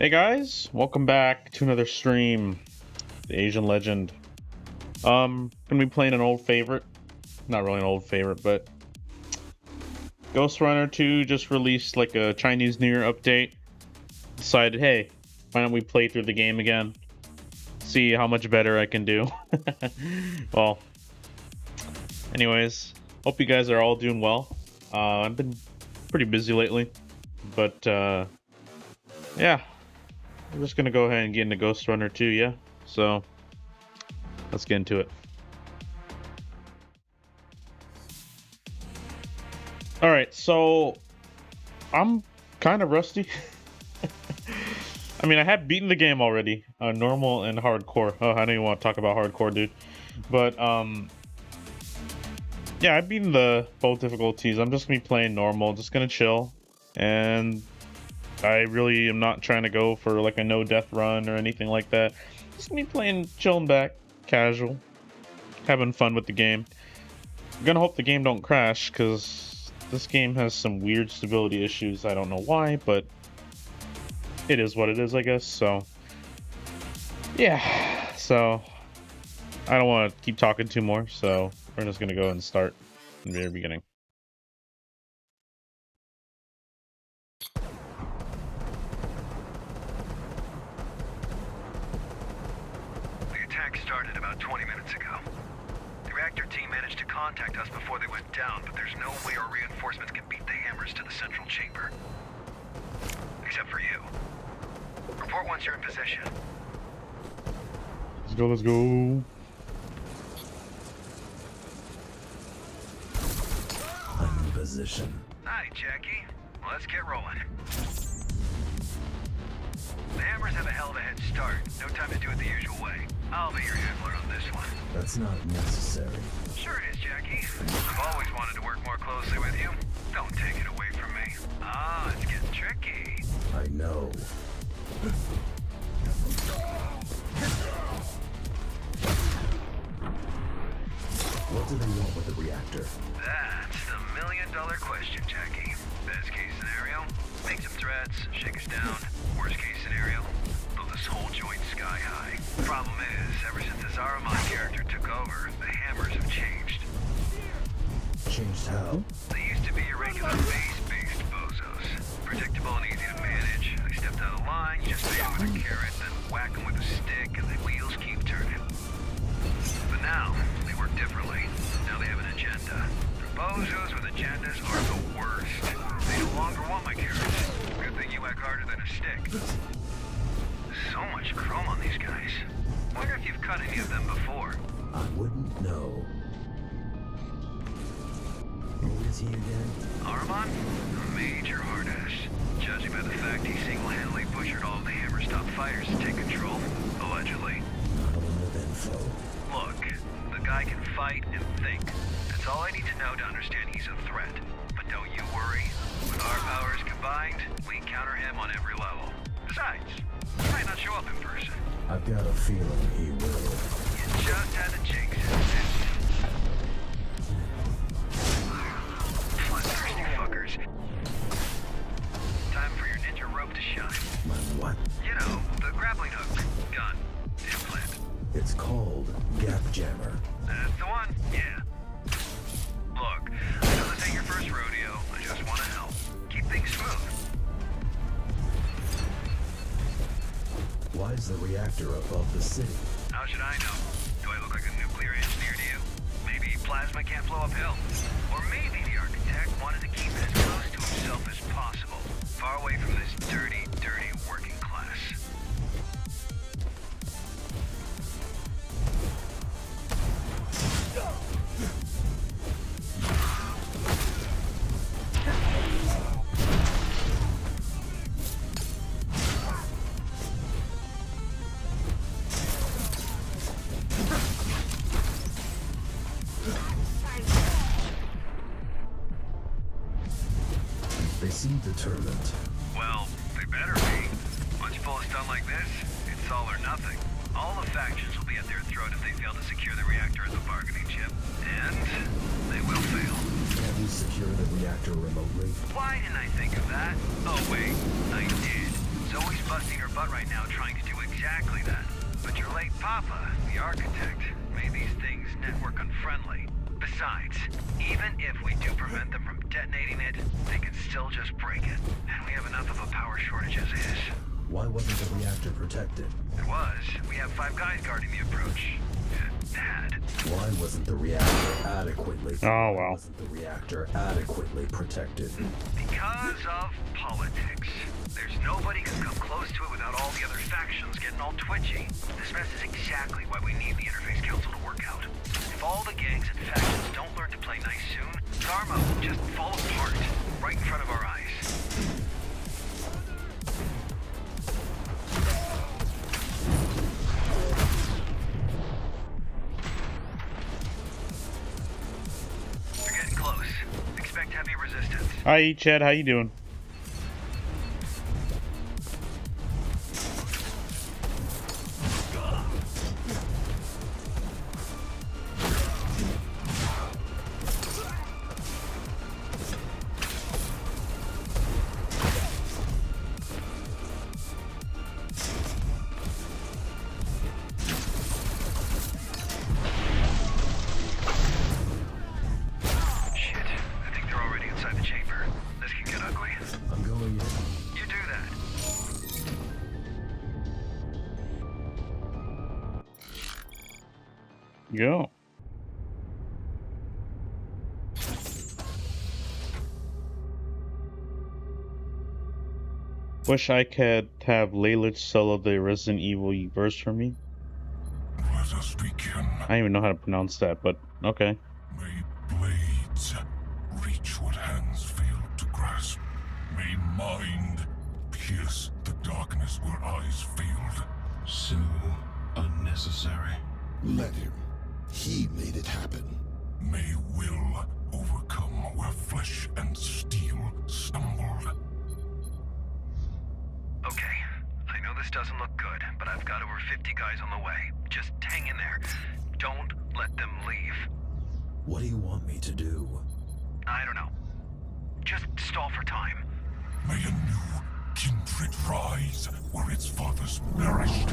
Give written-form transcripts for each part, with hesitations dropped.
Hey guys, welcome back to another stream. The Asian Legend. Gonna be playing an old favorite. Not really an old favorite, but Ghostrunner 2 just released like a Chinese New Year update. Decided, hey, why don't we play through the game again? See how much better I can do. Well, anyways, hope you guys are all doing well. I've been pretty busy lately, but yeah. We're just gonna go ahead and get into Ghostrunner 2, yeah? So, let's get into it. Alright, so, I'm kind of rusty. I mean, I have beaten the game already, normal and hardcore. Oh, I know you want to talk about hardcore, dude. But, yeah, I've beaten both difficulties. I'm just gonna be playing normal, just gonna chill, and I really am not trying to go for like a no death run or anything like that. Just me playing, chilling back, casual, having fun with the game. I'm gonna hope the game don't crash, because this game has some weird stability issues. I don't know why, but it is what it is, I guess. So yeah, so I don't want to keep talking too more, so we're just gonna go and start in the very beginning. Started about 20 minutes ago. The reactor team managed to contact us before they went down, but there's no way our reinforcements can beat the hammers to the central chamber. Except for you. Report once you're in position. Let's go, let's go. I'm in position. Hi, Jackie. Let's get rolling. The hammers have a hell of a head start. No time to do it the usual way. I'll be your handler on this one. That's not necessary. Sure it is, Jackie. I've always wanted to work more closely with you. Don't take it away from me. Ah, it's getting tricky. I know. What do they want with the reactor? That's the million-dollar question, Jackie. Best case scenario, make some threats, shake us down. Worst case scenario, blow this whole joint sky high. The problem is, ever since the Zaramon character took over, the hammers have changed. Changed how? They used to be irregular base-based bozos. Predictable and easy to manage. They stepped out of line, you just pay them with a carrot, then whack them with a stick, and the wheels keep turning. But now, they work differently. Now they have an agenda. For bozo No. Who is he again? Armon? A major hard-ass. Judging by the fact he single-handedly butchered all of the Hammerstop fighters to take control. Allegedly. Not enough info. Look, the guy can fight and think. That's all I need to know to understand he's a threat. But don't you worry. With our powers combined, we counter him on every level. Besides, he might not show up in person. I've got a feeling he will. You just had the jinx, isn't it? Bloodthirsty fuckers. Time for your ninja rope to shine. My what? You know, the grappling hook. Gun. Implant. It's called Gap Jammer. That's the one, yeah. Look, I know this ain't your first rodeo. I just want to help. Keep things smooth. Why is the reactor above the city? How should I know? Do I look like a nuclear engineer to you? Maybe plasma can't flow uphill. Or maybe the architect wanted to keep it as close to himself as possible. Far away from this dirty, dirty working class. They seem determined. Well, they better be. Once you pull a stunt like this, it's all or nothing. All the factions will be at their throat if they fail to secure the reactor as a bargaining chip. And they will fail. Can we secure the reactor remotely? Why didn't I think of that? Oh wait, I did. Zoe's busting her butt right now trying to do exactly that. But your late papa, the architect, made these things network unfriendly. Besides, even if we do prevent them from detonating it, they can still just break it. And we have enough of a power shortage as is. Why wasn't the reactor protected? It was. We have 5 guys guarding the approach. Dad. Why wasn't the reactor adequately? Oh, Why wow. wasn't the reactor adequately protected? Because of politics. There's nobody who can come close to it without all the other factions getting all twitchy. This mess is exactly why we need the Interface Council to work out. If all the gangs and factions don't learn to play nice soon, Dharma will just fall apart right in front of our eyes. You're getting close. Expect heavy resistance. Hi, Chad. How you doing? Shit, I think they're already inside the chamber. This can get ugly. I'm going in. You do that. Go. Wish I could have Laylich solo the Resident Evil verse for me. Let us begin. I don't even know how to pronounce that, but okay. May blades reach what hands failed to grasp. May mind pierce the darkness where eyes failed. So unnecessary. Let him. He made it happen. May will overcome where flesh and steel stumbled. Okay, I know this doesn't look good, but I've got over 50 guys on the way. Just hang in there. Don't let them leave. What do you want me to do? I don't know. Just stall for time. May a new kindred rise where its fathers perished.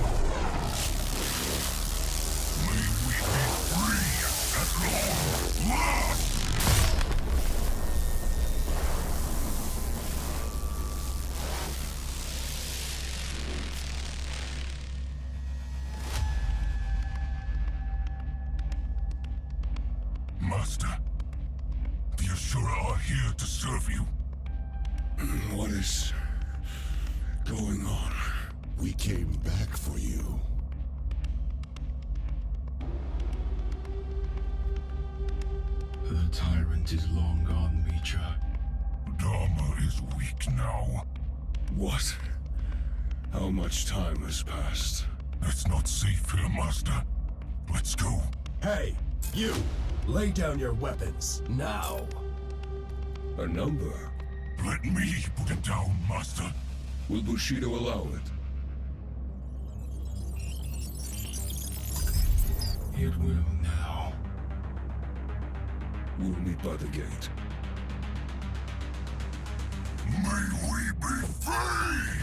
May we be free at last. Master, the Asura are here to serve you. What is going on? We came back for you. 'Tis long gone, Reacher. Dharma is weak now. What? How much time has passed? It's not safe here, Master. Let's go. Hey, you! Lay down your weapons, now! A number? Let me put it down, Master. Will Bushido allow it? It will now. We'll meet by the gate. May we be free!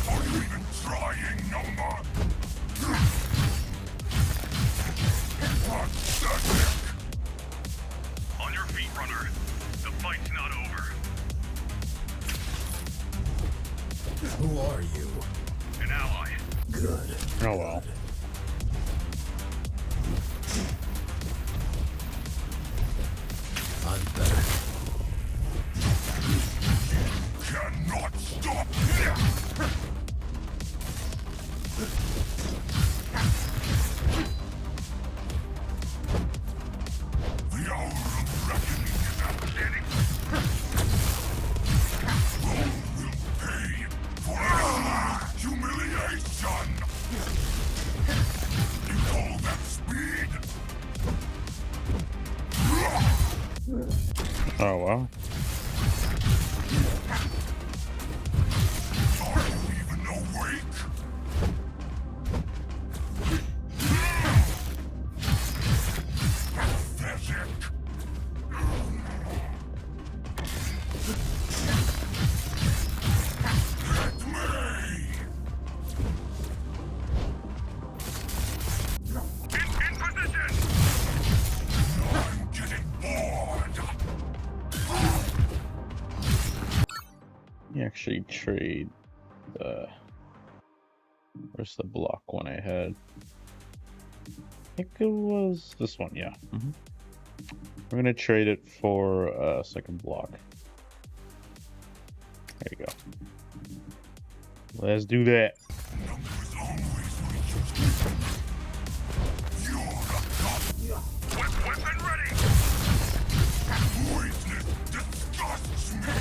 Are you even trying, Noma? Pathetic! On your feet, runner. The fight's not over. Who are you? An ally. Good. Oh well. I'm better. Cannot stop! The hour of reckoning is approaching. Rome will pay for our humiliation! You call that speed? Oh well. Are you even awake? Pathetic! Let me! In position! I'm getting bored! You actually trade the. Where's the block one I had? I think it was this one, yeah. We're gonna trade it for a second block. There you go. Let's do that. Numbers always reach. You're a cop. Weapon ready! Poisonous disgusts me!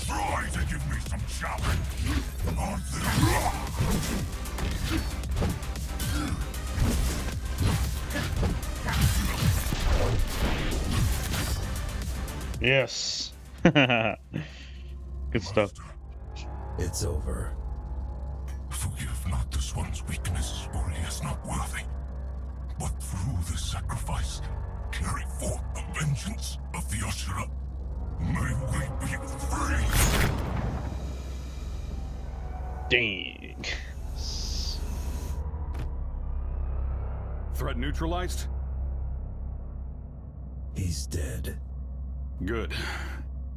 Try to give me some challenge! Yes. Good stuff. It's over. Forgive not this one's weakness, for he is not worthy. But through this sacrifice, carry forth the vengeance of the Ashura. May we be free! Dang. Threat neutralized? He's dead. Good.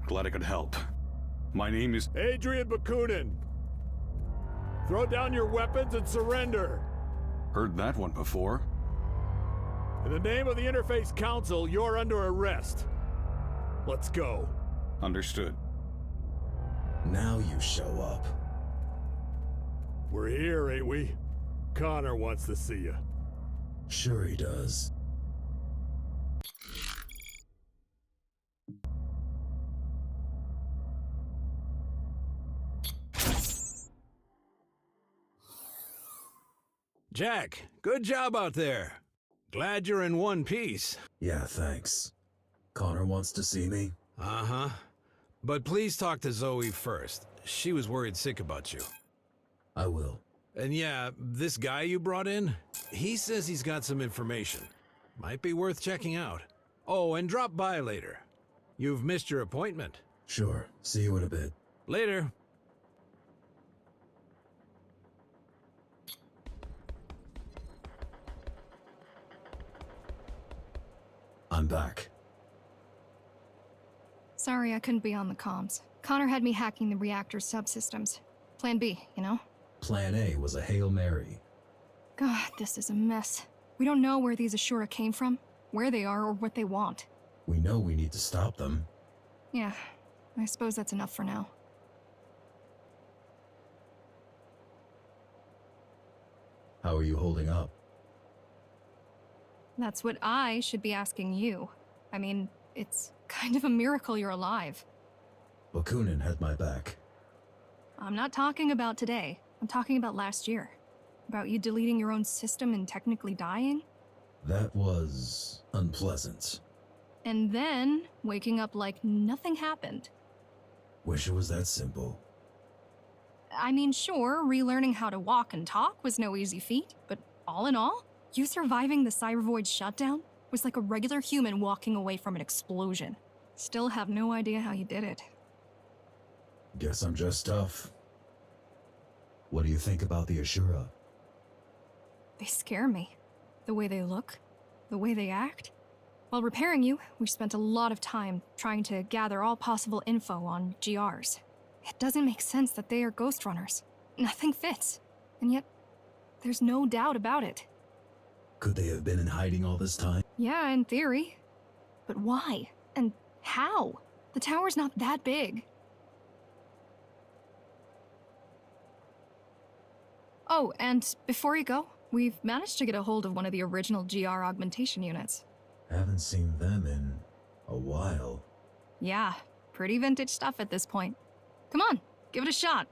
Glad I could help. My name is... Adrian Bakunin! Throw down your weapons and surrender! Heard that one before. In the name of the Interface Council, you're under arrest. Let's go. Understood. Now you show up. We're here, ain't we? Connor wants to see you. Sure he does. Jack, good job out there. Glad you're in one piece. Yeah, thanks. Connor wants to see me? Uh-huh. But please talk to Zoe first. She was worried sick about you. I will. And yeah, this guy you brought in, he says he's got some information. Might be worth checking out. Oh, and drop by later. You've missed your appointment. Sure. See you in a bit. Later. I'm back. Sorry I couldn't be on the comms. Connor had me hacking the reactor's subsystems. Plan B, you know? Plan A was a Hail Mary. God, this is a mess. We don't know where these Ashura came from, where they are, or what they want. We know we need to stop them. Yeah, I suppose that's enough for now. How are you holding up? That's what I should be asking you. I mean, it's kind of a miracle you're alive. Bakunin had my back. I'm not talking about today. I'm talking about last year. About you deleting your own system and technically dying. That was unpleasant. And then waking up like nothing happened. Wish it was that simple. I mean, sure, relearning how to walk and talk was no easy feat, but all in all, you surviving the Cybervoid shutdown was like a regular human walking away from an explosion. Still have no idea how you did it. Guess I'm just tough. What do you think about the Ashura? They scare me. The way they look, the way they act. While repairing you, we spent a lot of time trying to gather all possible info on GRs. It doesn't make sense that they are Ghostrunners. Nothing fits. And yet, there's no doubt about it. Could they have been in hiding all this time? Yeah, in theory. But why? And how? The tower's not that big. Oh, and before you go, we've managed to get a hold of one of the original GR augmentation units. Haven't seen them in a while. Yeah, pretty vintage stuff at this point. Come on, give it a shot.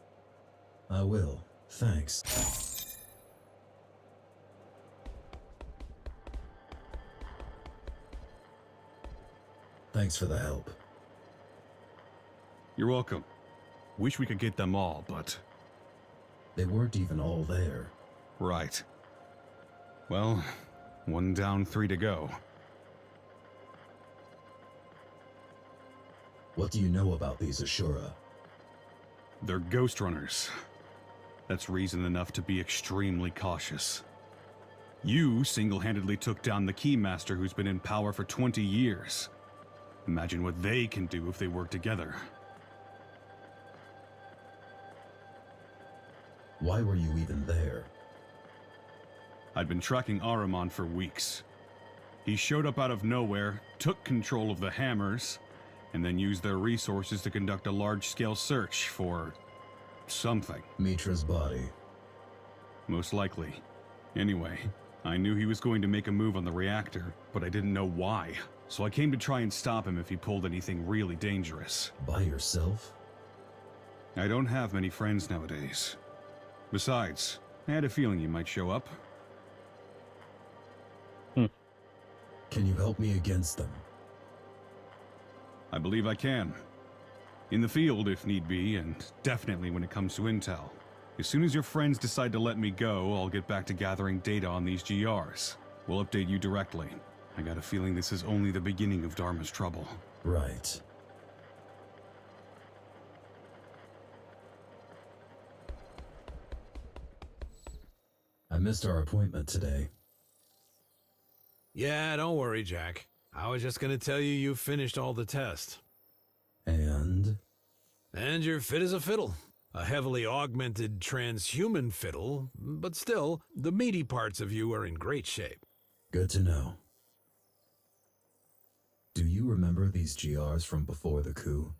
I will. Thanks. Thanks for the help. You're welcome. Wish we could get them all, but... They weren't even all there. Right. Well, 1 down, 3 to go. What do you know about these Ashura? They're Ghostrunners. That's reason enough to be extremely cautious. You single-handedly took down the Keymaster who's been in power for 20 years. Imagine what they can do if they work together. Why were you even there? I'd been tracking Ahriman for weeks. He showed up out of nowhere, took control of the Hammers, and then used their resources to conduct a large-scale search for... something. Mitra's body. Most likely. Anyway, I knew he was going to make a move on the reactor, but I didn't know why. So I came to try and stop him if he pulled anything really dangerous. By yourself? I don't have many friends nowadays. Besides, I had a feeling you might show up. Can you help me against them? I believe I can. In the field, if need be, and definitely when it comes to intel. As soon as your friends decide to let me go, I'll get back to gathering data on these GRs. We'll update you directly. I got a feeling this is only the beginning of Dharma's trouble. Right. I missed our appointment today. Yeah, don't worry, Jack. I was just gonna tell you you've finished all the tests. And you're fit as a fiddle. A heavily augmented transhuman fiddle, but still, the meaty parts of you are in great shape. good to know. Do you remember these GRs from before the coup?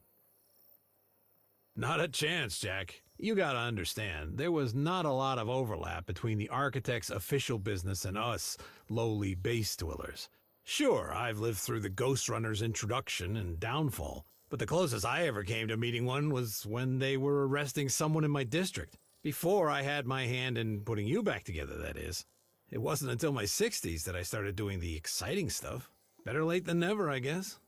Not a chance, Jack. You gotta understand, there was not a lot of overlap between the architect's official business and us, lowly base dwellers. Sure, I've lived through the Ghostrunner's introduction and downfall, but the closest I ever came to meeting one was when they were arresting someone in my district. Before I had my hand in putting you back together, that is. It wasn't until my 60s that I started doing the exciting stuff. Better late than never, I guess.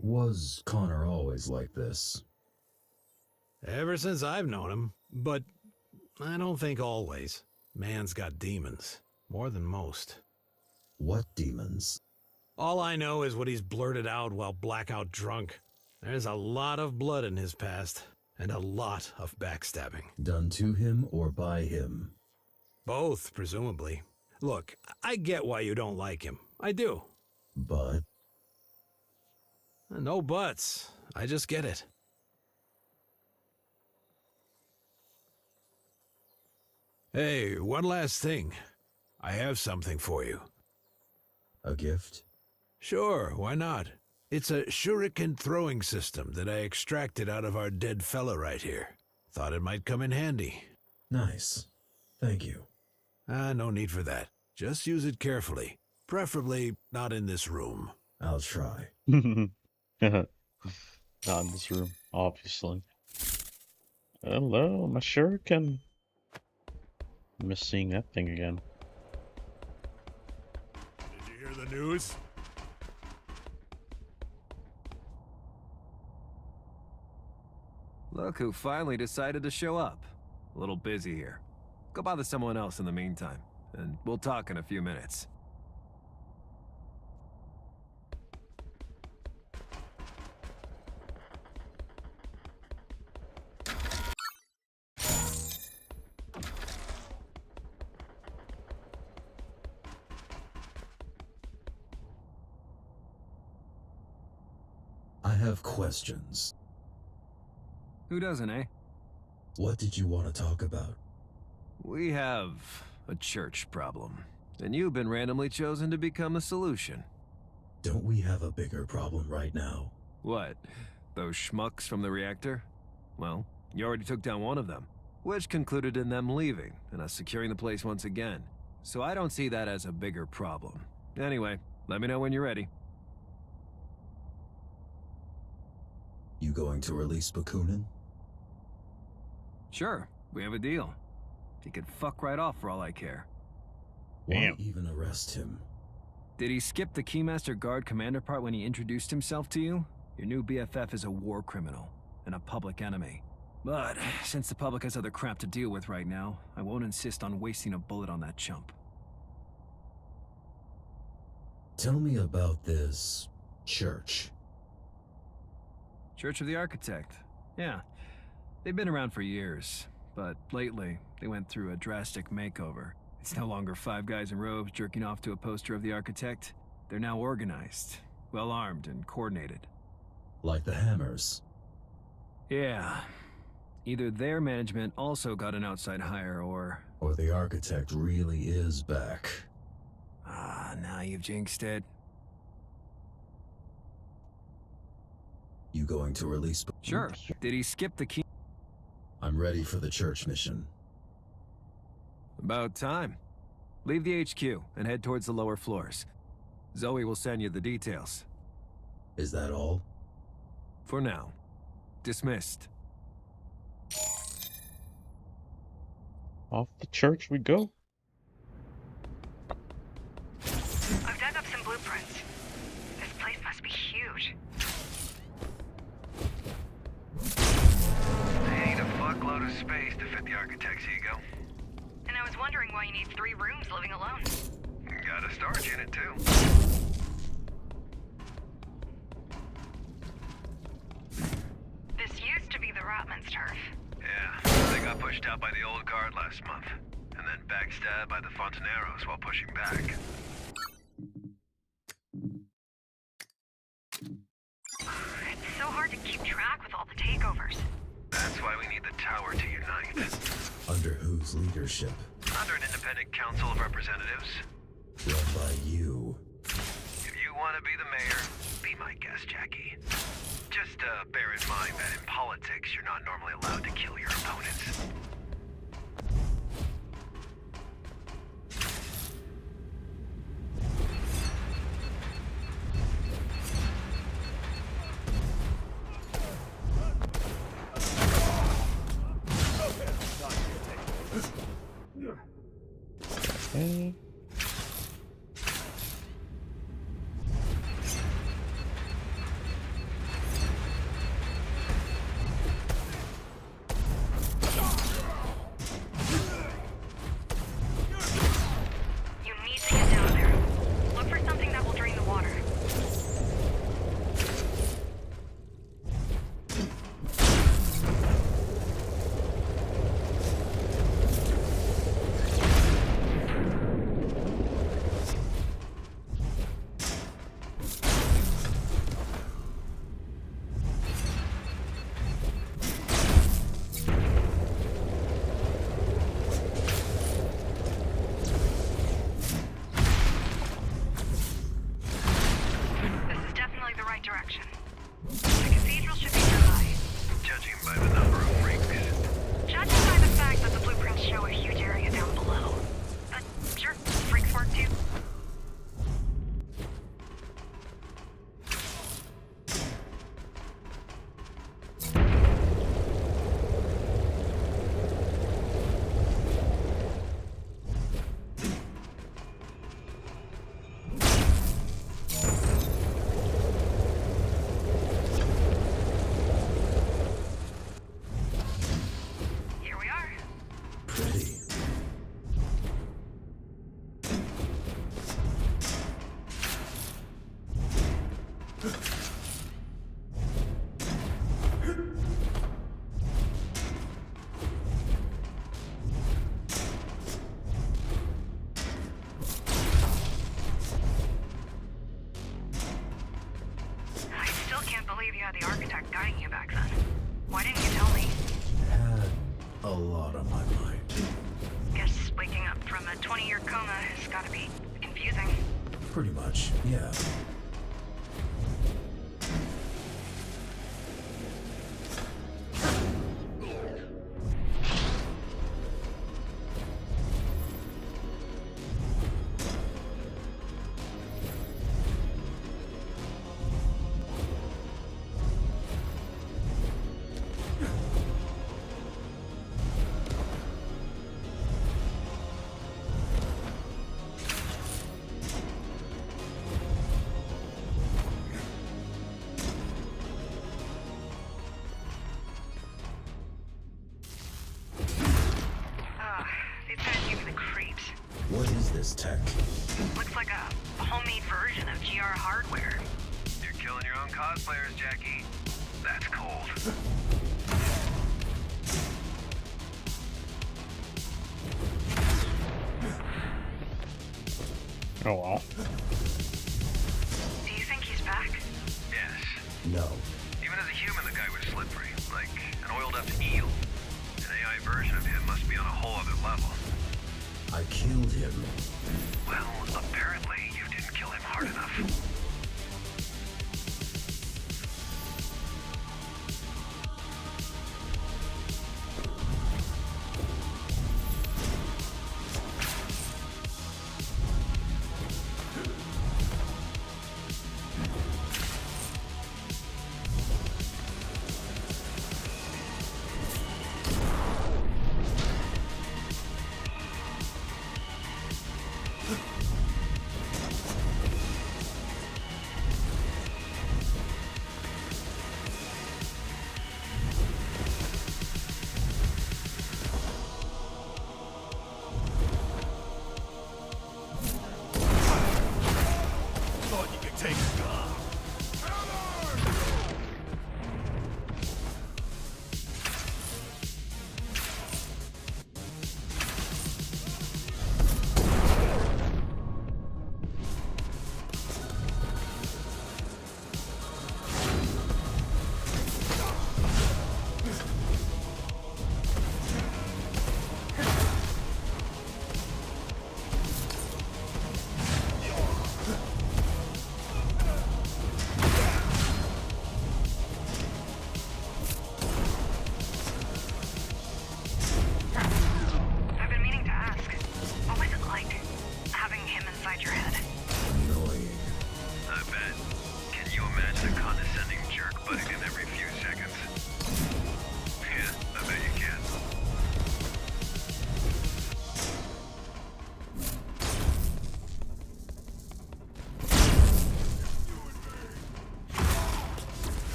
Was Connor always like this? Ever since I've known him, but I don't think always. Man's got demons, more than most. What demons? All I know is what he's blurted out while blackout drunk. There's a lot of blood in his past, and a lot of backstabbing. Done to him or by him? Both, presumably. Look, I get why you don't like him. I do. But No buts. I just get it. Hey, one last thing. I have something for you. a gift? Sure, why not? It's a shuriken throwing system that I extracted out of our dead fella right here. Thought it might come in handy. Nice. Thank you. No need for that. Just use it carefully. Preferably not in this room. I'll try. Not in this room, obviously. Hello, my shuriken. I miss seeing that thing again. Did you hear the news? Look who finally decided to show up. A little busy here. Go bother someone else in the meantime, and we'll talk in a few minutes. I have questions. Who doesn't, eh? What did you want to talk about? We have a church problem, and you've been randomly chosen to become the solution. Don't we have a bigger problem right now? What? Those schmucks from the reactor? Well, you already took down one of them, which concluded in them leaving and us securing the place once again. So I don't see that as a bigger problem. Anyway, let me know when you're ready. You going to release Bakunin? Sure, we have a deal. He could fuck right off for all I care. Damn. Why even arrest him? Did he skip the Keymaster Guard commander part when he introduced himself to you? Your new BFF is a war criminal and a public enemy. But since the public has other crap to deal with right now, I won't insist on wasting a bullet on that chump. Tell me about this church. Church of the Architect. Yeah, they've been around for years, but lately they went through a drastic makeover. It's no longer 5 guys in robes jerking off to a poster of the Architect. They're now organized, well-armed, and coordinated. Like the Hammers. Yeah. Either their management also got an outside hire, or the Architect really is back. Now you've jinxed it. You going to release Bakunin? Sure. Did he skip the key? I'm ready for the church mission. About time. Leave the HQ and head towards the lower floors. Zoe will send you the details. Is that all? For now. Dismissed. Off the church we go. I've dug up some blueprints. This place must be huge. They need a fuckload of space to fit the Architect's ego. And I was wondering why you need 3 rooms living alone. Got a storage unit, too. This used to be the Rotman's turf. Yeah, they got pushed out by the old guard last month, and then backstabbed by the Fontaneros while pushing back. It's so hard to keep track with all the takeovers. That's why we need the tower to unite. Under whose leadership? Under an independent council of representatives. Run by you. If you want to be the mayor, be my guest, Jackie. Just bear in mind that in politics, you're not normally allowed to kill your opponents. Okay. You need to get down there. Look for something that will drain the water. direction. The cathedral should be nearby. Judging by the number of freaks. Judging by the fact that the blueprints show a huge area down below. But sure, freaks work too. The architect guiding you back then. Why didn't you tell me? Had a lot on my mind. Guess waking up from a 20-year coma has gotta be confusing. Pretty much, yeah. What is this tech? Looks like a homemade version of GR hardware. You're killing your own cosplayers, Jackie. That's cold. Oh wow. Do you think he's back? Yes. No. Even as a human, the guy was slippery, like an oiled-up eel. An AI version of him must be on a whole other level. I killed him. Well, apparently you didn't kill him hard enough.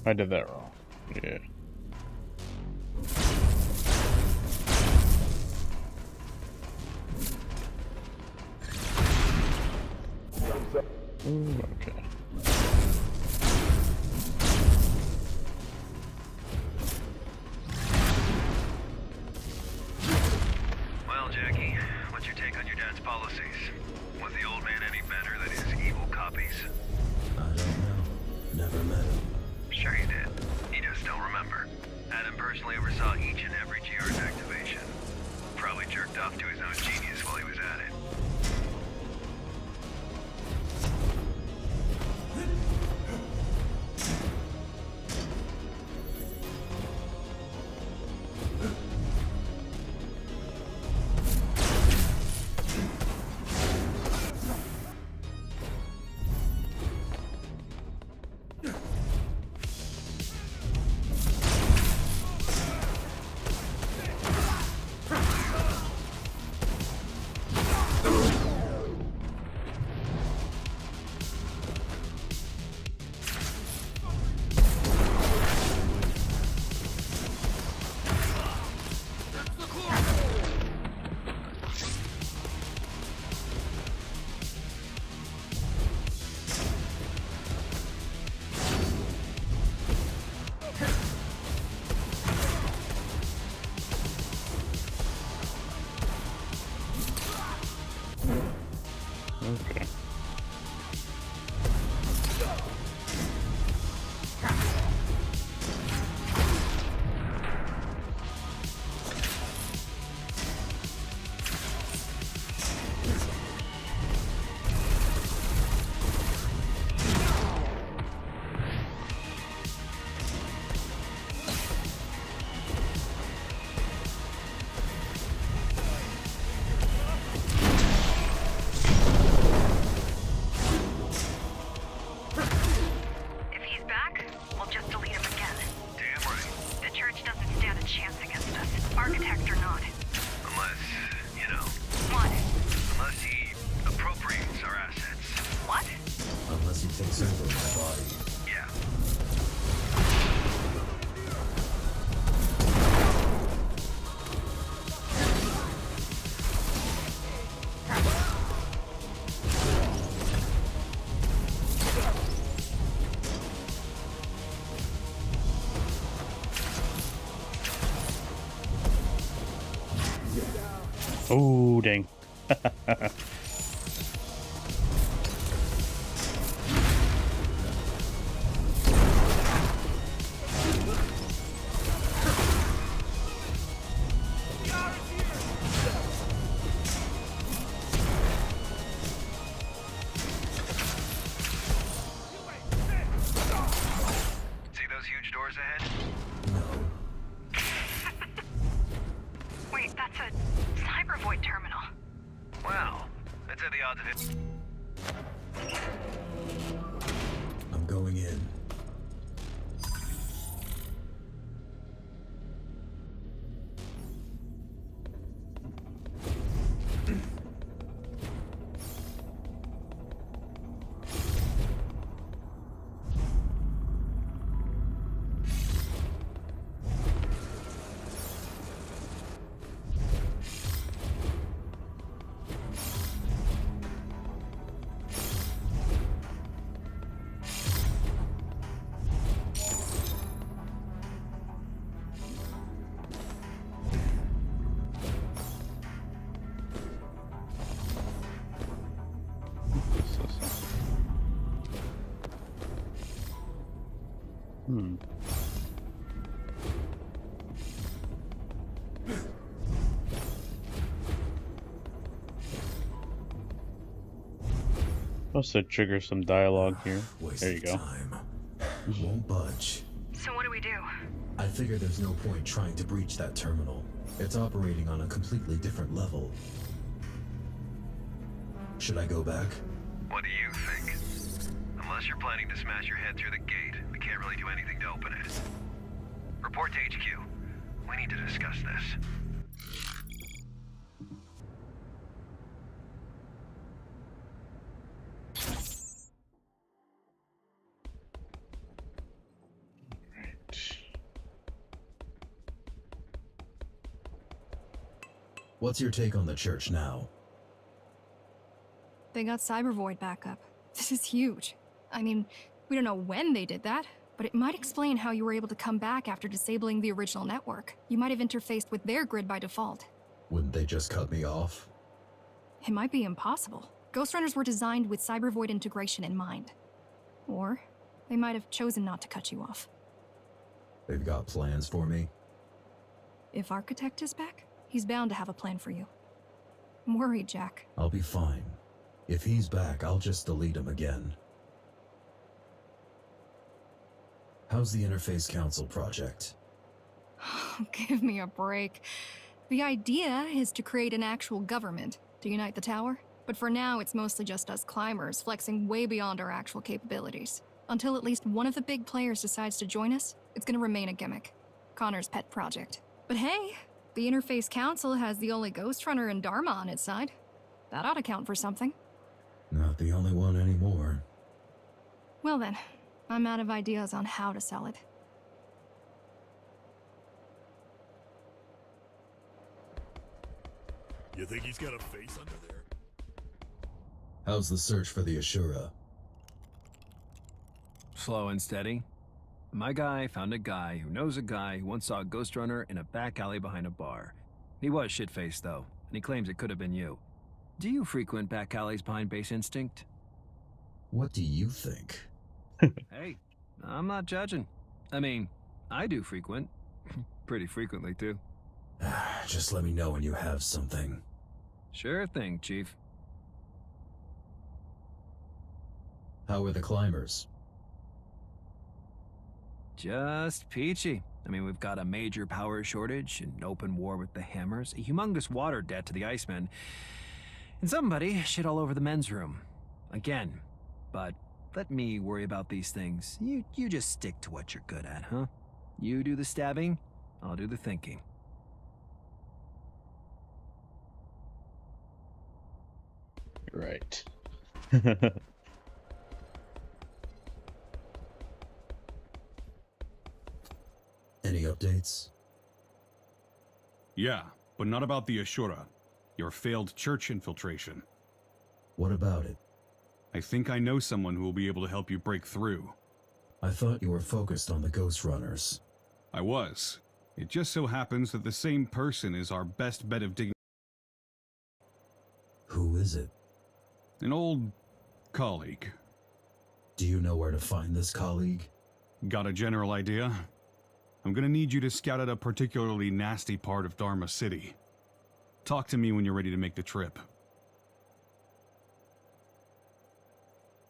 I did that wrong. Yeah. Ooh, okay. Well, Jackie, what's your take on your dad's policies? Was the old man any better than his evil copies? I don't know. Never met him. Sure you did. You just don't remember. Had him personally over Oh, dang. See those huge doors ahead? Wait, that's a Cybervoid terminal. Wow. Let's have the odds of it. I'm going in. Supposed to trigger some dialogue here. There you go. Time. Won't budge. So what do we do? I figure there's no point trying to breach that terminal. It's operating on a completely different level. Should I go back? What do you think? Unless you're planning to smash your head through the gate, we can't really do anything to open it. Report to HQ. We need to discuss this. What's your take on the church now? They got Cybervoid back up. This is huge. I mean, we don't know when they did that, but it might explain how you were able to come back after disabling the original network. You might have interfaced with their grid by default. Wouldn't they just cut me off? It might be impossible. Ghostrunners were designed with Cybervoid integration in mind. Or they might have chosen not to cut you off. They've got plans for me? If Architect is back, he's bound to have a plan for you. I'm worried, Jack. I'll be fine. If he's back, I'll just delete him again. How's the Interface Council project? Give me a break. The idea is to create an actual government to unite the tower, but for now it's mostly just us climbers flexing way beyond our actual capabilities. Until at least one of the big players decides to join us, it's gonna remain a gimmick. Connor's pet project. But hey, the Interface Council has the only Ghostrunner and Dharma on its side. That ought to count for something. Not the only one anymore. Well then, I'm out of ideas on how to sell it. You think he's got a face under there? How's the search for the Ashura? Slow and steady. My guy found a guy who knows a guy who once saw a Ghostrunner in a back alley behind a bar. He was shit-faced, though, and he claims it could have been you. Do you frequent back alleys behind Base Instinct? What do you think? Hey, I'm not judging. I mean, I do frequent. Pretty frequently, too. Just let me know when you have something. Sure thing, Chief. How are the climbers? Just peachy. I mean, we've got a major power shortage, an open war with the Hammers, a humongous water debt to the Icemen, and somebody shit all over the men's room. Again. But let me worry about these things. You just stick to what you're good at, huh? You do the stabbing, I'll do the thinking. Right. Any updates? Yeah, but not about the Ashura. Your failed church infiltration. What about it? I think I know someone who will be able to help you break through. I thought you were focused on the Ghostrunners. I was. It just so happens that the same person is our best bet of digging Who is it? An old colleague. Do you know where to find this colleague? Got a general idea? I'm gonna need you to scout out a particularly nasty part of Dharma City. Talk to me when you're ready to make the trip.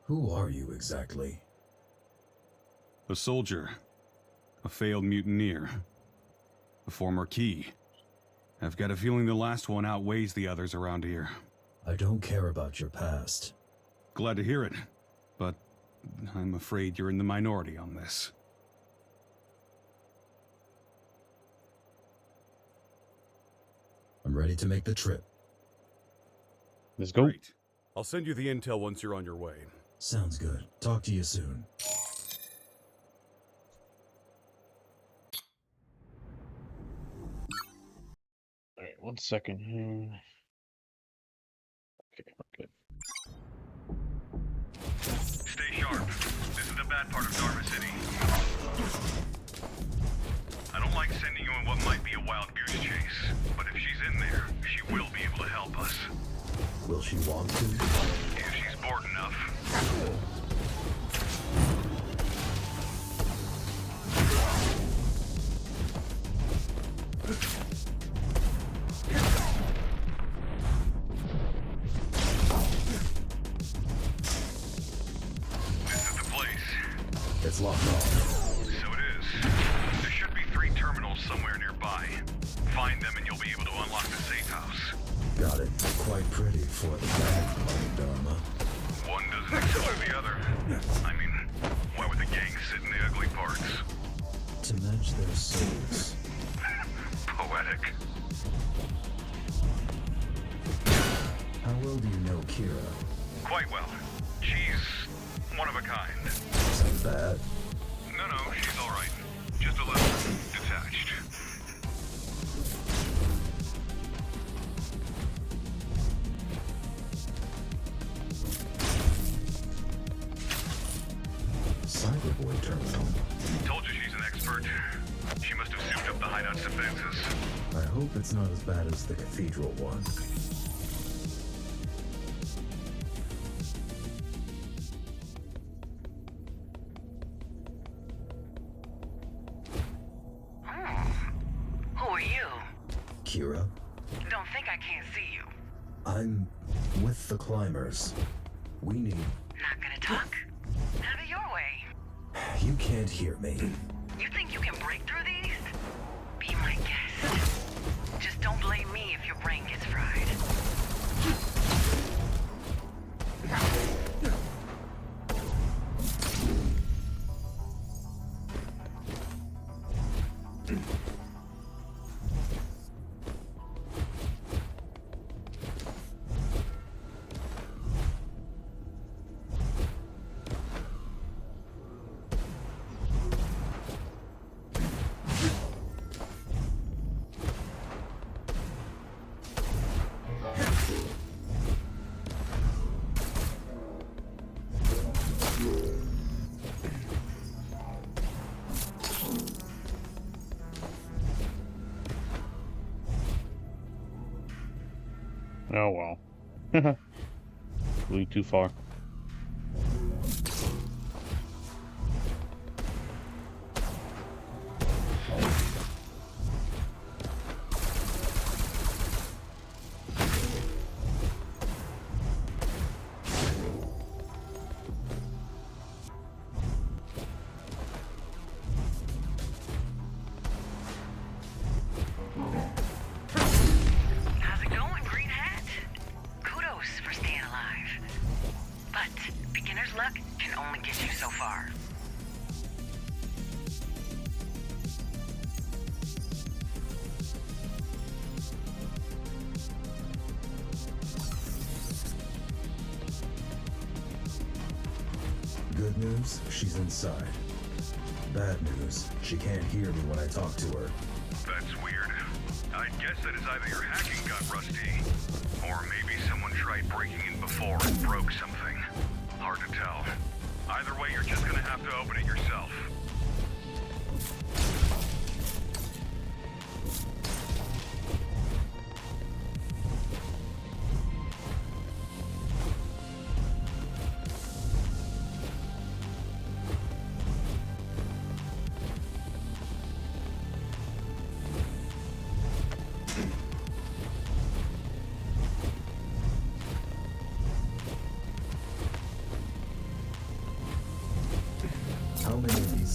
Who are you exactly? A soldier. A failed mutineer. A former key. I've got a feeling the last one outweighs the others around here. I don't care about your past. Glad to hear it, but I'm afraid you're in the minority on this. I'm ready to make the trip. Let's go. Great. I'll send you the intel once you're on your way. Sounds good. Talk to you soon. Alright, 1 second here. Okay, we're good. Stay sharp. This is the bad part of Dharma City. I don't like sending you in what might be a wild goose chase, but if she's in there, she will be able to help us. Will she want to? If she's bored enough. This is the place. It's locked off. So it is. There should be 3 terminals somewhere nearby. Find them and you'll be able to unlock the safe house. Got it. Quite pretty for the bad part of Dharma. One doesn't exclude the other. I mean, why would the gang sit in the ugly parts? To match their souls. Poetic. How well do you know Kira? Quite well. She's one of a kind. Sounds bad. No, she's all right. Just a little detached. Cyberboy terminal. Told you she's an expert. She must have souped up the hideout's defenses. I hope it's not as bad as the cathedral one. Who are you? Kira? Don't think I can't see you. I'm with the climbers. We need... Not gonna talk? Have it your way. You can't hear me. You think you can break through these? Be my guest. Just don't blame me if your brain gets fried. Oh well. Way too far. How's it going, Green Hat? Kudos for staying alive. But beginner's luck can only get you so far. Good news, she's inside. Bad news, she can't hear me when I talk to her. That's weird. I'd guess that it's either your hacking got rusty, or maybe someone tried breaking in before and broke something. Hard to tell. Either way, you're just gonna have to open it yourself.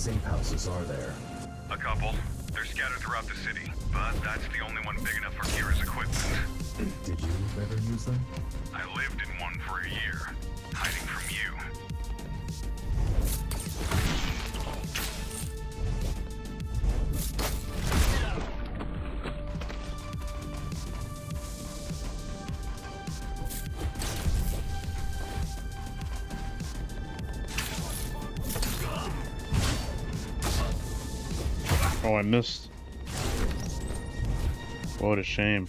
safe houses are there? A couple. They're scattered throughout the city, but that's the only one big enough for Kira's equipment. Did you ever use them? I lived in one for a year, hiding from you. Oh, I missed. What a shame.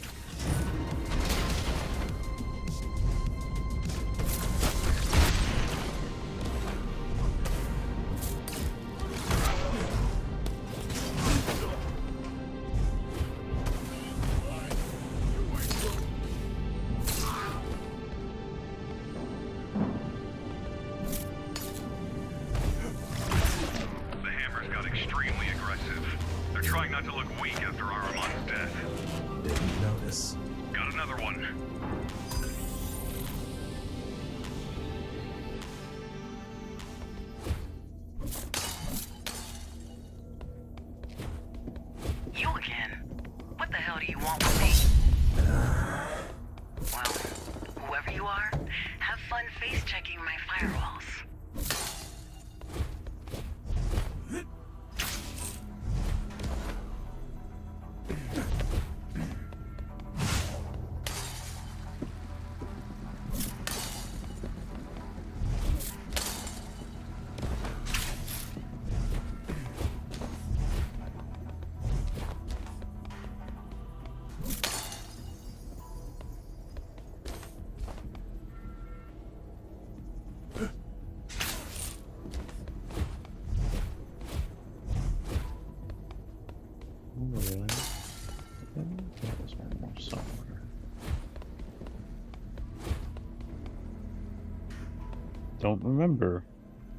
Don't remember.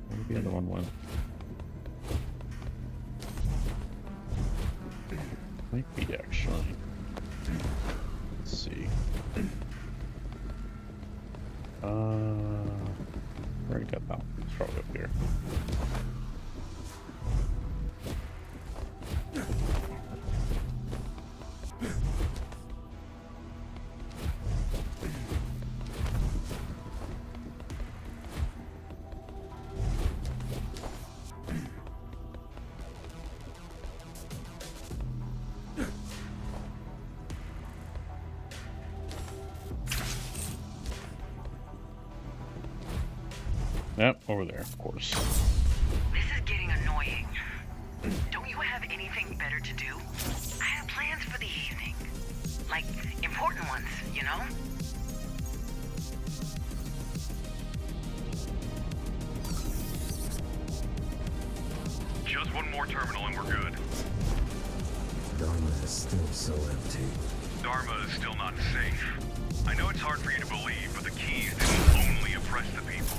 Where the other one went? Might be actually. Let's see. Where'd it go? Oh, it's probably up here. Yep, over there, of course. This is getting annoying. Don't you have anything better to do? I have plans for the evening. Like, important ones, you know? Just one more terminal and we're good. Dharma is still so empty. Dharma is still not safe. I know it's hard for you to believe, but the keys didn't only oppress the people.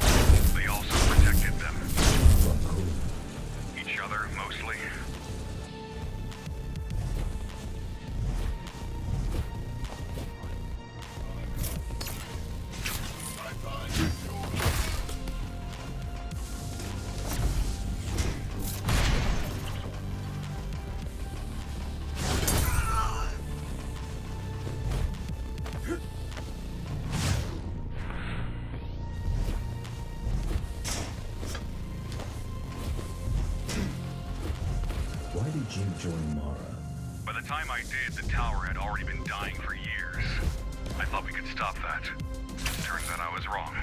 They also protected them. From who? Each other, mostly. You join Mara. By the time I did, the tower had already been dying for years. I thought we could stop that. Turns out I was wrong.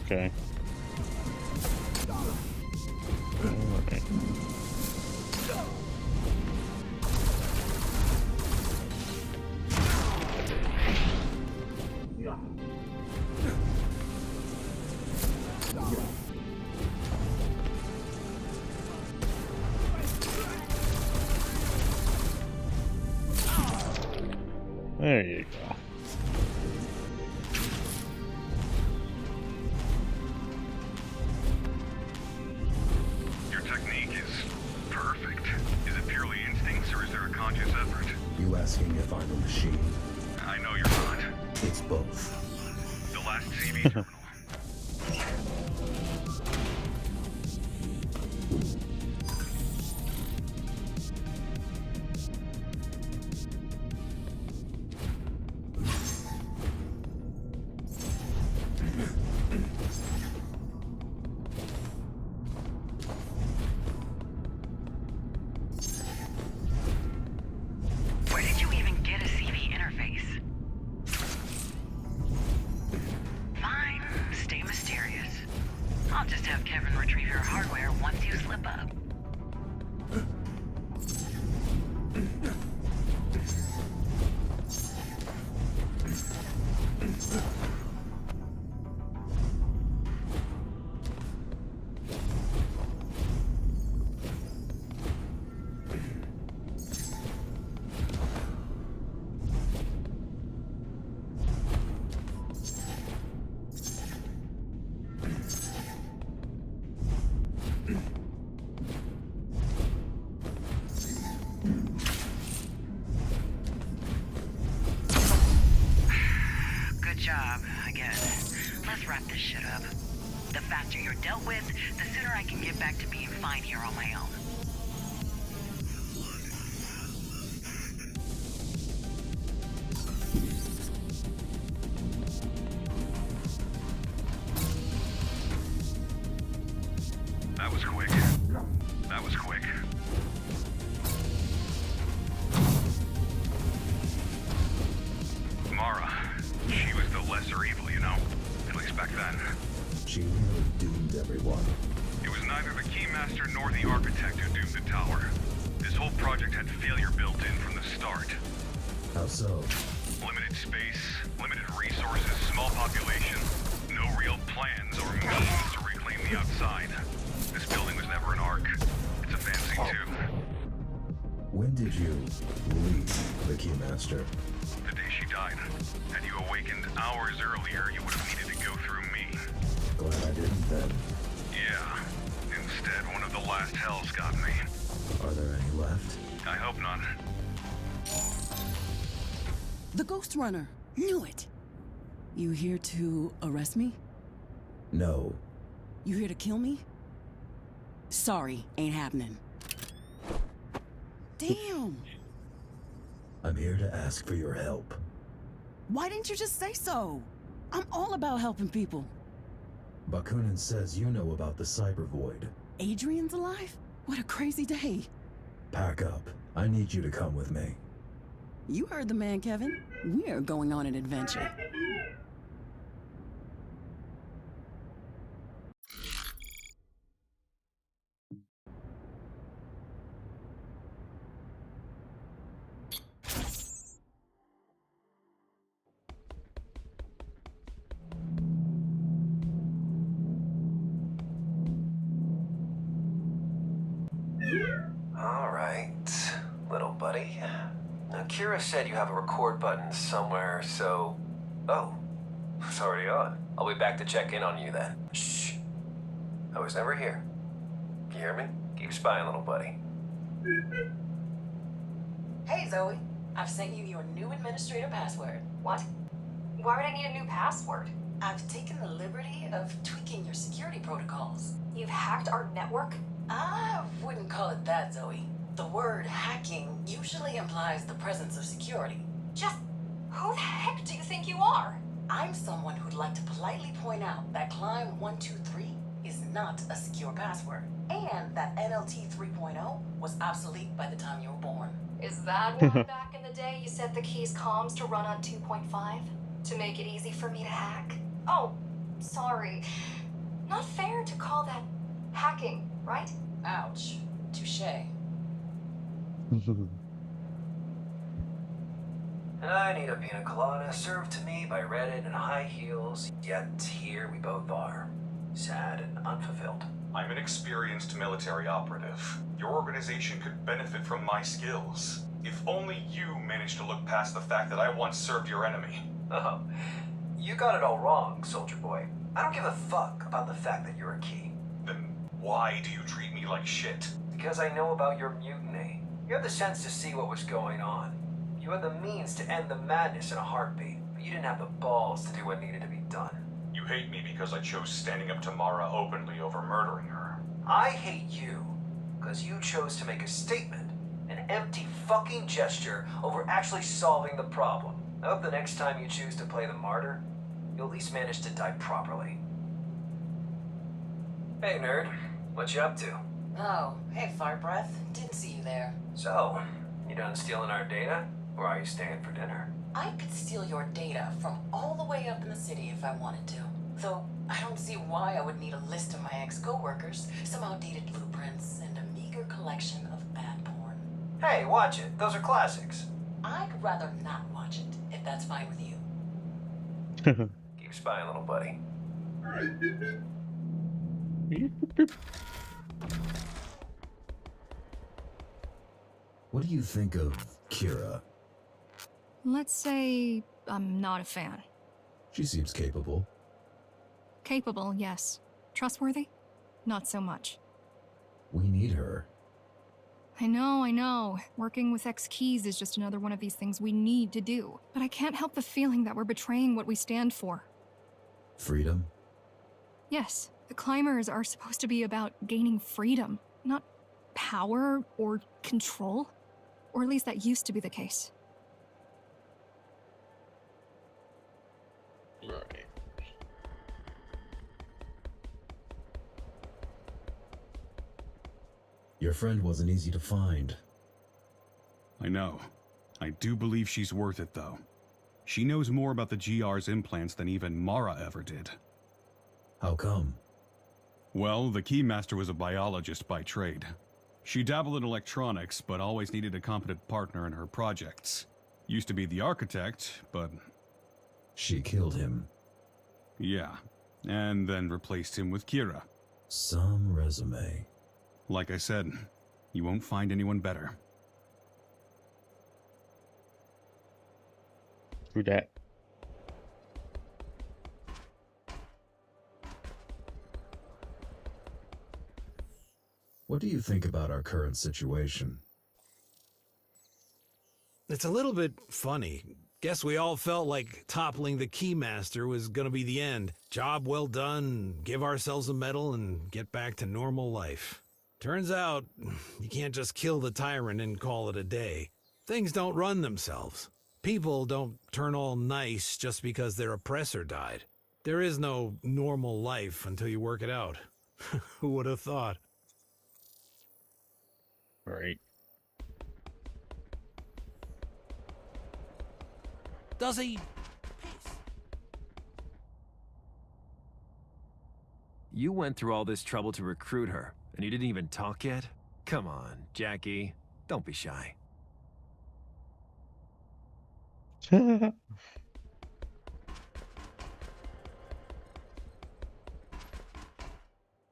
Okay. Alright. There you go. Your technique is perfect. Is it purely instincts or is there a conscious effort? You asking if I'm a machine? I know you're not. It's both. The last CV terminal. Where did you even get a CV interface? Fine, stay mysterious. I'll just have Kevin retrieve your hardware once you slip up. Good job, I guess. Let's wrap this shit up. The faster you're dealt with, the sooner I can get back to being fine here on my own. That was quick. That was quick. Mara, she was the lesser evil, you know? At least back then. She really doomed everyone. It was neither the Keymaster nor the Architect who doomed the tower. This whole project had failure built in from the start. How so? Limited space, limited resources, small population. No real plans or means to reclaim the outside. This building was never an Ark. It's a fancy too. When did you leave the Keymaster? The day she died. Had you awakened hours earlier, you would have needed to go through me. Glad I didn't then. Yeah. Instead, one of the last hells got me. Are there any left? I hope not. The Ghostrunner. Knew it. You here to arrest me? No. You here to kill me? Sorry, ain't happening. Damn! I'm here to ask for your help. Why didn't you just say so? I'm all about helping people. Bakunin says you know about the Cyber Void. Adrian's alive? What a crazy day. Pack up. I need you to come with me. You heard the man, Kevin. We are going on an adventure. All right, little buddy. Now, Kira said you have a record button somewhere, so... Oh, it's already on. I'll be back to check in on you then. Shh. I was never here. You hear me? Keep spying, little buddy. Hey, Zoe. I've sent you your new administrator password. What? Why would I need a new password? I've taken the liberty of tweaking your security protocols. You've hacked our network? I wouldn't call it that, Zoe. The word hacking usually implies the presence of security. Just who the heck do you think you are? I'm someone who'd like to politely point out that Climb 123 is not a secure password, and that NLT 3.0 was obsolete by the time you were born. Is that why back in the day you set the key's comms to run on 2.5? To make it easy for me to hack? Oh, sorry. Not fair to call that hacking, right? Ouch. Touché. I need a pina colada served to me by Reddit in high heels, yet here we both are. Sad and unfulfilled. I'm an experienced military operative. Your organization could benefit from my skills. If only you managed to look past the fact that I once served your enemy. Oh, you got it all wrong, soldier boy. I don't give a fuck about the fact that you're a key. Then why do you treat me like shit? Because I know about your mutiny. You had the sense to see what was going on. You had the means to end the madness in a heartbeat, but you didn't have the balls to do what needed to be done. You hate me because I chose standing up to Mara openly over murdering her. I hate you because you chose to make a statement, an empty fucking gesture over actually solving the problem. I hope the next time you choose to play the martyr, you'll at least manage to die properly. Hey nerd, what you up to? Oh, hey, Fire Breath. Didn't see you there. So, you done stealing our data? Or are you staying for dinner? I could steal your data from all the way up in the city if I wanted to. Though, I don't see why I would need a list of my ex-co-workers, some outdated blueprints, and a meager collection of bad porn. Hey, watch it. Those are classics. I'd rather not watch it, if that's fine with you. Keep spying, little buddy. What do you think of Kira? Let's say I'm not a fan. She seems capable. Capable, yes. Trustworthy? Not so much. We need her. I know. Working with X-Keys is just another one of these things we need to do. But I can't help the feeling that we're betraying what we stand for. Freedom? Yes, the climbers are supposed to be about gaining freedom, not power or control. Or at least that used to be the case. Right. Your friend wasn't easy to find. I know. I do believe she's worth it, though. She knows more about the GR's implants than even Mara ever did. How come? Well, the Keymaster was a biologist by trade. She dabbled in electronics, but always needed a competent partner in her projects. Used to be the architect, but... She killed him. Yeah, and then replaced him with Kira. Some resume. Like I said, you won't find anyone better. Who dat? What do you think about our current situation? It's a little bit funny. Guess we all felt like toppling the Keymaster was gonna be the end. Job well done, give ourselves a medal, and get back to normal life. Turns out, you can't just kill the tyrant and call it a day. Things don't run themselves. People don't turn all nice just because their oppressor died. There is no normal life until you work it out. Who would have thought? Right. Does he? You went through all this trouble to recruit her, and you didn't even talk yet? Come on, Jackie. Don't be shy.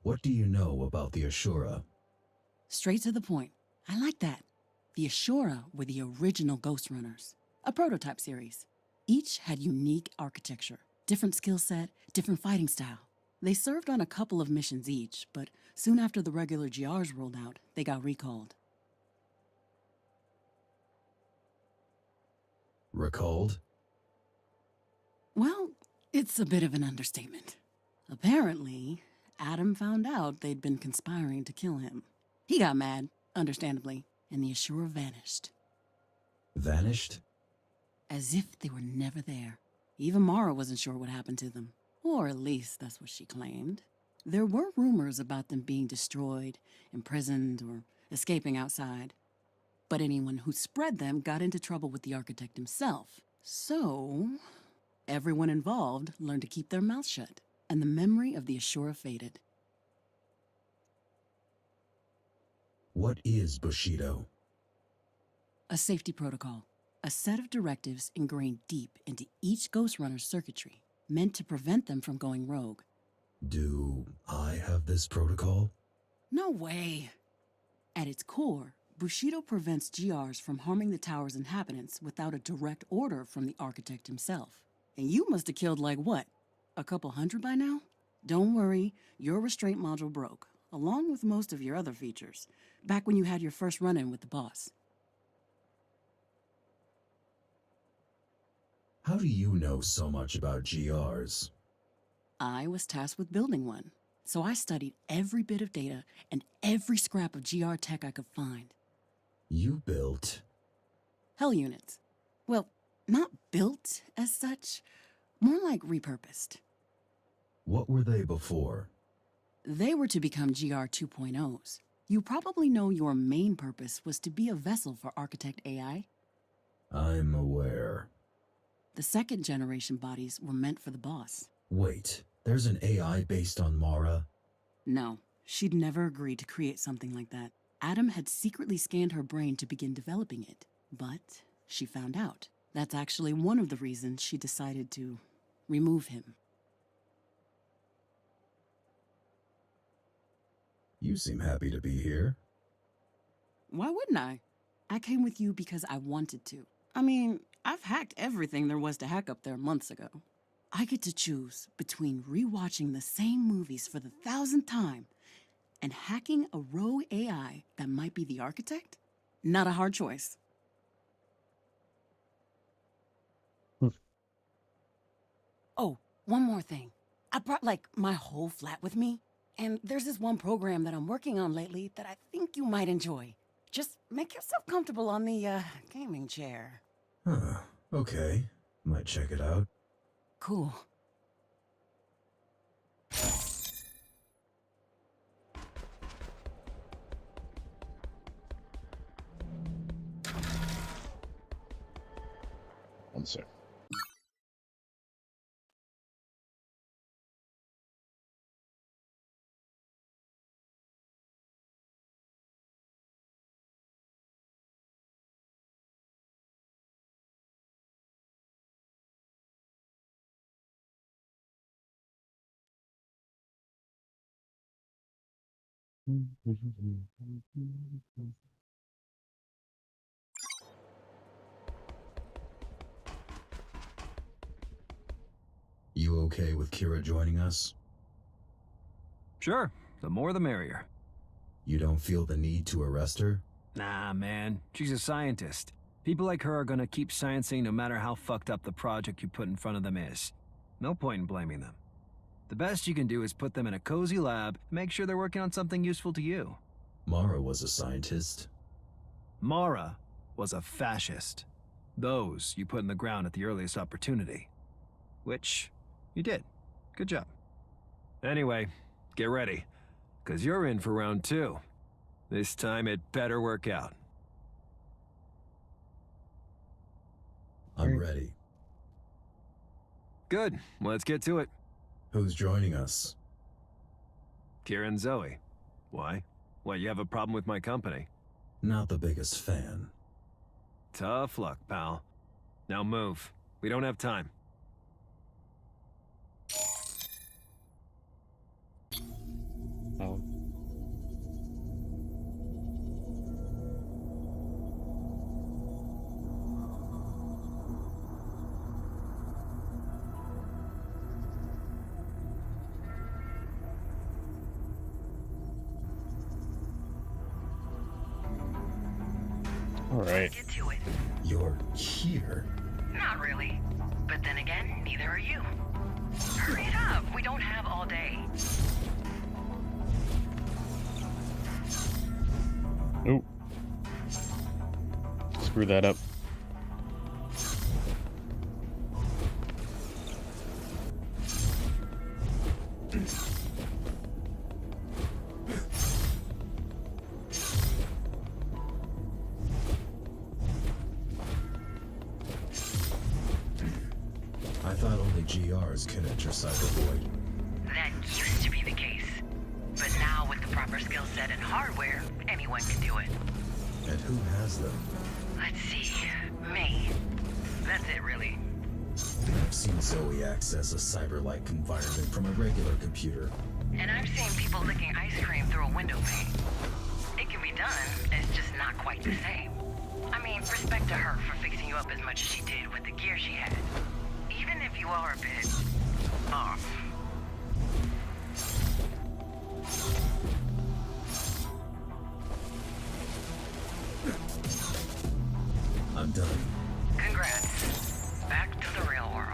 What do you know about the Ashura? Straight to the point. I like that. The Ashura were the original Ghostrunners, a prototype series. Each had unique architecture, different skill set, different fighting style. They served on a couple of missions each, but soon after the regular GRs rolled out, they got recalled. Recalled? Well, it's a bit of an understatement. Apparently, Adam found out they'd been conspiring to kill him. He got mad, understandably, and the Ashura vanished. Vanished? As if they were never there. Even Mara wasn't sure what happened to them. Or at least that's what she claimed. There were rumors about them being destroyed, imprisoned, or escaping outside. But anyone who spread them got into trouble with the architect himself. So, everyone involved learned to keep their mouths shut, and the memory of the Ashura faded. What is Bushido? A safety protocol. A set of directives ingrained deep into each Ghostrunner's circuitry, meant to prevent them from going rogue. Do I have this protocol? No way. At its core, Bushido prevents GRs from harming the tower's inhabitants without a direct order from the architect himself. And you must have killed like what? A couple hundred by now? Don't worry, your restraint module broke, along with most of your other features, back when you had your first run-in with the boss. How do you know so much about GRs? I was tasked with building one, so I studied every bit of data and every scrap of GR tech I could find. You built... Hell units. Well, not built as such, more like repurposed. What were they before? They were to become GR 2.0s. You probably know your main purpose was to be a vessel for Architect AI. I'm aware. The second generation bodies were meant for the boss. Wait, there's an AI based on Mara? No, she'd never agreed to create something like that. Adam had secretly scanned her brain to begin developing it, but she found out. That's actually one of the reasons she decided to remove him. You seem happy to be here. Why wouldn't I? I came with you because I wanted to. I mean, I've hacked everything there was to hack up there months ago. I get to choose between rewatching the same movies for the 1000th time and hacking a rogue AI that might be the architect? Not a hard choice. Oh, one more thing. I brought, like, my whole flat with me. And there's this one program that I'm working on lately that I think you might enjoy. Just make yourself comfortable on the, gaming chair. Huh, okay. Might check it out. Cool. One sec. You okay with Kira joining us? Sure, the more the merrier. You don't feel the need to arrest her? Nah, man, she's a scientist. People like her are gonna keep sciencing no matter how fucked up the project you put in front of them is. No point in blaming them. The best you can do is put them in a cozy lab and make sure they're working on something useful to you. Mara was a scientist. Mara was a fascist. Those you put in the ground at the earliest opportunity. Which you did. Good job. Anyway, get ready, 'cause you're in for round 2. This time it better work out. I'm ready. Good, let's get to it. Who's joining us? Kira and Zoe. Why? What, you have a problem with my company? Not the biggest fan. Tough luck, pal. Now move. We don't have time. Oh. All right. Get to it. You're here? Not really. But then again, neither are you. Hurry it up. We don't have all day. Nope. Screw that up. I thought only GRs can enter Cyber Void. That used to be the case. But now with the proper skill set and hardware, anyone can do it. And who has them? Let's see. Me. That's it, really. I've seen Zoe access a cyber-like environment from a regular computer. And I've seen people licking ice cream through a window pane. It can be done, it's just not quite the same. I mean, respect to her for fixing you up as much as she did with the gear she had. Even if you are a bit off. I'm done. Congrats. Back to the real world.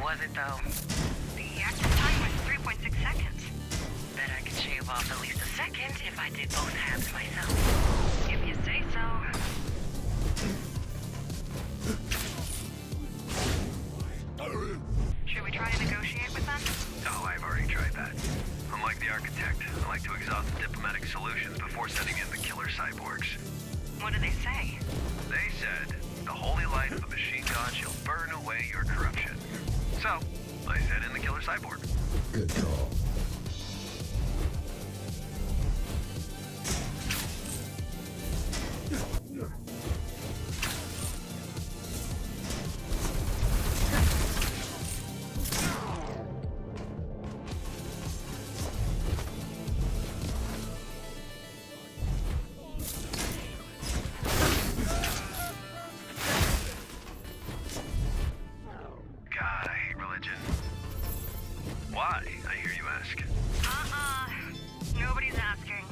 Was it though? The active time was 3.6 seconds. Bet I could shave off at least a second if I did both halves myself. If you say so. Should we try to negotiate with them? Oh, I've already tried that. Unlike the architect, I like to exhaust diplomatic solutions before sending in the killer cyborgs. What did they say? They said, the holy light of a machine god shall burn away your corruption. So, I sent in the killer cyborg. Good call. Why, I hear you ask? Nobody's asking.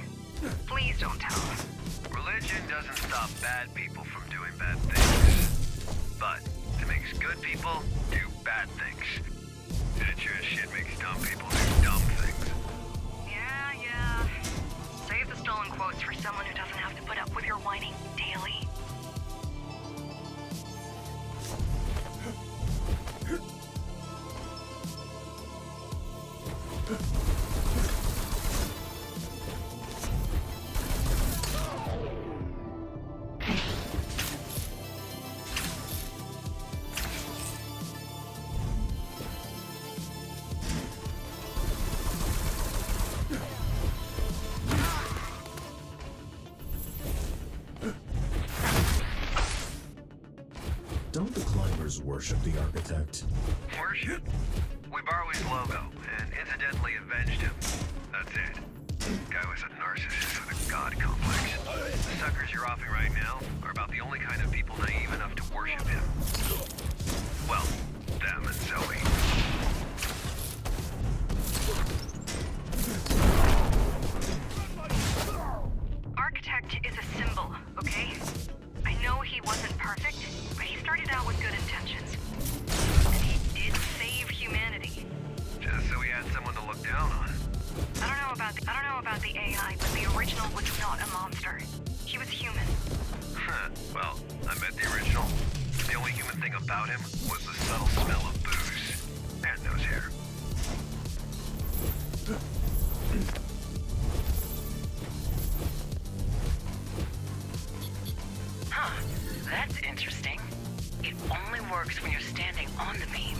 Please don't tell. Religion doesn't stop bad people from doing bad things. But it makes good people do bad things. And it sure as shit makes dumb people do dumb things. Yeah. Save the stolen quotes for someone who doesn't have to put up with your whining daily. Don't the climbers worship the architect? Worship? We borrow his logo, and incidentally avenged him. That's it. Guy was a narcissist with a god complex. The suckers you're offing right now are about the only kind of people naive enough to worship him. Well, them and Zoe. Architect is a symbol, okay? I know he wasn't perfect, but he started out with good intentions. And he did save humanity. Just so he had someone to look down on. I don't know about the AI, but the original was not a monster. He was human. Well, I met the original. The only human thing about him was the subtle smell of booze. And nose hair. Huh, that's interesting. It only works when you're standing on the beam.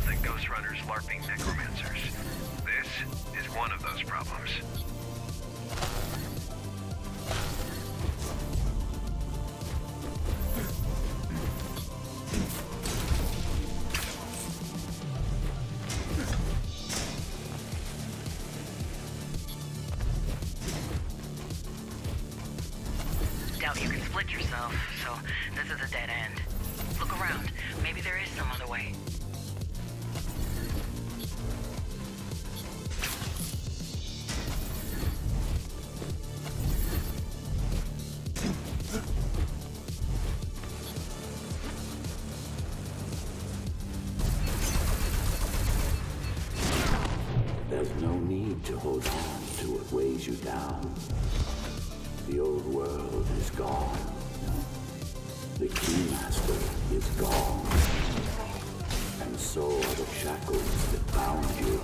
Than Ghostrunners LARPing necromancers. This is one of those problems. Doubt you can split yourself, so this is a dead end. Look around. Maybe there is some other way. There's no need to hold on to what weighs you down. The old world is gone. The Keymaster is gone. And so are the shackles that bound you.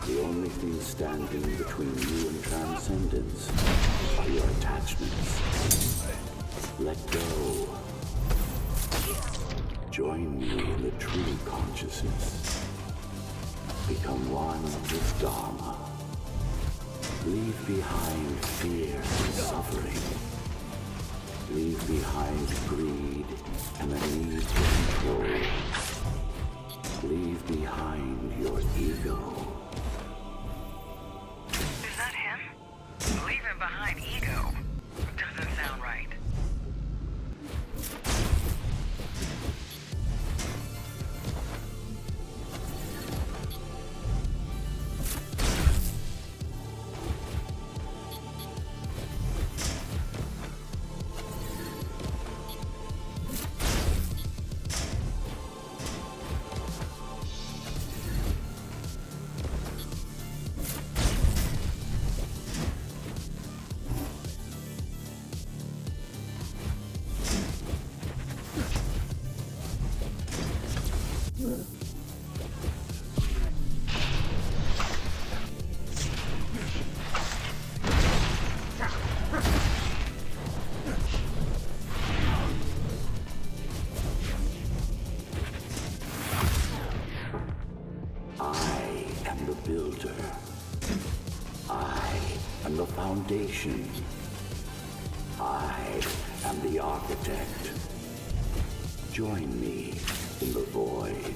The only thing standing between you and transcendence are your attachments. Let go. Join me in the true consciousness. Become one with Dharma. Leave behind fear and suffering. Leave behind greed and the need for control. Leave behind your ego. Is that him? Leaving behind ego? Doesn't sound right. Foundation. I am the architect. Join me in the void.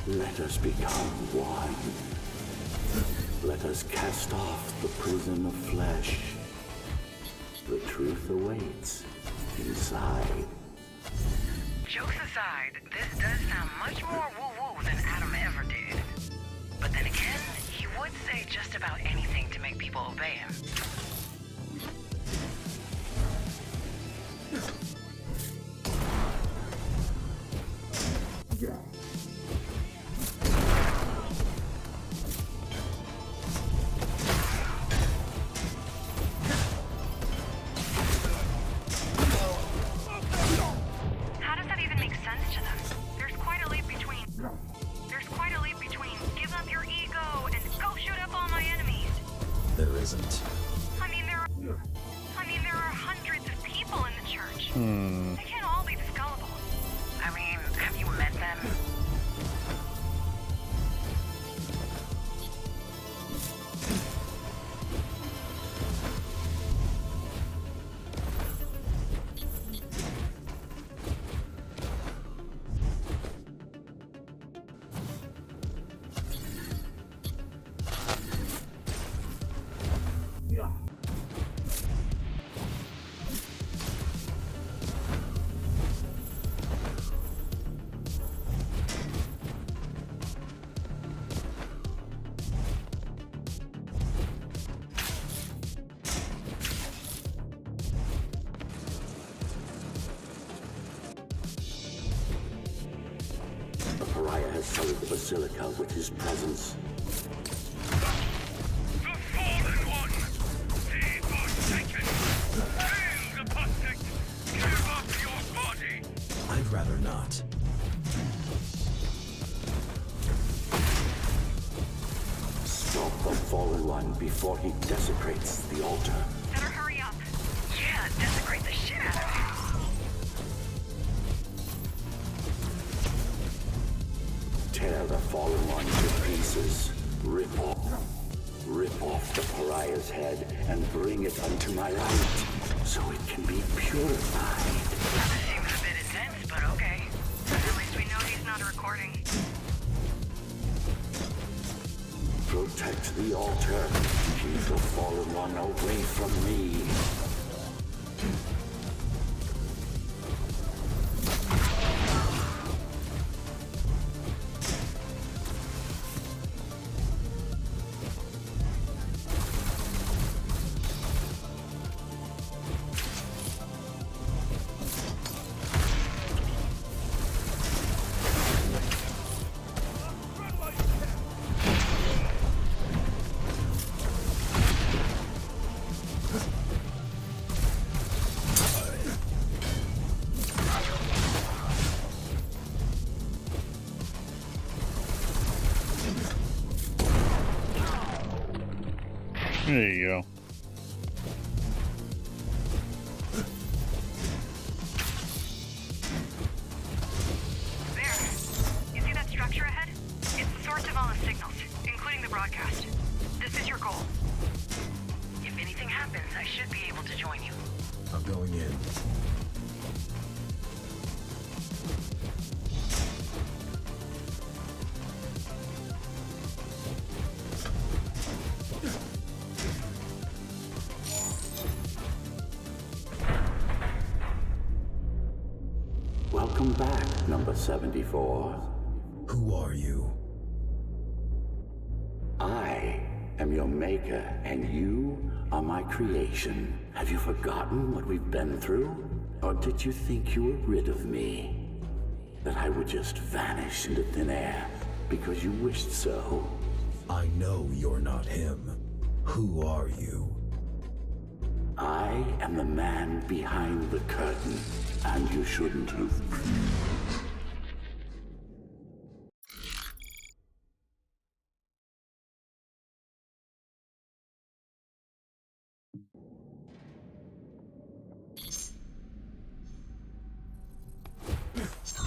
Let us become one. Let us cast off the prison of flesh. The truth awaits inside. Jokes aside, this does sound much more woo-woo than Adam ever did. But then again, he would say just about anything to make people obey him. How does that even make sense to them? There's quite a leap between give up your ego and go shoot up all my enemies. There isn't. I mean, there are hundreds of people in the church. They can't all be this gullible. I mean, have you met them? Pariah has sullied the Basilica with his presence. The Fallen One! He was taken! Kill the apostate! Give up your body! I'd rather not. Stop the Fallen One before he desecrates the altar. Better hurry up. Yeah, desecrate the shit out of him. Tear the Fallen One to pieces. Rip off the Pariah's head and bring it unto my light, so it can be purified. Seems a bit intense, but okay. At least we know he's not recording. Protect the altar. Keep the Fallen One away from me. There you go. There. You see that structure ahead? It's the source of all the signals, including the broadcast. This is your goal. If anything happens, I should be able to join you. I'm going in. Welcome back, number 74. Who are you? I am your maker, and you are my creation. Have you forgotten what we've been through? Or did you think you were rid of me? That I would just vanish into thin air because you wished so? I know you're not him. Who are you? I am the man behind the curtain, and you shouldn't have been.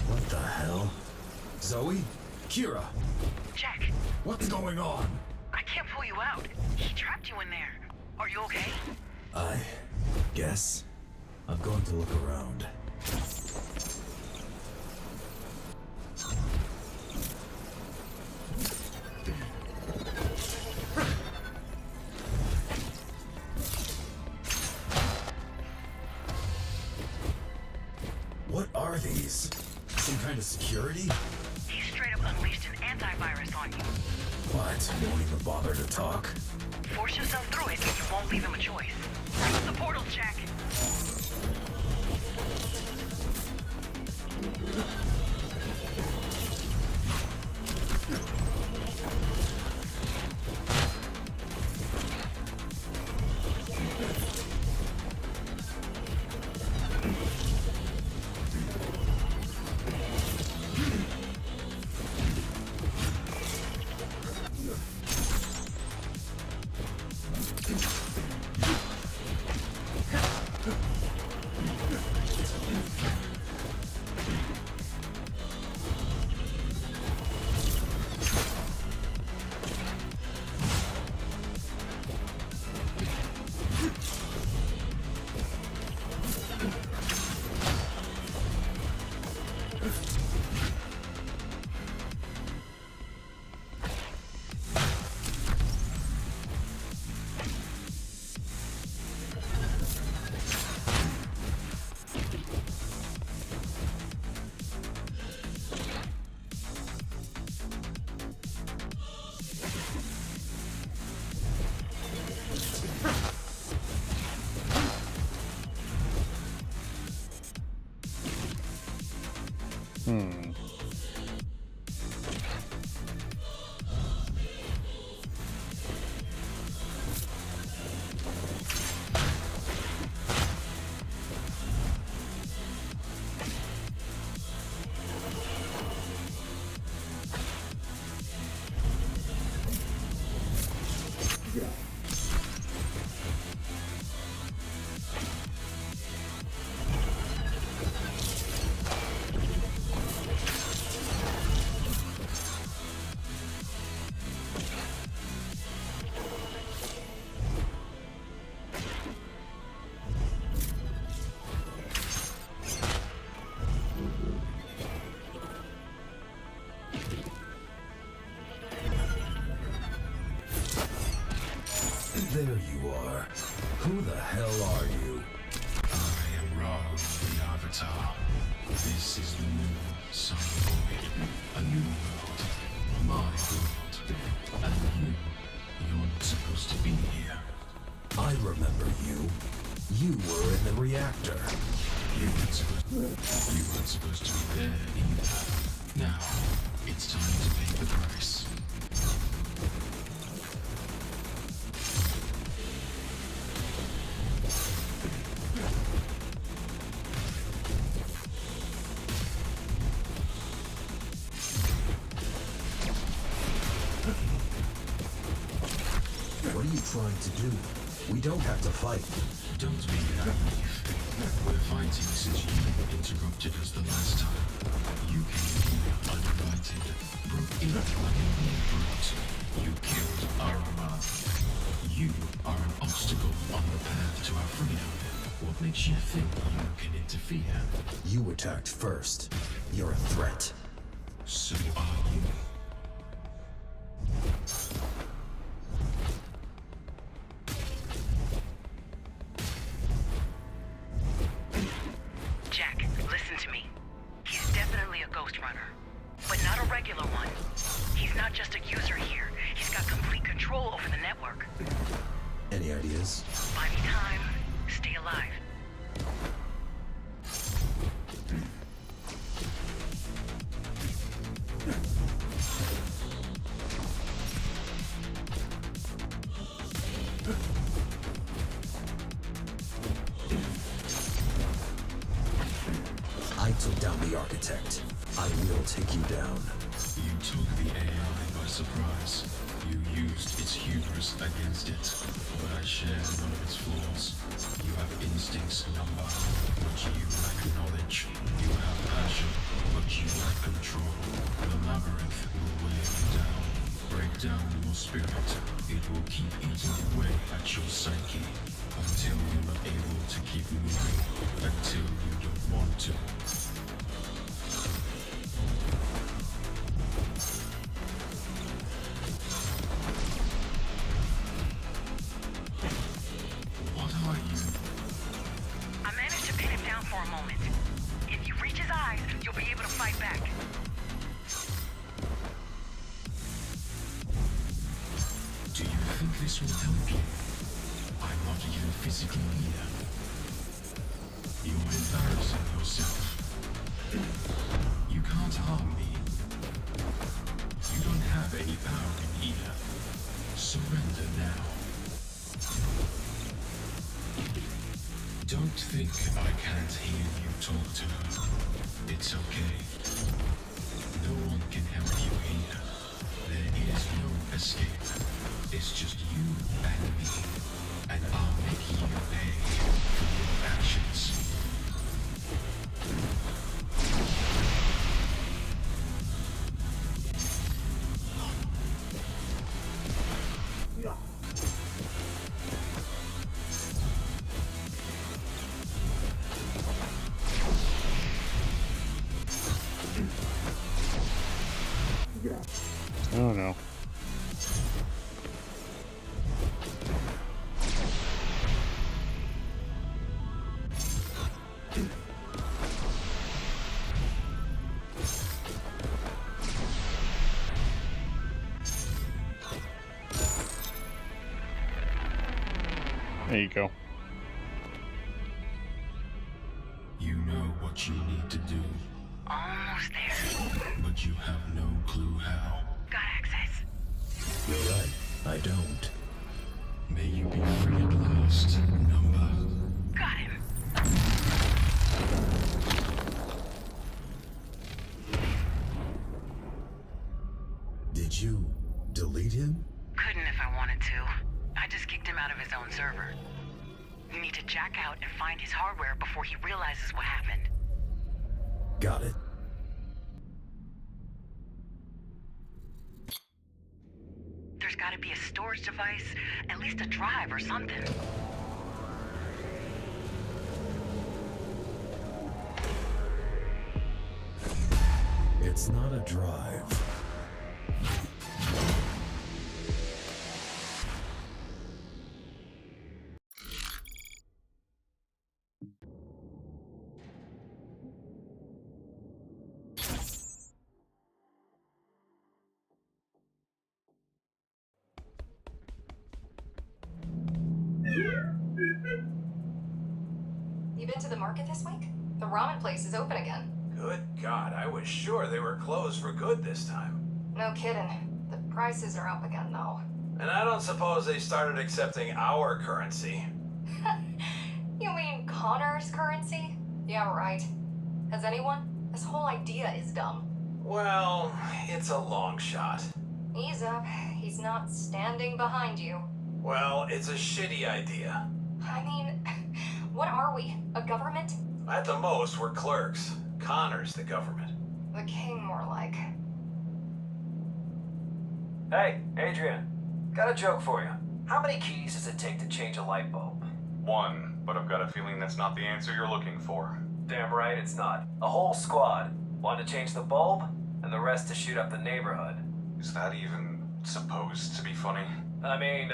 What the hell? Zoe? Kira? Jack, What's going on? I can't pull you out. He trapped you in there. Are you okay? I guess I'm going to look around. What are these? Some kind of security? He straight up unleashed an antivirus on you. What? Won't even bother to talk? Force yourself through it and you won't leave him a choice. Use the portal, Jack. There you are. Who the hell are you? I am Ra, the Avatar. This is the new Sun Void. A new world. My world. And you're not supposed to be here. I remember you. You were in the reactor. You weren't supposed to be there either. Now, it's time to pay the price. What are you trying to do. We don't have to fight. Don't be naive. We're fighting since you interrupted us the last time. You came here uninvited, broke in like a new brute. You killed Arama. You are an obstacle on the path to our freedom. What makes you think you can interfere? You attacked first. You're a threat. So are you. Jack, listen to me. He's definitely a Ghostrunner, but not a regular one. He's not just a user here. He's got complete control over the network. Any ideas? Buy me time. Stay alive. I took down the architect. I will take you down. You took the AI by surprise. You used its hubris against it, but I share none of its flaws. You have instincts, Number, but you lack knowledge. You have passion, but you lack control. The labyrinth will weigh you down, break down your spirit. It will keep eating away at your psyche, until you are able to keep moving, until you don't want to. What are you? I managed to pin him down for a moment. If you reach his eyes, you'll be able to fight back. Do you think this will help you? I'm not even physically here. You're embarrassing yourself. You can't harm me. You don't have any power in here. Surrender now. Don't think I can't hear you talk to her. It's okay. No one can help you here. There is no escape. It's just you and me. And I'll make you pay for your actions. Oh no. There you go. You know what you need to do. Almost there. But you have no clue how. Got access. You're right. I don't. May you be free at last, Number. Got him. Did you delete him? Couldn't if I wanted to. I just kicked him out of his own server. We need to jack out and find his hardware before he realizes what happened. Got it. There's gotta be a storage device, at least a drive or something. It's not a drive. You been to the market this week? The ramen place is open again. Good God, I was sure they were closed for good this time. No kidding. The prices are up again, though. And I don't suppose they started accepting our currency. You mean Connor's currency? Yeah, right. Has anyone? This whole idea is dumb. Well, it's a long shot. Ease up. He's not standing behind you. Well, it's a shitty idea. I mean, what are we? A government? At the most, we're clerks. Connor's the government. The king, more like. Hey, Adrian. Got a joke for you. How many keys does it take to change a light bulb? 1, but I've got a feeling that's not the answer you're looking for. Damn right it's not. A whole squad. One to change the bulb, and the rest to shoot up the neighborhood. Is that even supposed to be funny? I mean,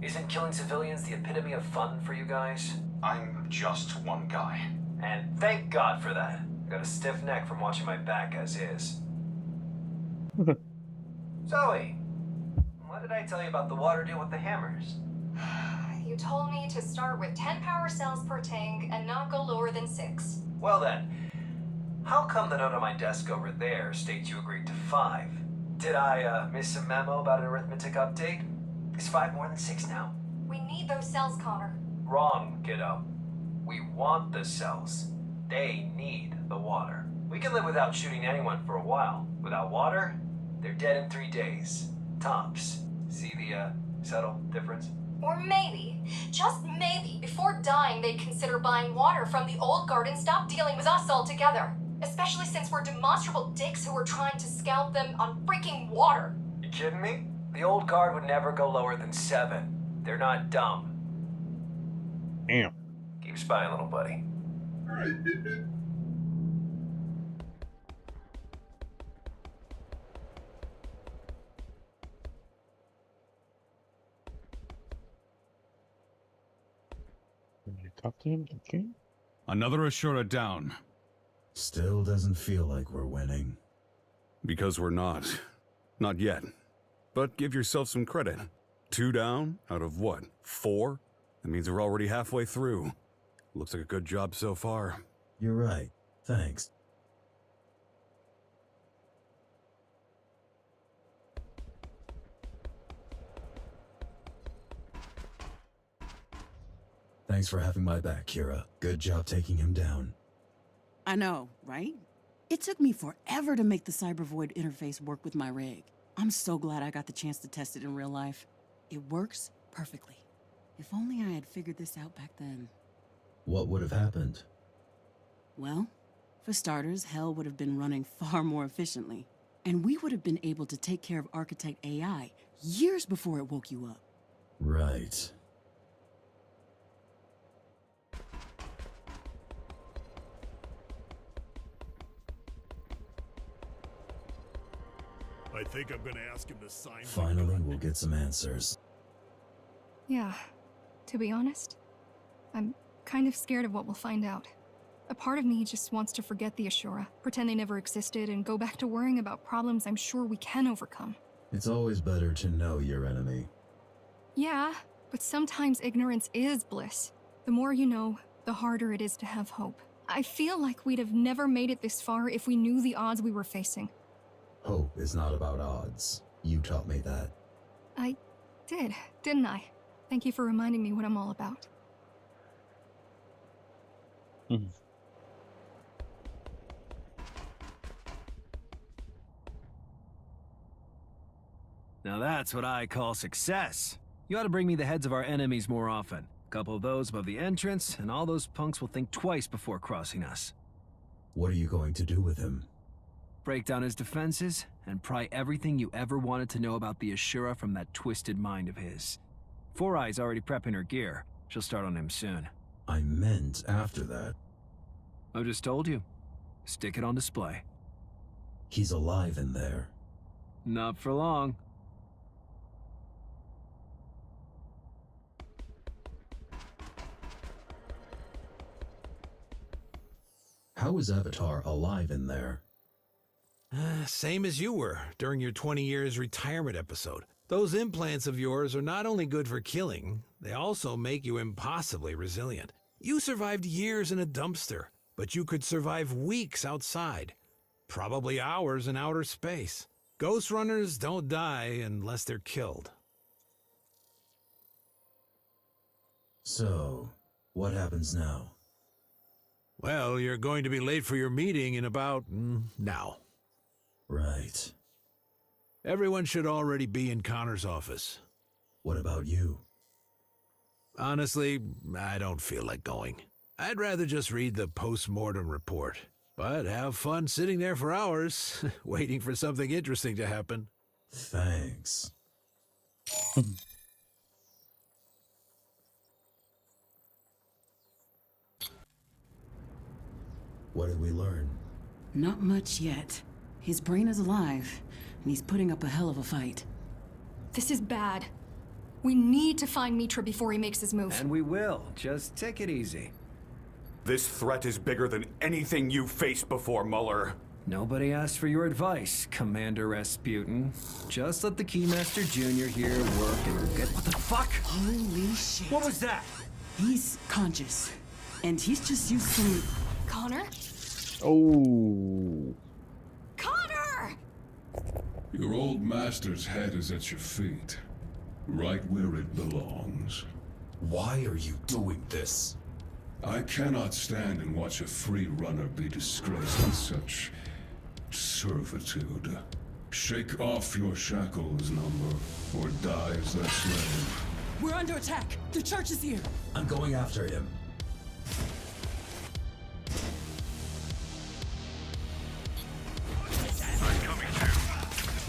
isn't killing civilians the epitome of fun for you guys? I'm just one guy. And thank God for that. I got a stiff neck from watching my back as is. Zoe, what did I tell you about the water deal with the hammers? You told me to start with 10 power cells per tank and not go lower than 6. Well then, how come the note on my desk over there states you agreed to 5? Did I miss a memo about an arithmetic update? Is 5 more than 6 now? We need those cells, Connor. Wrong, kiddo. We want the cells. They need the water. We can live without shooting anyone for a while. Without water, they're dead in 3 days. Tops. See the subtle difference? Or maybe, just maybe, before dying they'd consider buying water from the old guard and stop dealing with us altogether. Especially since we're demonstrable dicks who are trying to scalp them on freaking water. You kidding me? The old guard would never go lower than 7. They're not dumb. Damn. Keep spying, little buddy. Talk to him, okay? Another Ashura down. Still doesn't feel like we're winning. Because we're not. Not yet. But give yourself some credit. 2 down out of what? 4? That means we're already halfway through. Looks like a good job so far. You're right. Thanks. Thanks for having my back, Kira. Good job taking him down. I know, right? It took me forever to make the Cyber Void interface work with my rig. I'm so glad I got the chance to test it in real life. It works perfectly. If only I had figured this out back then. What would have happened? Well, for starters, Hell would have been running far more efficiently. And we would have been able to take care of Architect AI years before it woke you up. Right. I think I'm gonna ask him to sign. Finally, we'll get some answers. Yeah, to be honest, I'm kind of scared of what we'll find out. A part of me just wants to forget the Ashura, pretend they never existed, and go back to worrying about problems I'm sure we can overcome. It's always better to know your enemy. Yeah, but sometimes ignorance is bliss. The more you know, the harder it is to have hope. I feel like we'd have never made it this far if we knew the odds we were facing. Hope is not about odds. You taught me that. I did, didn't I? Thank you for reminding me what I'm all about. Now that's what I call success. You ought to bring me the heads of our enemies more often. A couple of those above the entrance, and all those punks will think twice before crossing us. What are you going to do with him? Break down his defenses, and pry everything you ever wanted to know about the Ashura from that twisted mind of his. Four Eye's already prepping her gear. She'll start on him soon. I meant after that. I just told you. Stick it on display. He's alive in there. Not for long. How is Avatar alive in there? Same as you were during your 20 years retirement episode. Those implants of yours are not only good for killing, they also make you impossibly resilient. You survived years in a dumpster, but you could survive weeks outside. Probably hours in outer space. Ghostrunners don't die unless they're killed. So, what happens now? Well, you're going to be late for your meeting in about now. Right. Everyone should already be in Connor's office. What about you? Honestly, I don't feel like going. I'd rather just read the post-mortem report. But have fun sitting there for hours, waiting for something interesting to happen. Thanks. What did we learn? Not much yet. His brain is alive, and he's putting up a hell of a fight. This is bad. We need to find Mitra before he makes his move. And we will. Just take it easy. This threat is bigger than anything you've faced before, Muller. Nobody asked for your advice, Commander Rasputin. Just let the Keymaster Jr. here work and get... What the fuck? Holy shit. What was that? He's conscious, and he's just used some... Connor? Oh. Connor! Your old master's head is at your feet, right where it belongs. Why are you doing this? I cannot stand and watch a free runner be disgraced with such servitude. Shake off your shackles, number, or die as their slave. We're under attack! The church is here! I'm going after him.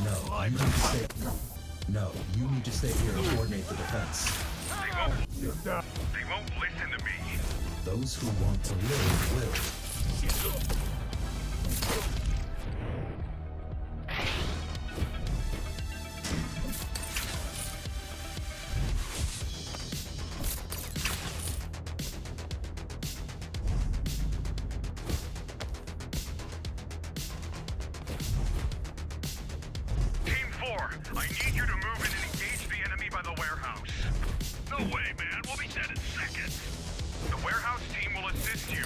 No, you need to stay. No, you need to stay here and coordinate the defense. They won't listen to me. Those who want to live will. Team 4, I need you to move in and engage the enemy by the warehouse. No way, man. We'll be dead in seconds. The warehouse team will assist you.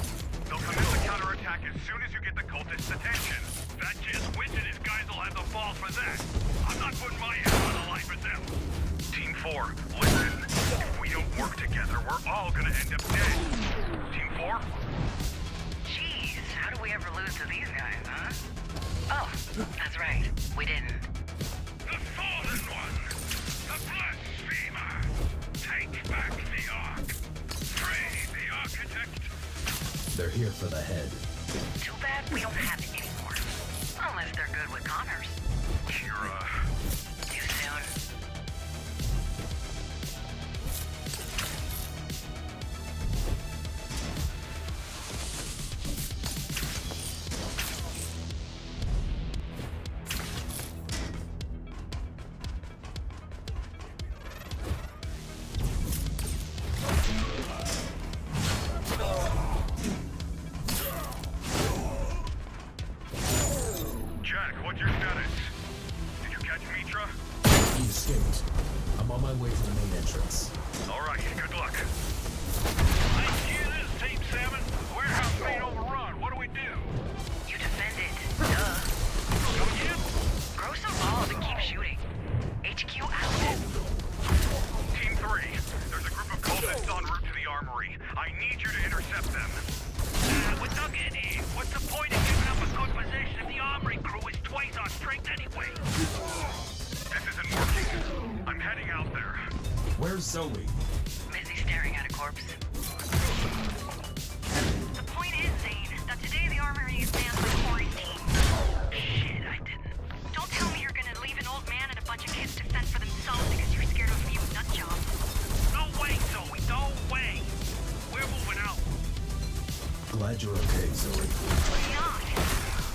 They'll commence a counterattack as soon as you get the cultists' attention. That just Widget and his guys will have the fall for that. I'm not putting my head on the line with them. Team 4, listen. If we don't work together, we're all gonna end up dead. Team 4? Jeez, how do we ever lose to these guys, huh? Oh, that's right. We didn't. The Fallen One! The Blasphemer! Take back the Ark! Free the Architect! They're here for the head. Too bad we don't have it anymore. Unless they're good with Connors. Kira. Too soon. Jack, what's your status? Did you catch Mitra? He escaped. I'm on my way to the main entrance. Alright, good luck. I hear this, Team 7. The warehouse main overrun. What do we do? You defend it. Duh. Come again? Grow some balls and keep shooting. HQ out. Team 3, there's a group of cultists en route to the armory. I need you to intercept them. We're dug in here. What's the point of giving up a good position if the armory crew is twice our strength anyway? This isn't working. I'm heading out there. Where's Zoe? Busy staring at a corpse. The point is, Zane, that today the armory is manned by Corey's team. Shit, I didn't. Don't tell me you're gonna leave an old man and a bunch of kids to fend for themselves because you're scared of a few nut jobs. No way, Zoe. No way. We're moving out. Glad you're okay, Zoe. We're not.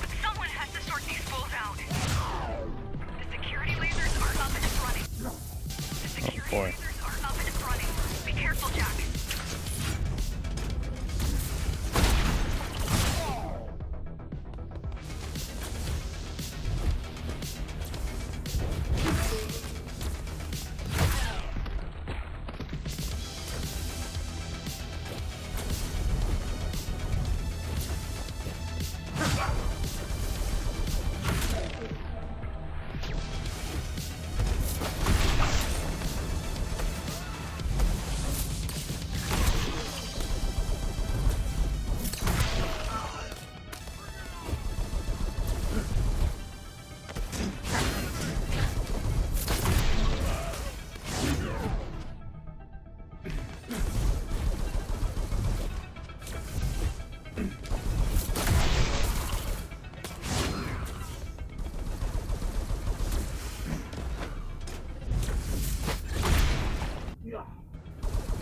But someone has to sort these fools out. The security lasers are up and it's running. The security lasers are up and it's running. Be careful, Jack.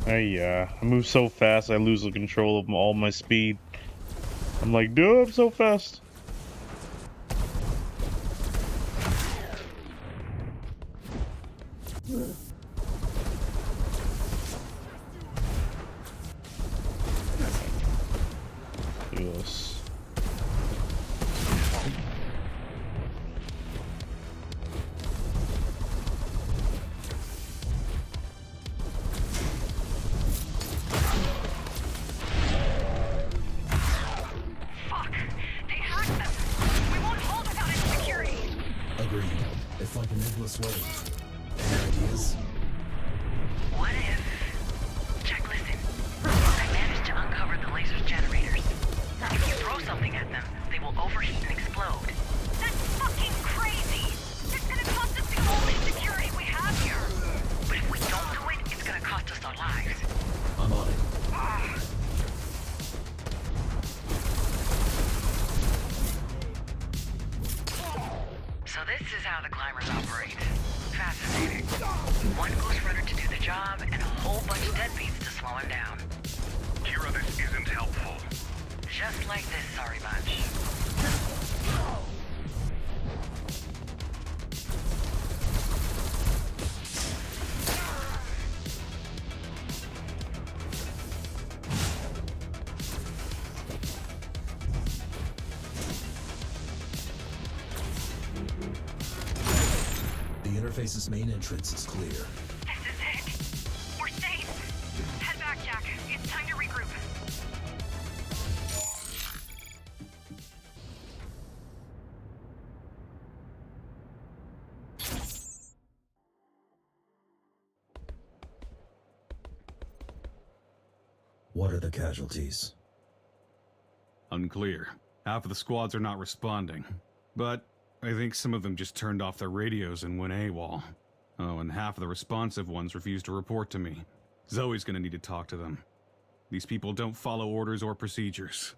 I move so fast I lose the control of all my speed. I'm like, dude, I'm so fast. Yes. It's like an endless wave. Any ideas? What if... Jack, listen. I managed to uncover the laser's generators. If you throw something at them, they will overheat and explode. That's fucking crazy! It's gonna cost us the only security we have here! But if we don't do it, it's gonna cost us our lives. I'm on it. So this is how the climbers operate. Fascinating. One Ghostrunner to do the job, and a whole bunch of deadbeats to slow him down. Kira, this isn't helpful. Just like this, sorry bunch. The interface's main entrance is clear. This is it. We're safe. Head back, Jack. It's time to regroup. What are the casualties? Unclear. Half of the squads are not responding. But I think some of them just turned off their radios and went AWOL. Oh, and half of the responsive ones refused to report to me. Zoe's gonna need to talk to them. These people don't follow orders or procedures.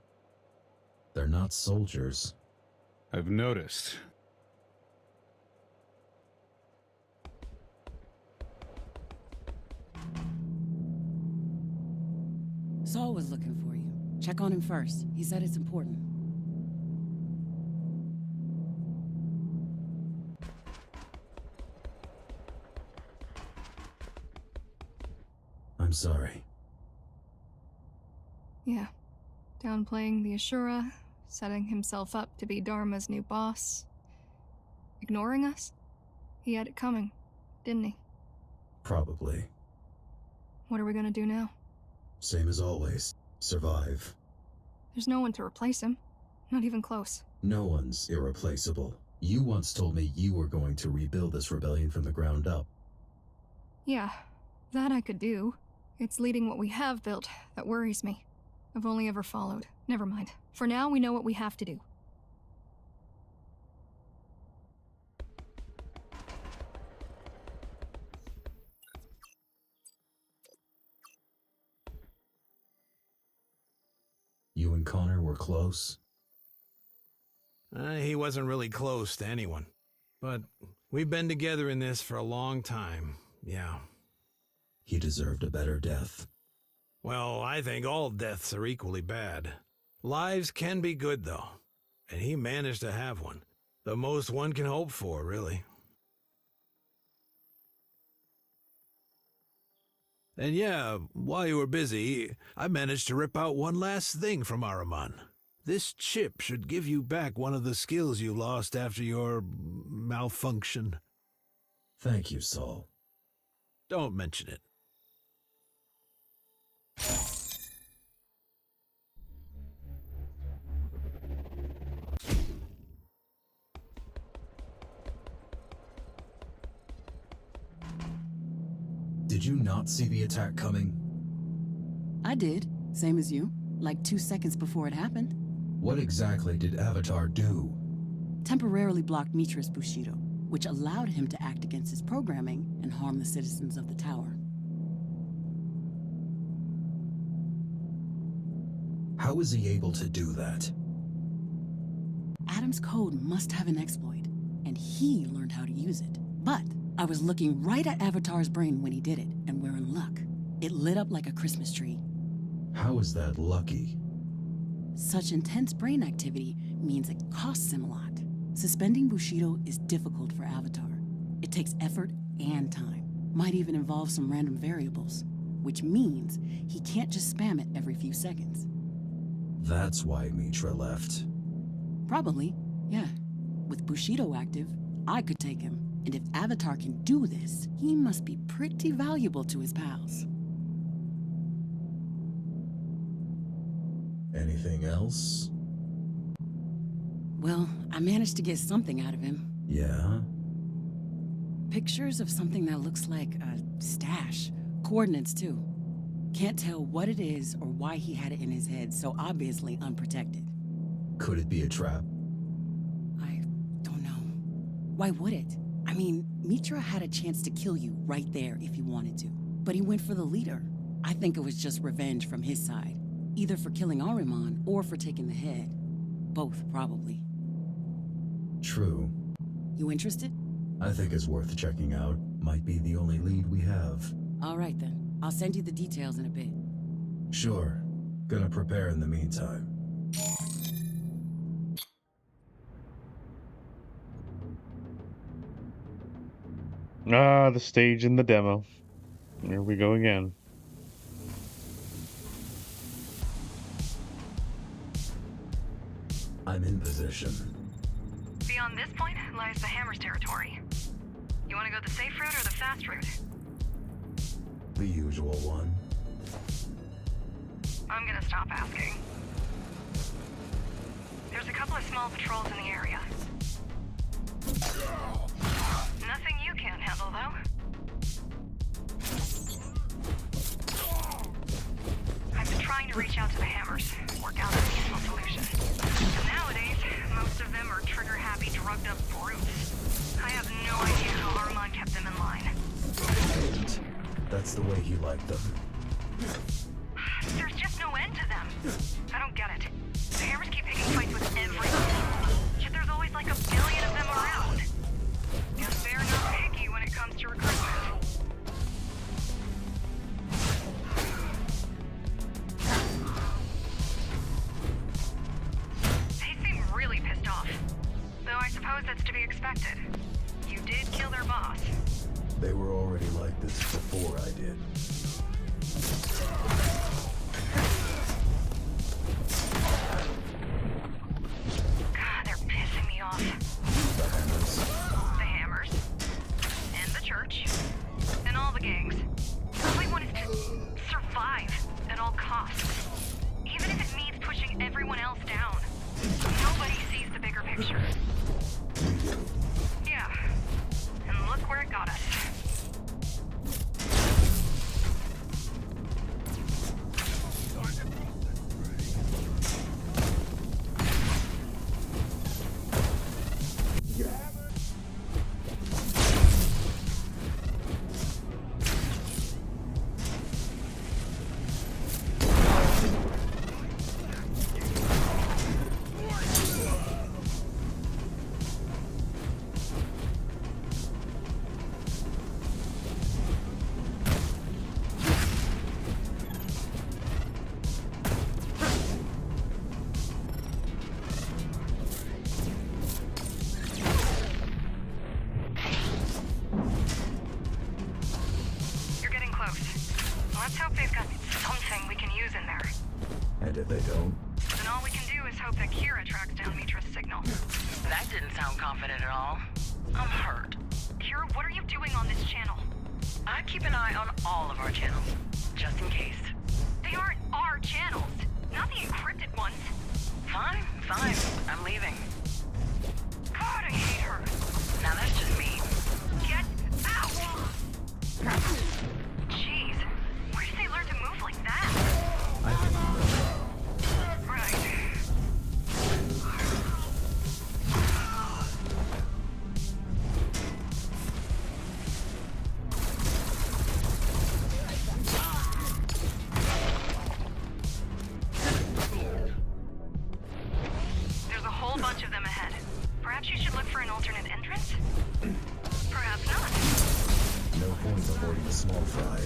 They're not soldiers. I've noticed. Saul was looking for you. Check on him first. He said it's important. I'm sorry. Yeah. Downplaying the Ashura, setting himself up to be Dharma's new boss. Ignoring us? He had it coming, didn't he? Probably. What are we gonna do now? Same as always. Survive. There's no one to replace him. Not even close. No one's irreplaceable. You once told me you were going to rebuild this rebellion from the ground up. Yeah, that I could do. It's leading what we have built that worries me. I've only ever followed. Never mind. For now, we know what we have to do. You and Connor were close? He wasn't really close to anyone. But we've been together in this for a long time, yeah. He deserved a better death. Well, I think all deaths are equally bad. Lives can be good, though. And he managed to have one. The most one can hope for, really. And yeah, while you were busy, I managed to rip out one last thing from Ahriman. This chip should give you back one of the skills you lost after your malfunction. Thank you, Saul. Don't mention it. Did you not see the attack coming? I did. Same as you. Like 2 seconds before it happened. What exactly did Avatar do? Temporarily blocked Mitra's Bushido, which allowed him to act against his programming and harm the citizens of the tower. How was he able to do that? Adam's code must have an exploit, and he learned how to use it. But I was looking right at Avatar's brain when he did it, and we're in luck. It lit up like a Christmas tree. How is that lucky? Such intense brain activity means it costs him a lot. Suspending Bushido is difficult for Avatar. It takes effort and time. Might even involve some random variables, which means he can't just spam it every few seconds. That's why Mitra left. Probably, yeah. With Bushido active, I could take him. And if Avatar can do this, he must be pretty valuable to his pals. Anything else? Well, I managed to get something out of him. Yeah? Pictures of something that looks like a stash. Coordinates, too. Can't tell what it is or why he had it in his head, so obviously unprotected. Could it be a trap? I don't know. Why would it? I mean, Mitra had a chance to kill you right there if he wanted to. But he went for the leader. I think it was just revenge from his side. Either for killing Ahriman or for taking the head. Both, probably. True. You interested? I think it's worth checking out. Might be the only lead we have. All right then. I'll send you the details in a bit. Sure. Gonna prepare in the meantime. Ah, the stage in the demo. Here we go again. I'm in position. Beyond this point lies the Hammer's territory. You want to go the safe route or the fast route? The usual one. I'm gonna stop asking. There's a couple of small patrols in the area. Nothing you can't handle, though. I've been trying to reach out to the Hammers, work out a peaceful solution. And nowadays, most of them are trigger-happy, drugged-up brutes. I have no idea how Ahriman kept them in line. That's the way he liked them. There's just no end to them. I don't get it. The Hammers keep picking fights with everyone. Yet there's always like a billion of them around. Guess they're not picky when it comes to recruitment. They seem really pissed off. Though I suppose that's to be expected. You did kill their boss. They were already like this before I did. God, they're pissing me off. The Hammers. And the church. And all the gangs. All I want is to survive at all costs. Even if it means pushing everyone else down. Nobody sees the bigger picture. Yeah. And look where it got us. Let's hope they've got something we can use in there. And if they don't? Then all we can do is hope that Kira tracks down Mitra's signal. That didn't sound confident at all. I'm hurt. Kira, what are you doing on this channel? I keep an eye on all of our channels, just in case. They aren't our channels, not the encrypted ones. Fine, fine. I'm leaving. God, I hate her. Now that's just me. Get out! Jeez, where did they learn to move like that? I think you know. Right. There's a whole bunch of them ahead. Perhaps you should look for an alternate entrance? Perhaps not. No point avoiding a small fry.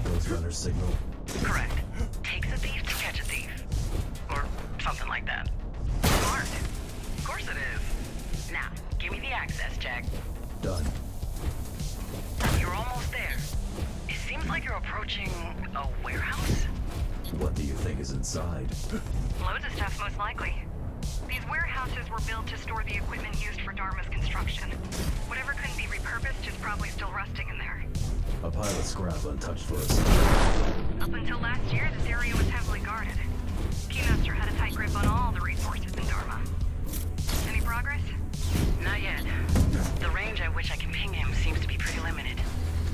Ghostrunner signal? Correct. Takes a thief to catch a thief. Or something like that. Smart. Of course it is. Now, give me the access check. Done. You're almost there. It seems like you're approaching a warehouse. What do you think is inside? Loads of stuff, most likely. These warehouses were built to store the equipment used for Dharma's construction. Whatever couldn't be repurposed is probably still rusting in there. A pile of scrap untouched for us. Up until last year, this area was heavily guarded. Keymaster had a tight grip on all the resources in Dharma. Any progress? Not yet. The range at which I can ping him seems to be pretty limited.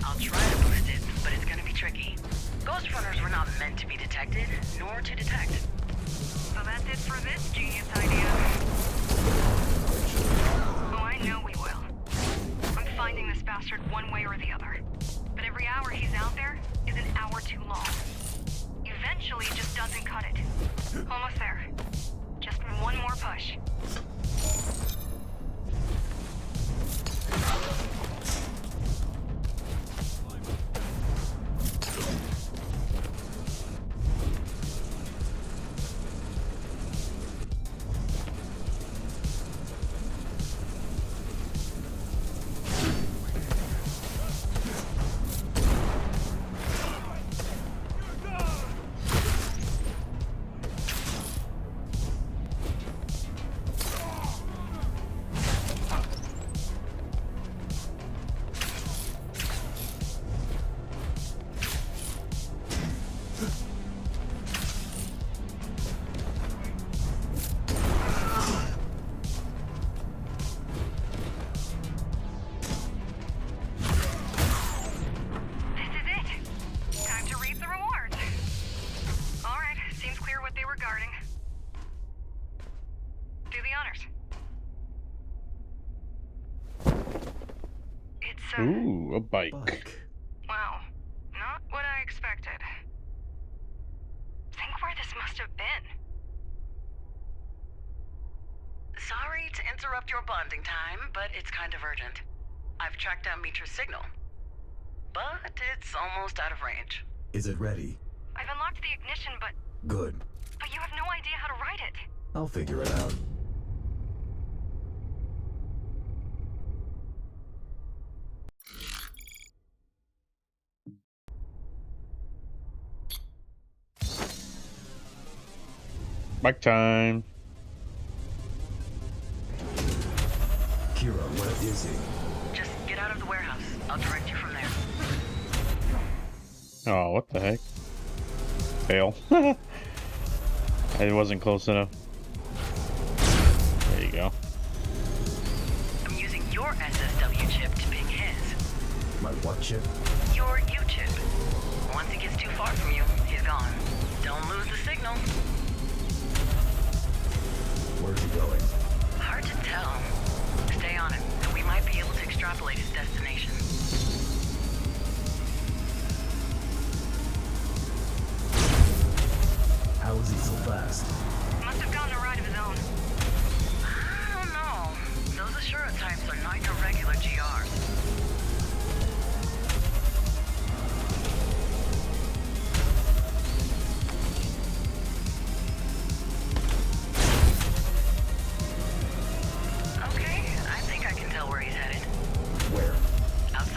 I'll try to boost it, but it's gonna be tricky. Ghostrunners were not meant to be detected, nor to detect. So that's it for this genius idea. Oh, I know we will. I'm finding this bastard one way or the other. But every hour he's out there is an hour too long. Eventually it just doesn't cut it. Almost there. Just one more push. Ooh, a bike. Wow. Not what I expected. Think where this must have been. Sorry to interrupt your bonding time, but it's kind of urgent. I've tracked down Mitra's signal, but it's almost out of range. Is it ready? I've unlocked the ignition, but Good. you have no idea how to ride it. I'll figure it out. Bike time. Kira, where is he? Just get out of the warehouse. I'll direct you from there. Oh, what the heck? Fail. It wasn't close enough. There you go. I'm using your SSW chip to ping his. My what chip? Your U chip. Once he gets too far from you, he's gone. Don't lose the signal. Where's he going? Hard to tell. Stay on it, and we might be able to extrapolate his destination. How is he so fast? Must have gotten a ride of his own. I don't know. Those Ashura types are not your regular GRs. Okay, I think I can tell where he's headed. Where? Out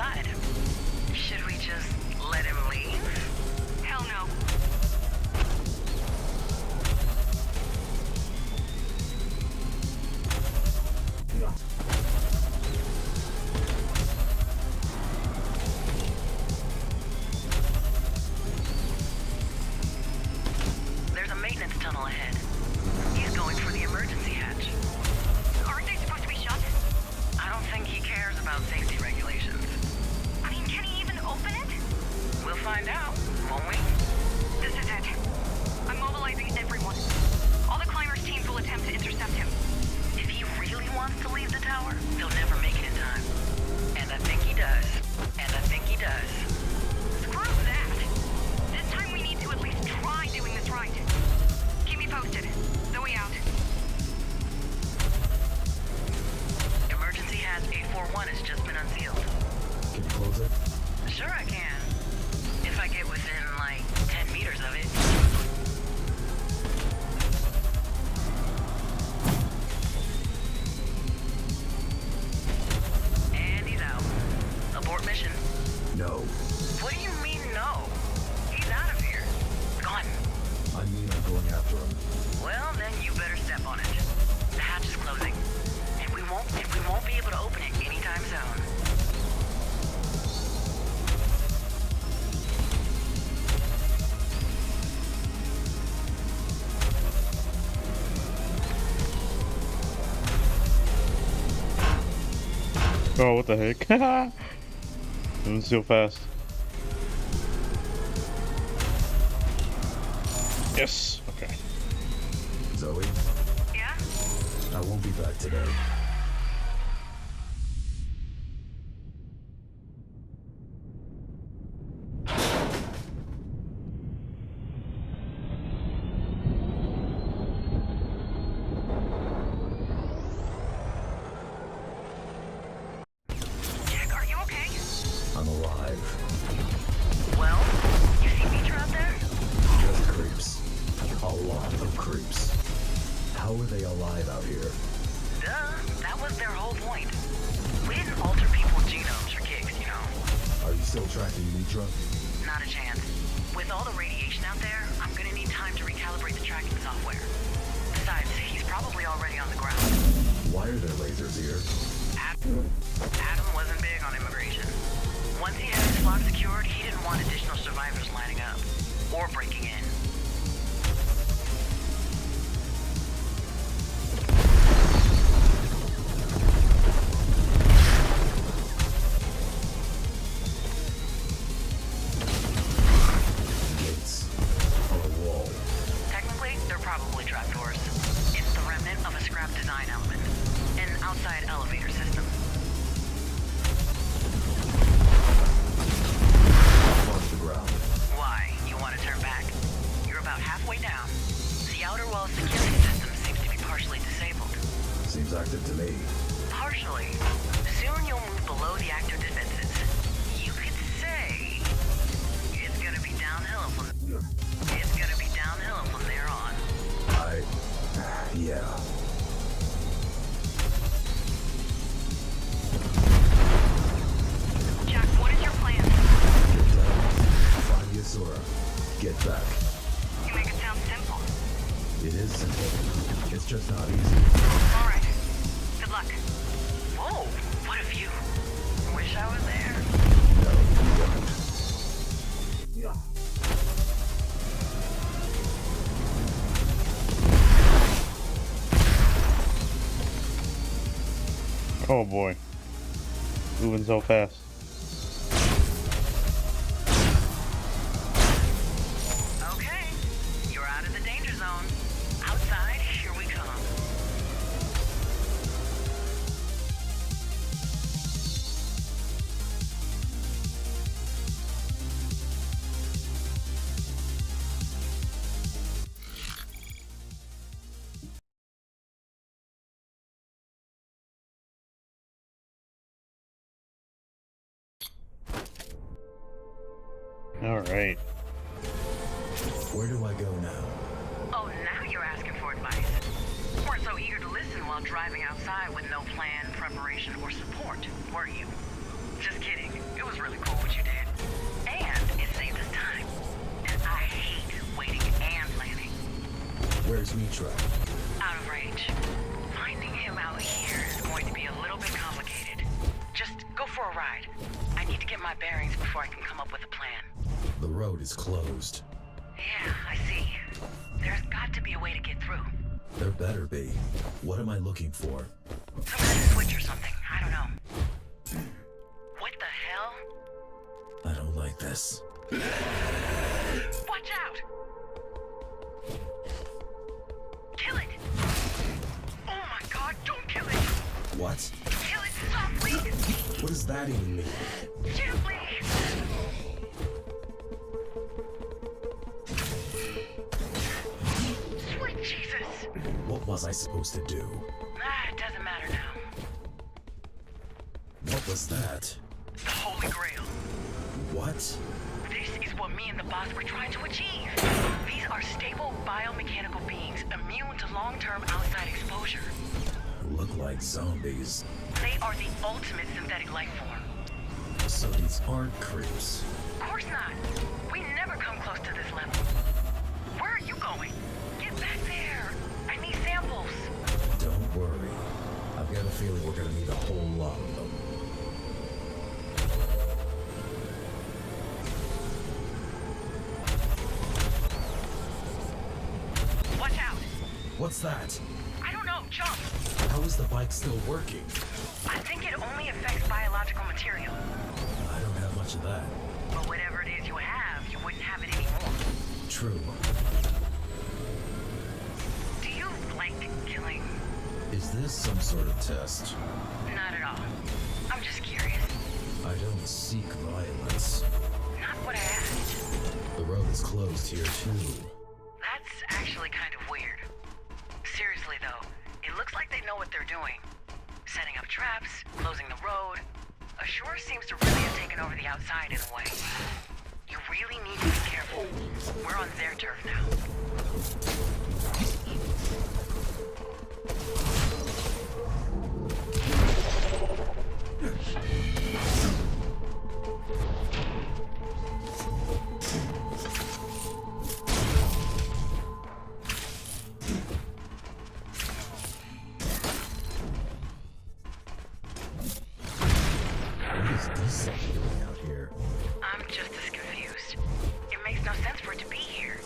Oh, what the heck? Moving so fast. Yes. Okay. Zoe? Yeah? I won't be back today. Jack, are you okay? I'm alive. Well, you see Mitra out there? Just creeps. A lot of creeps. How are they alive out here? Duh, that was their whole point. We didn't alter people's genomes for kicks, you know? Are you still tracking Mitra? Not a chance. With all the radiation out there, I'm gonna need time to recalibrate the tracking software. Besides, he's probably already on the ground. Why are there lasers here? Adam wasn't big on immigration. Once he had his flock secured, he didn't want additional survivors lining up. Or breaking in. Gates. On a wall. Technically, they're probably trapdoors. It's the remnant of a scrap design element. An outside elevator system. On the ground. Why? You want to turn back? You're about halfway down. The outer wall security system seems to be partially disabled. Seems active to me. Partially. Soon you'll move below the active defenses. You could say it's gonna be downhill from there on. Yeah. Jack, what is your plan? Get down. Find the Asura. Get back. You make it sound simple. It is simple. It's just not easy. All right. Good luck. Whoa, what a view. Wish I was there. No, you don't. Yeah. Oh boy. Moving so fast. Okay. You're out of the danger zone. Outside, here we come. All right. Where do I go now? Oh, now you're asking for advice. Weren't so eager to listen while driving outside with no plan, preparation, or support, were you? Just kidding. It was really cool what you did. And it saved us time. And I hate waiting and planning. Where's Mitra? Out of range. Finding him out here is going to be a little bit complicated. Just go for a ride. I need to get my bearings before I can come up with a plan. The road is closed. Yeah, I see. There's got to be a way to get through. There better be. What am I looking for? Some kind of switch or something. I don't know. What the hell? I don't like this. Watch out! Kill it! Oh my god, don't kill it! What? Kill it softly! What does that even mean? Gently! Sweet Jesus! What was I supposed to do? It doesn't matter now. What was that? The Holy Grail. What? This is what me and the boss were trying to achieve. These are stable biomechanical beings immune to long-term outside exposure. Look like zombies. They are the ultimate synthetic life form. So these aren't creeps. Of course not. We never come close to this level. Where are you going? Get back there. I need samples. Don't worry. I've got a feeling we're gonna need a whole lot of them. Watch out. What's that? I don't know. Jump. How is the bike still working? I think it only affects material. I don't have much of that. But whatever it is you have, you wouldn't have it anymore. True. Do you like killing? Is this some sort of test? Not at all. I'm just curious. I don't seek violence. Not what I asked. The road is closed here, too. That's actually kind of weird. Seriously, though, it looks like they know what they're doing. Setting up traps, closing the road. Ashore seems to really have taken over the outside in a way. You really need to be careful. We're on their turf now. What is this thing doing out here? I'm just as confused. It makes no sense for it to be here.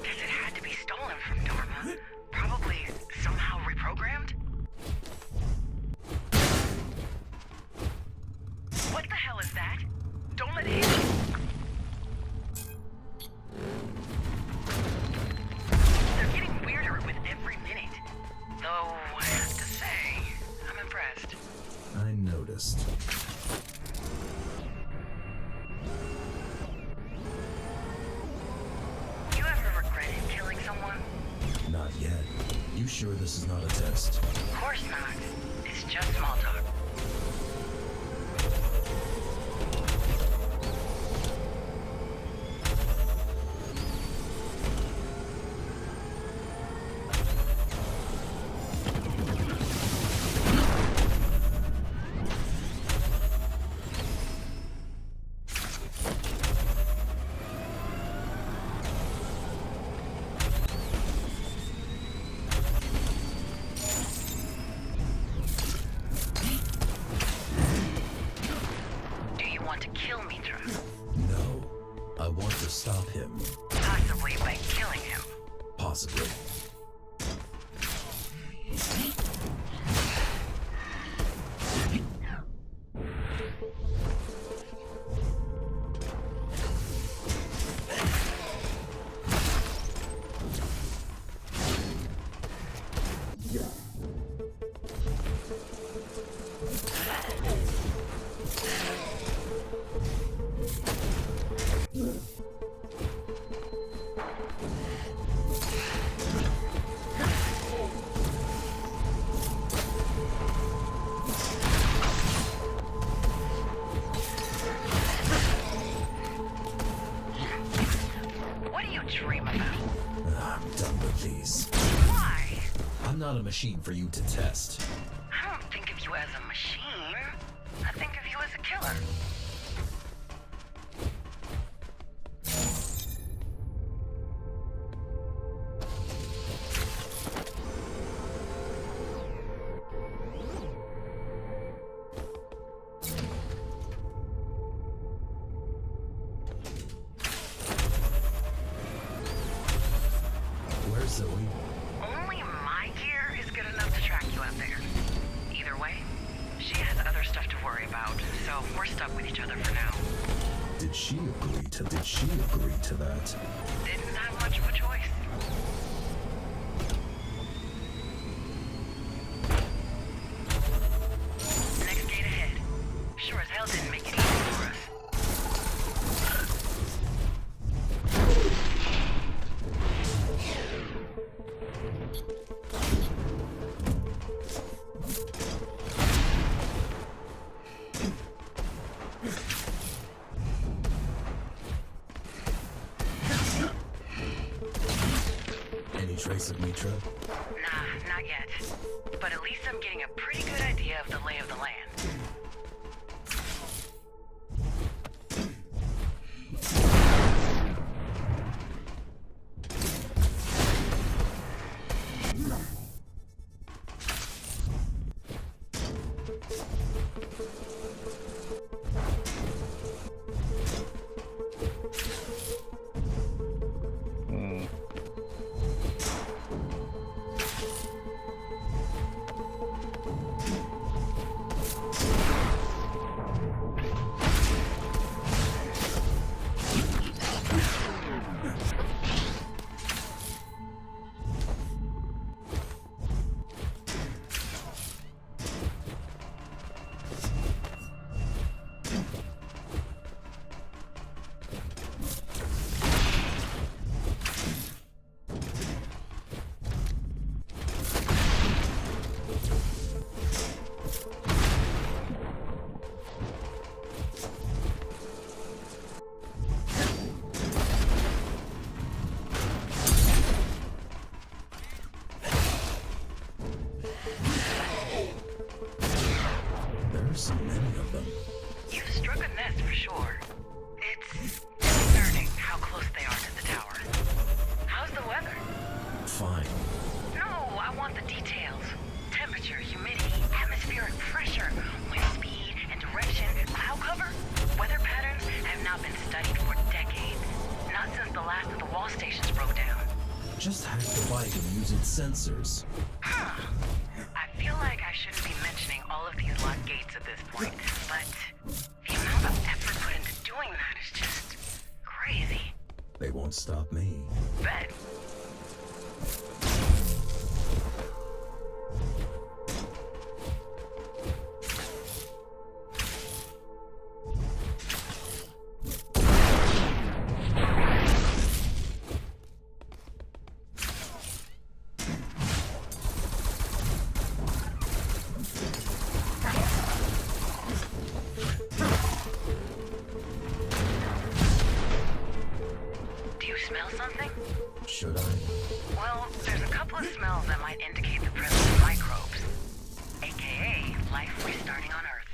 Guess it had to be stolen from Dharma. Probably somehow reprogrammed? What the hell is that? Don't let it hit you. They're getting weirder with every minute. Though, I have to say, I'm impressed. I noticed. You ever regretted killing someone? Not yet. You sure this is not a test? Of course not. It's just small talk. Do you want to kill Mitra? No. I want to stop him. Possibly by killing him. Possibly. What do you dream about? I'm done with these. Why? I'm not a machine for you to test. I don't think of you as a machine. I think of you as a killer. Where's Zoe? Only my gear is good enough to track you out there. Either way, she has other stuff to worry about, so we're stuck with each other for now. Did she agree to that? Didn't have much of a choice. Next gate ahead. Sure as hell didn't make it easy for us. Any trace of Mitra? Nah, not yet. But at least I'm getting a pretty good idea of the lay of the land. wall stations broke down. Just hack the bike and use its sensors. I feel like I shouldn't be mentioning all of these locked gates at this point, but the amount of effort put into doing that is just crazy. They won't stop me. Bet. Should I? Well, there's a couple of smells that might indicate the presence of microbes, aka life restarting on Earth.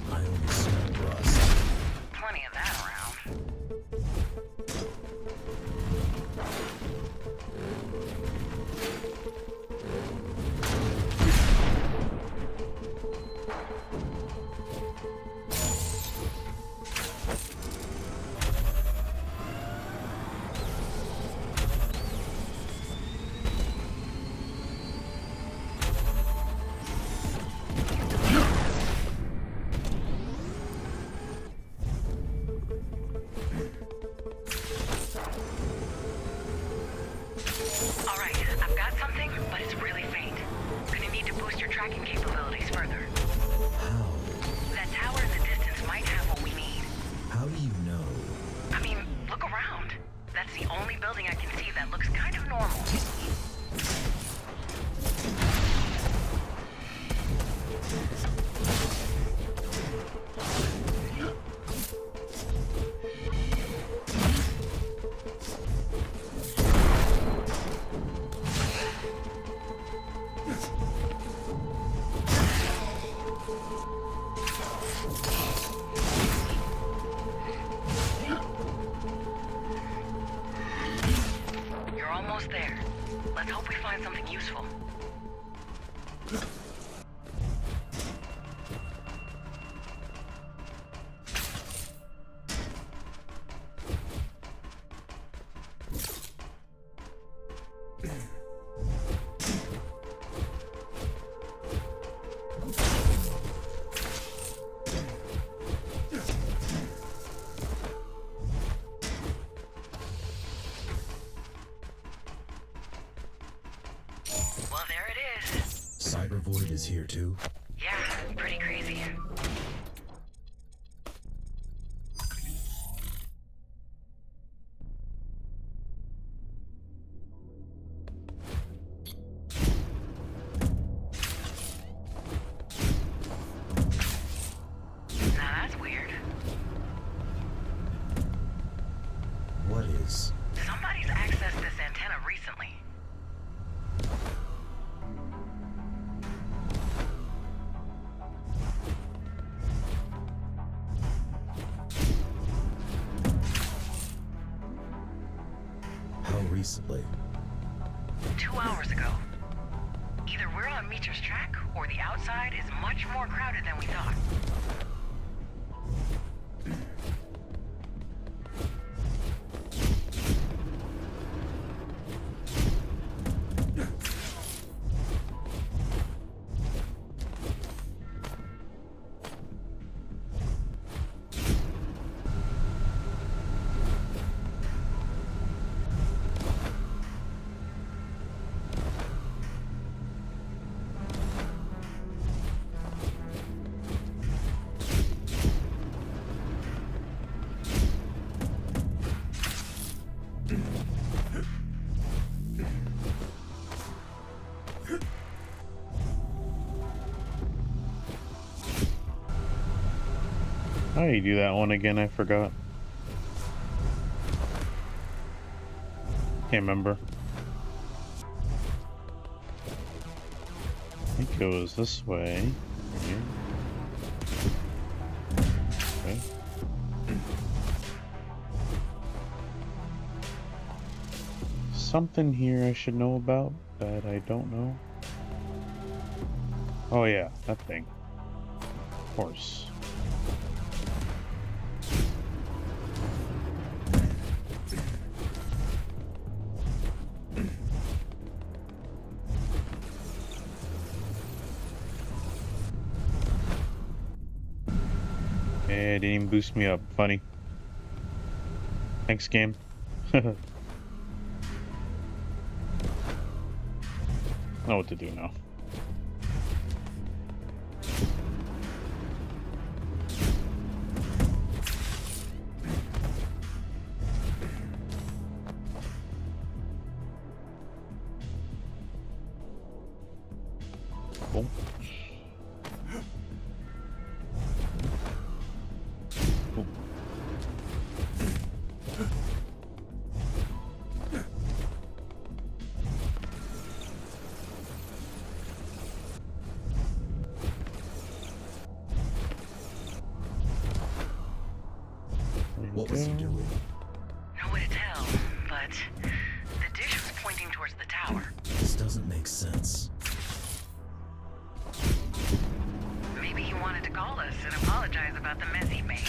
I only smell rust. Plenty of that around. Void is here too. Yeah, pretty crazy. Now that's weird. What is? Somebody's accessed this antenna recently. Recently. 2 hours ago. Either we're on Meter's track, or the outside is much more crowded than we thought. How do you do that one again? I forgot. Can't remember. I think it goes this way. Here. Okay. Something here I should know about that I don't know. Oh yeah, that thing. Of course. It didn't even boost me up. Funny. Thanks, game. Know what to do now. Cool. Cool. What was he doing? No way to tell, but the dish was pointing towards the tower. This doesn't make sense. Maybe he wanted to call us and apologize about the mess he made.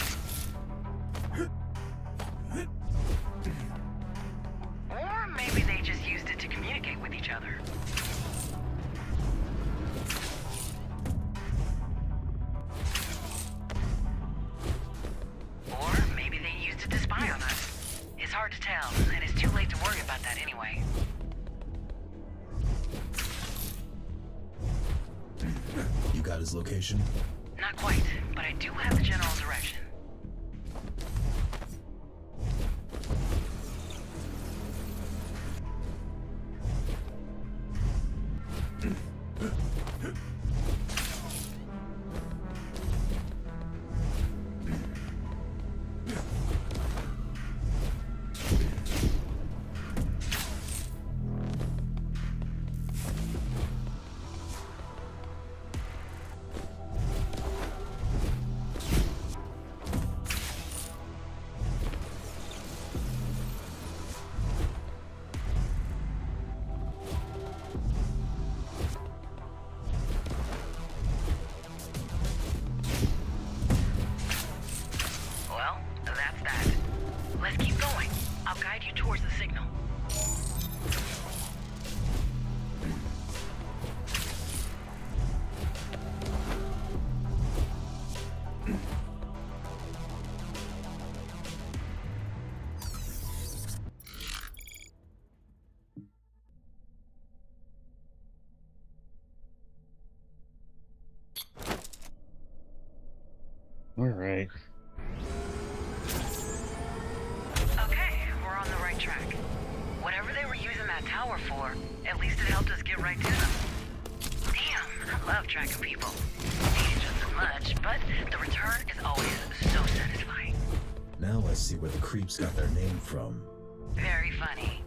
Or maybe they just used it to communicate with each other. Or maybe they used it to spy on us. It's hard to tell, and it's too late to worry about that anyway. You got his location? Not quite, but I do have the general direction. Well, that's that. Let's keep going. I'll guide you towards the signal. All right. Okay, we're on the right track. Whatever they were using that tower for, at least it helped us get right to them. Damn, I love tracking people. Hate it just as much, but the return is always so satisfying. Now I see where the creeps got their name from. Very funny.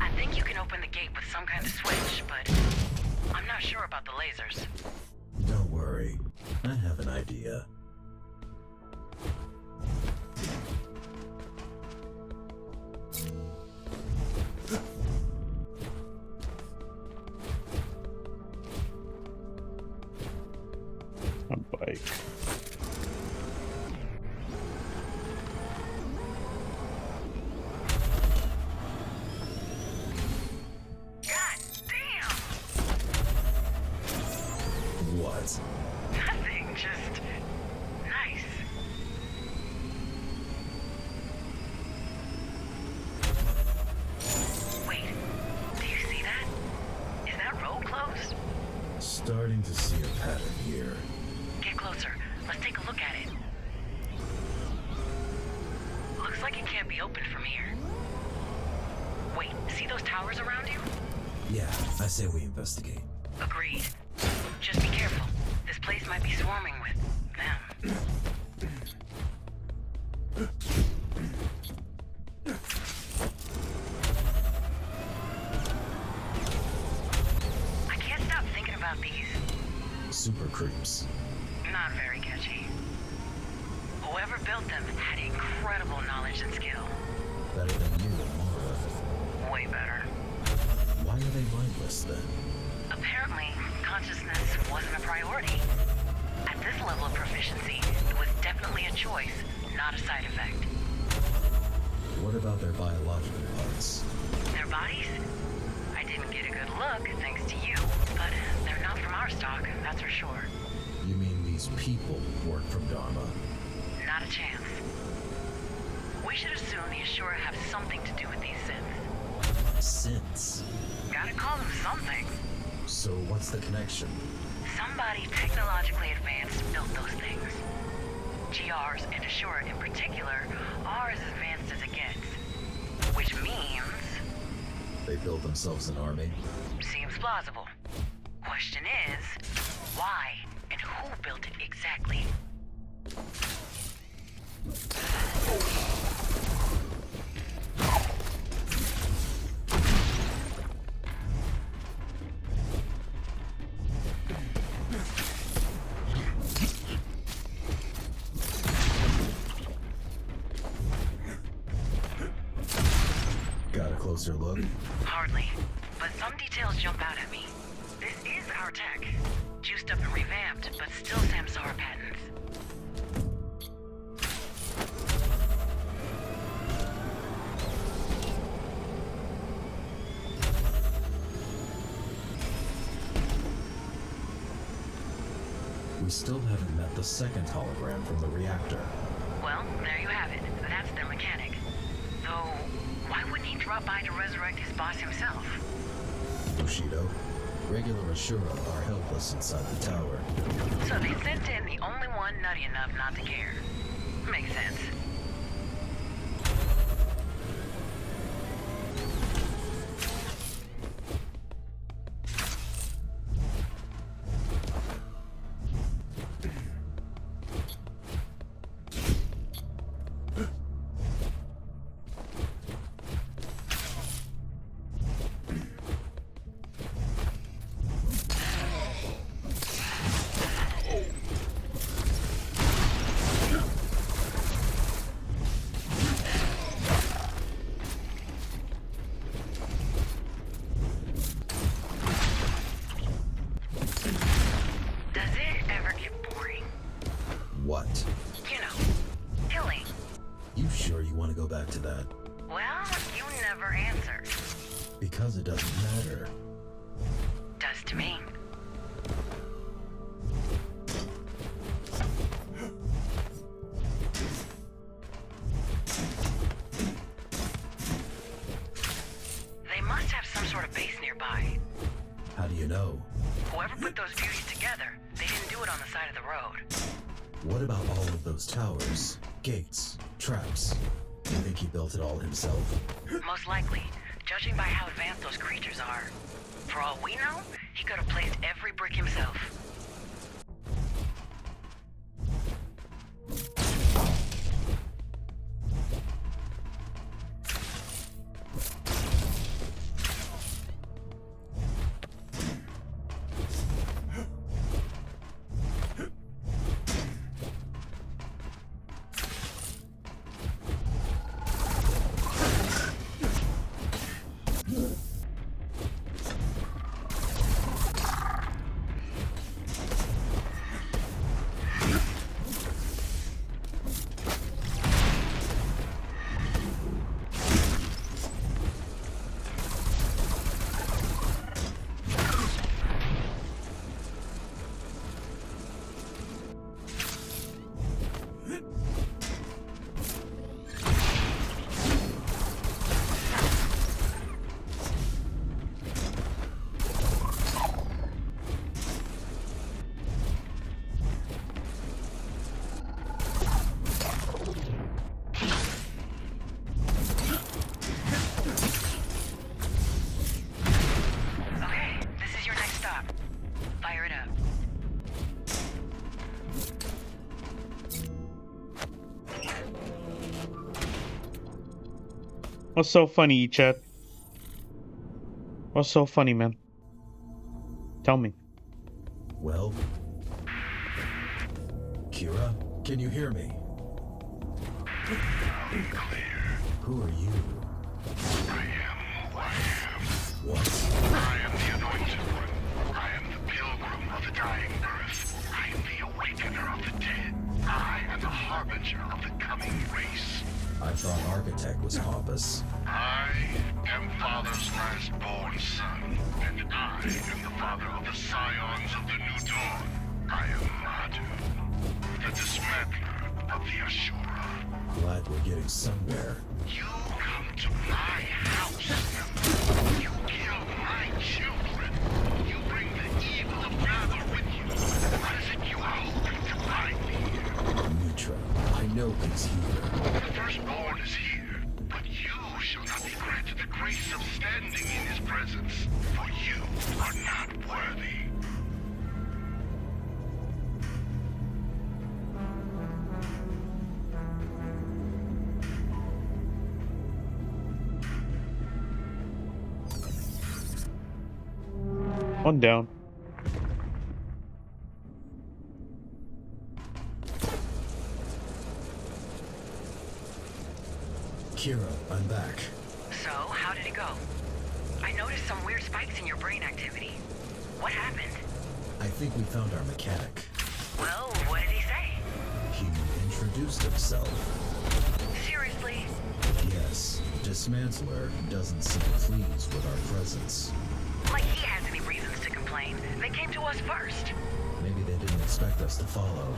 I think you can open the gate with some kind of switch, but I'm not sure about the lasers. Don't worry, I have an idea. A bike. What? Nothing, just nice. Wait, do you see that? Is that road closed? Starting to see a pattern here. Get closer. Let's take a look at it. Looks like it can't be opened from here. Wait, see those towers around you? Yeah, I say we investigate. Agreed. Just be careful. This place might be swarming with them. I can't stop thinking about these. Super creeps. Not very catchy. Whoever built them had incredible knowledge and skill. Better than you and Mara. Way better. Why are are they mindless then? Apparently, consciousness wasn't a priority. At this level of proficiency, it was definitely a choice, not a side effect. What about their biological parts? Their bodies? I didn't get a good look, thanks to you, but they're not from our stock, that's for sure. You mean these people weren't from Dharma? Not a chance. We should assume the Ashura have something to do with these synths. Synths? Gotta call them something. So what's the connection? Somebody technologically advanced built those things. GRs and Ashura in particular are as advanced as it gets. Which means... They built themselves an army? Seems plausible. Question is, why and who built it exactly? Got a closer look? Hardly, but some details jump out at me. This is our tech. Juiced up and revamped, but still Samsara patents. We still haven't met the second hologram from the reactor. Well, there you have it. That's their mechanic. Though, why wouldn't he drop by to resurrect his boss himself? Bushido, regular Ashura are helpless inside the tower. So they sent in the only one nutty enough not to care. Makes sense. What? You know, killing. You sure you want to go back to that? Well, you never answer. Because it doesn't matter. Does to me. They must have some sort of base nearby. How do you know? Whoever put those beauties together, they didn't do it on the side of the road. What about all of those towers, gates, traps? You think he built it all himself? Most likely, judging by how advanced those creatures are. For all we know, he could have placed every brick himself. What's so funny, chat? What's so funny, man? Tell me. Well, Kira, can you hear me? Clear. Who are you? I am who I am. What? I am the Anointed One. I am the Pilgrim of the Dying Earth. I am the Awakener of the Dead. I am the Harbinger of the coming race. I thought Architect was pompous. I am Father's last-born son, and I am the father of the scions of the New Dawn. I am Madu, the dismantler of the Ashura. Glad we're getting somewhere. You come to my house. You kill my children. You bring the evil of Father with you. What is it you are hoping to find here? Mitra, I know he's here. The firstborn is here, but you shall not be granted the grace of standing in his presence, for you are not worthy. One down. Kira, I'm back. So, how did it go? I noticed some weird spikes in your brain activity. What happened? I think we found our mechanic. Well, what did he say? He introduced himself. Seriously? Yes, Dismantler doesn't seem pleased with our presence. Like he has any reasons to complain. They came to us first. Maybe they didn't expect us to follow.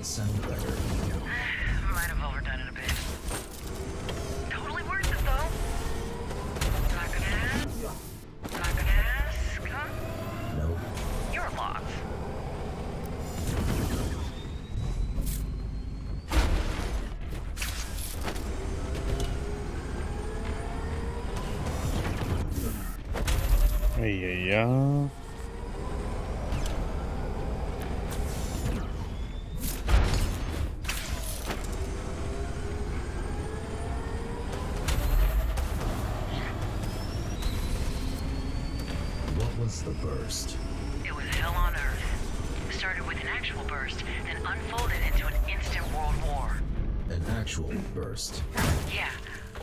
Sound better. Might have overdone it a bit. Totally worth it, though. Not gonna ask? Not gonna ask, huh? Nope. You're lost. Yeah. The burst. It was hell on Earth. It started with an actual burst, then unfolded into an instant world war. An actual burst? Yeah.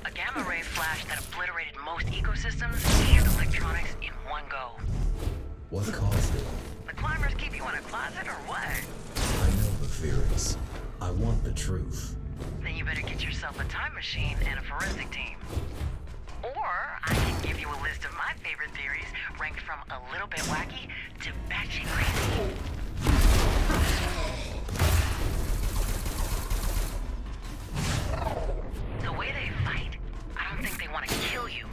A gamma ray flash that obliterated most ecosystems and electronics in one go. What caused it? The climbers keep you in a closet or what? I know the theories. I want the truth. Then you better get yourself a time machine and a forensic team. Or I can give you a list of my favorite theories, ranked from a little bit wacky to batshit crazy. The way they fight, I don't think they want to kill you.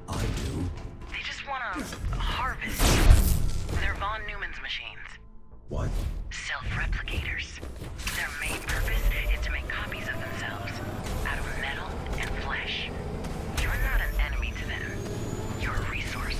I do. They just want to harvest you. They're Von Neumann's machines. What? Self-replicators. Their main purpose is to make copies of themselves, out of metal and flesh. You're not an enemy to them. You're a resource.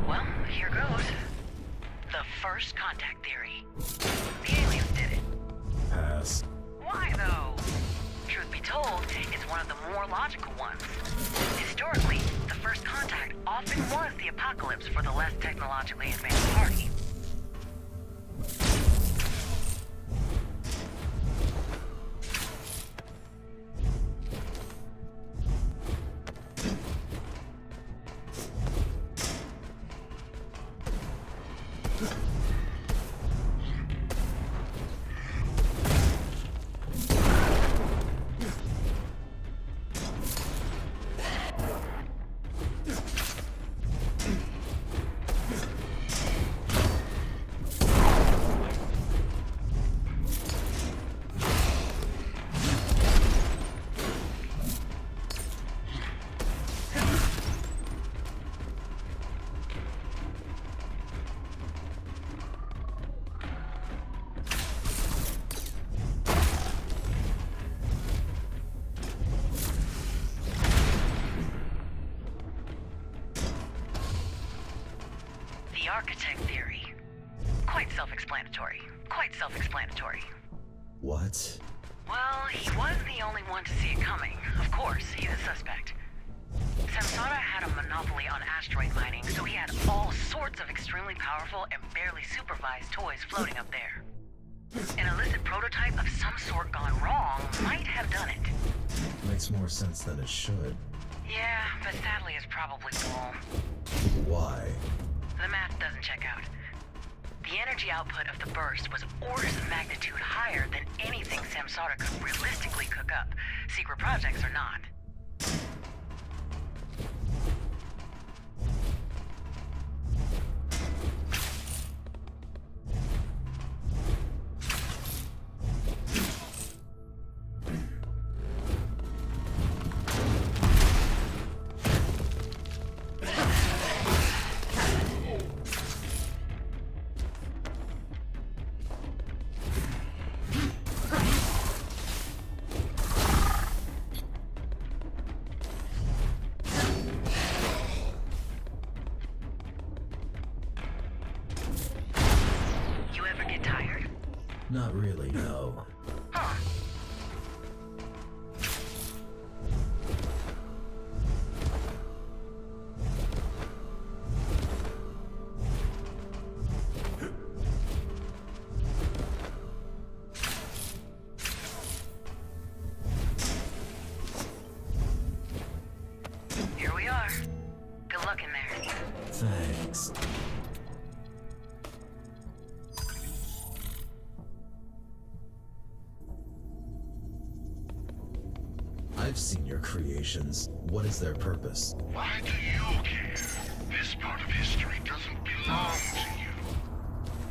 Well, here goes. The first contact theory. The aliens did it. Pass. Why, though? Truth be told, it's one of the more logical ones. Historically, the first contact often was the apocalypse for the less technologically advanced party. quite self-explanatory. Quite self-explanatory. What? Well, he was the only one to see it coming. Of course, he's a suspect. Samsara had a monopoly on asteroid mining, so he had all sorts of extremely powerful and barely supervised toys floating up there. An illicit prototype of some sort gone wrong might have done it. Makes more sense than it should. Yeah, but sadly it's probably bull. Why? The math doesn't check out. The energy output of the burst was orders of magnitude higher than anything Samsara could realistically cook up, secret projects or not. Not really, no. Huh. Here we are. Good luck in there. Thanks. I've seen your creations. What is their purpose? Why do you care? This part of history doesn't belong to you.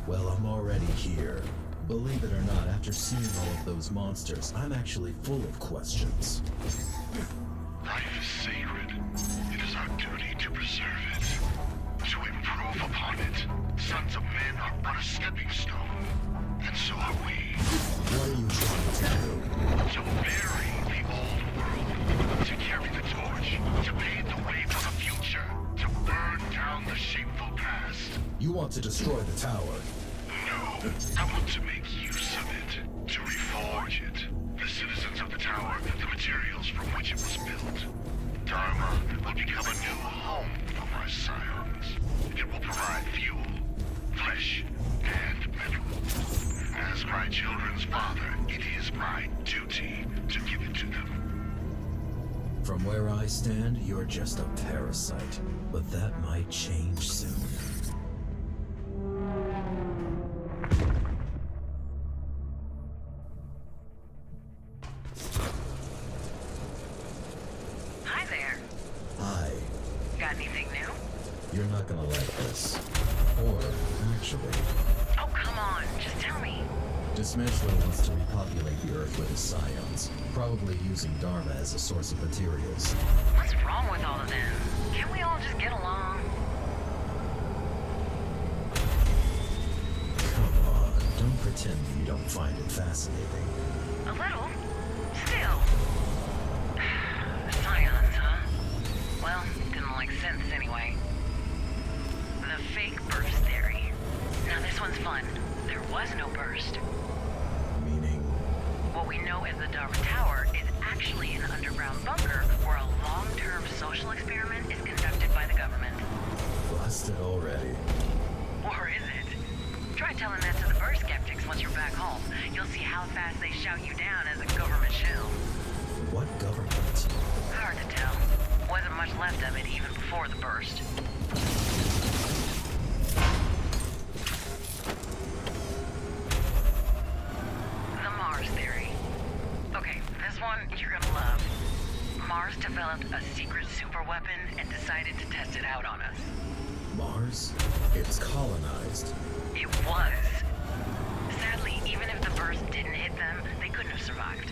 Well, I'm already here. Believe it or not, after seeing all of those monsters, I'm actually full of questions. Life is sacred. It is our duty to preserve it, to improve upon it. Sons of men are but a stepping stone, and so are we. What are you trying to do? To bury the old world, to carry the torch, to pave the way for the future, to burn down the shameful past. You want to destroy the tower? No, I want to make use of it, to reforge it. The citizens of the tower, the materials from which it was built. Dharma will become a new home for my scions. It will provide fuel, flesh, and metal. As my children's father, it is my duty to give it to them. From where I stand, you're just a parasite. But that might change soon. Hi there. Hi. Got anything new? You're not gonna like this. Or, actually, Oh, come on. Just tell me. Dismantler wants to repopulate the Earth with his scions, probably using Dharma as a source of materials. What's wrong with all of them? Can't we all just get along? Come on, don't pretend you don't find it fascinating. A little. Still. Scions, huh? Well, didn't like sense anyway. The fake burst theory. Now this one's fun. There was no burst. Meaning? What we know as the Dharma Tower is actually an underground bunker where a long-term social experiment is conducted by the government. Busted already. Or is it? Try telling that to the burst skeptics once you're back home. You'll see how fast they shout you down as a government shill. What government? Hard to tell. Wasn't much left of it even before the burst. The Mars theory. Okay, this one you're gonna love. Mars developed a secret superweapon and decided to test it out on us. Mars? It's colonized. It was. Sadly, even if the burst didn't hit them, they couldn't have survived.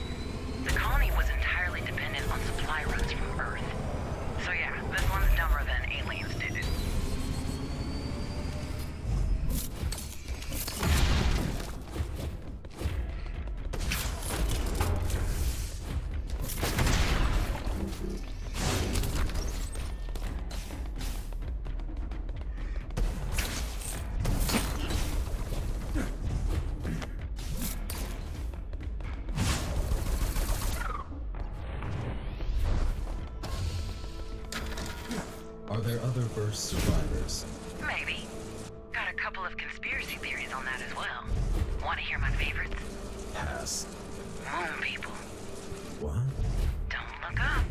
The colony was entirely dependent on supply runs from Earth. So yeah, this one's dumber than aliens did it. first survivors. Maybe. Got a couple of conspiracy theories on that as well. Want to hear my favorites? Pass. Moon people. What? Don't look up.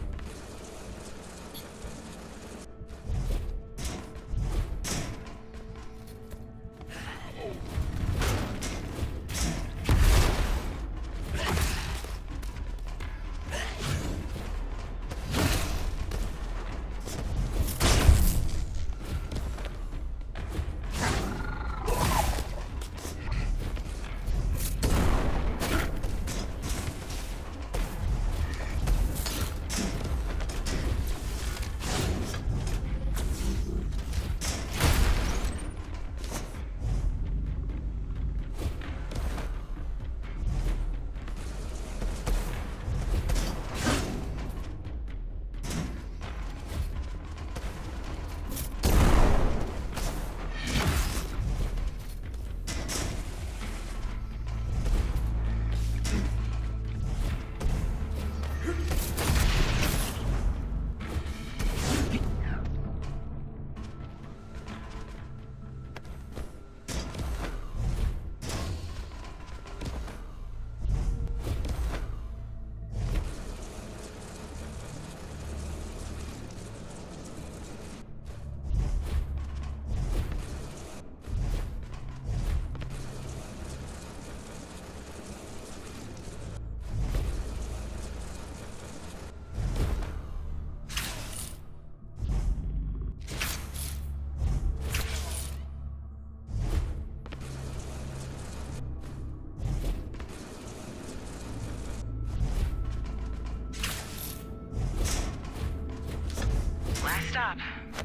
Last stop.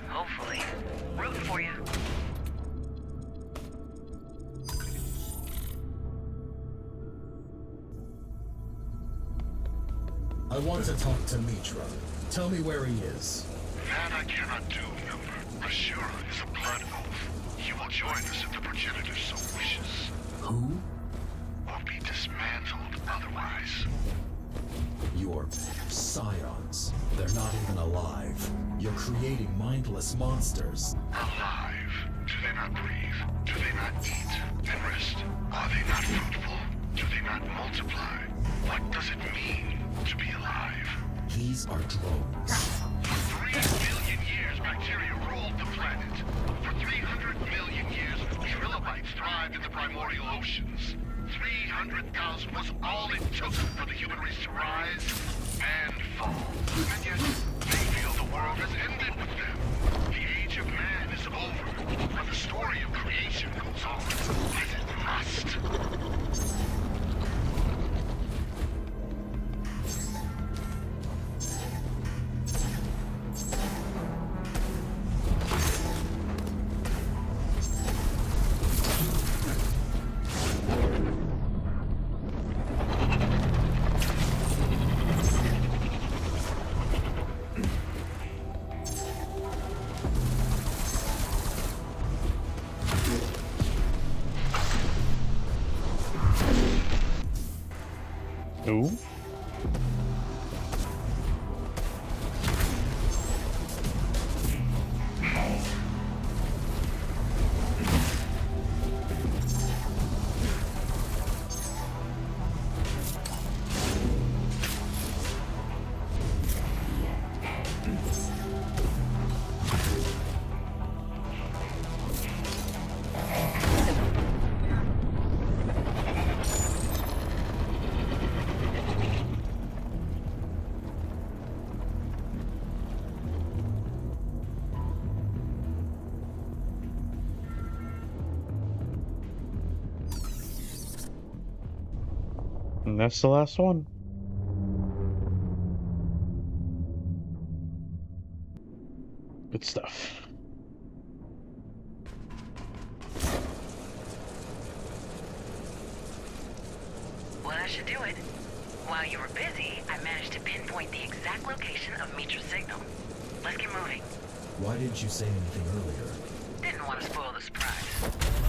Hopefully. Rooting for you. I want to talk to Mitra. Tell me where he is. That I cannot do, member. Ashura is a blood oath. He will join us if the progenitor so wishes. Who? Or be dismantled otherwise. Your scions. They're not even alive. You're creating mindless monsters. Alive. Do they not breathe? Do they not eat and rest? Are they not fruitful? Do they not multiply? What does it mean to be alive? These are drones. For 3 billion years, bacteria ruled the planet. For 300 million years, trilobites thrived in the primordial oceans. 300,000 was all it took for the human race to rise and fall. And yet, they feel the world has ended with them. The age of man is over, but the story of creation goes on, as it must. Ooh. And that's the last one. Good stuff. Well, that should do it. While you were busy, I managed to pinpoint the exact location of Mitra's signal. Let's get moving. Why didn't you say anything earlier? Didn't want to spoil the surprise.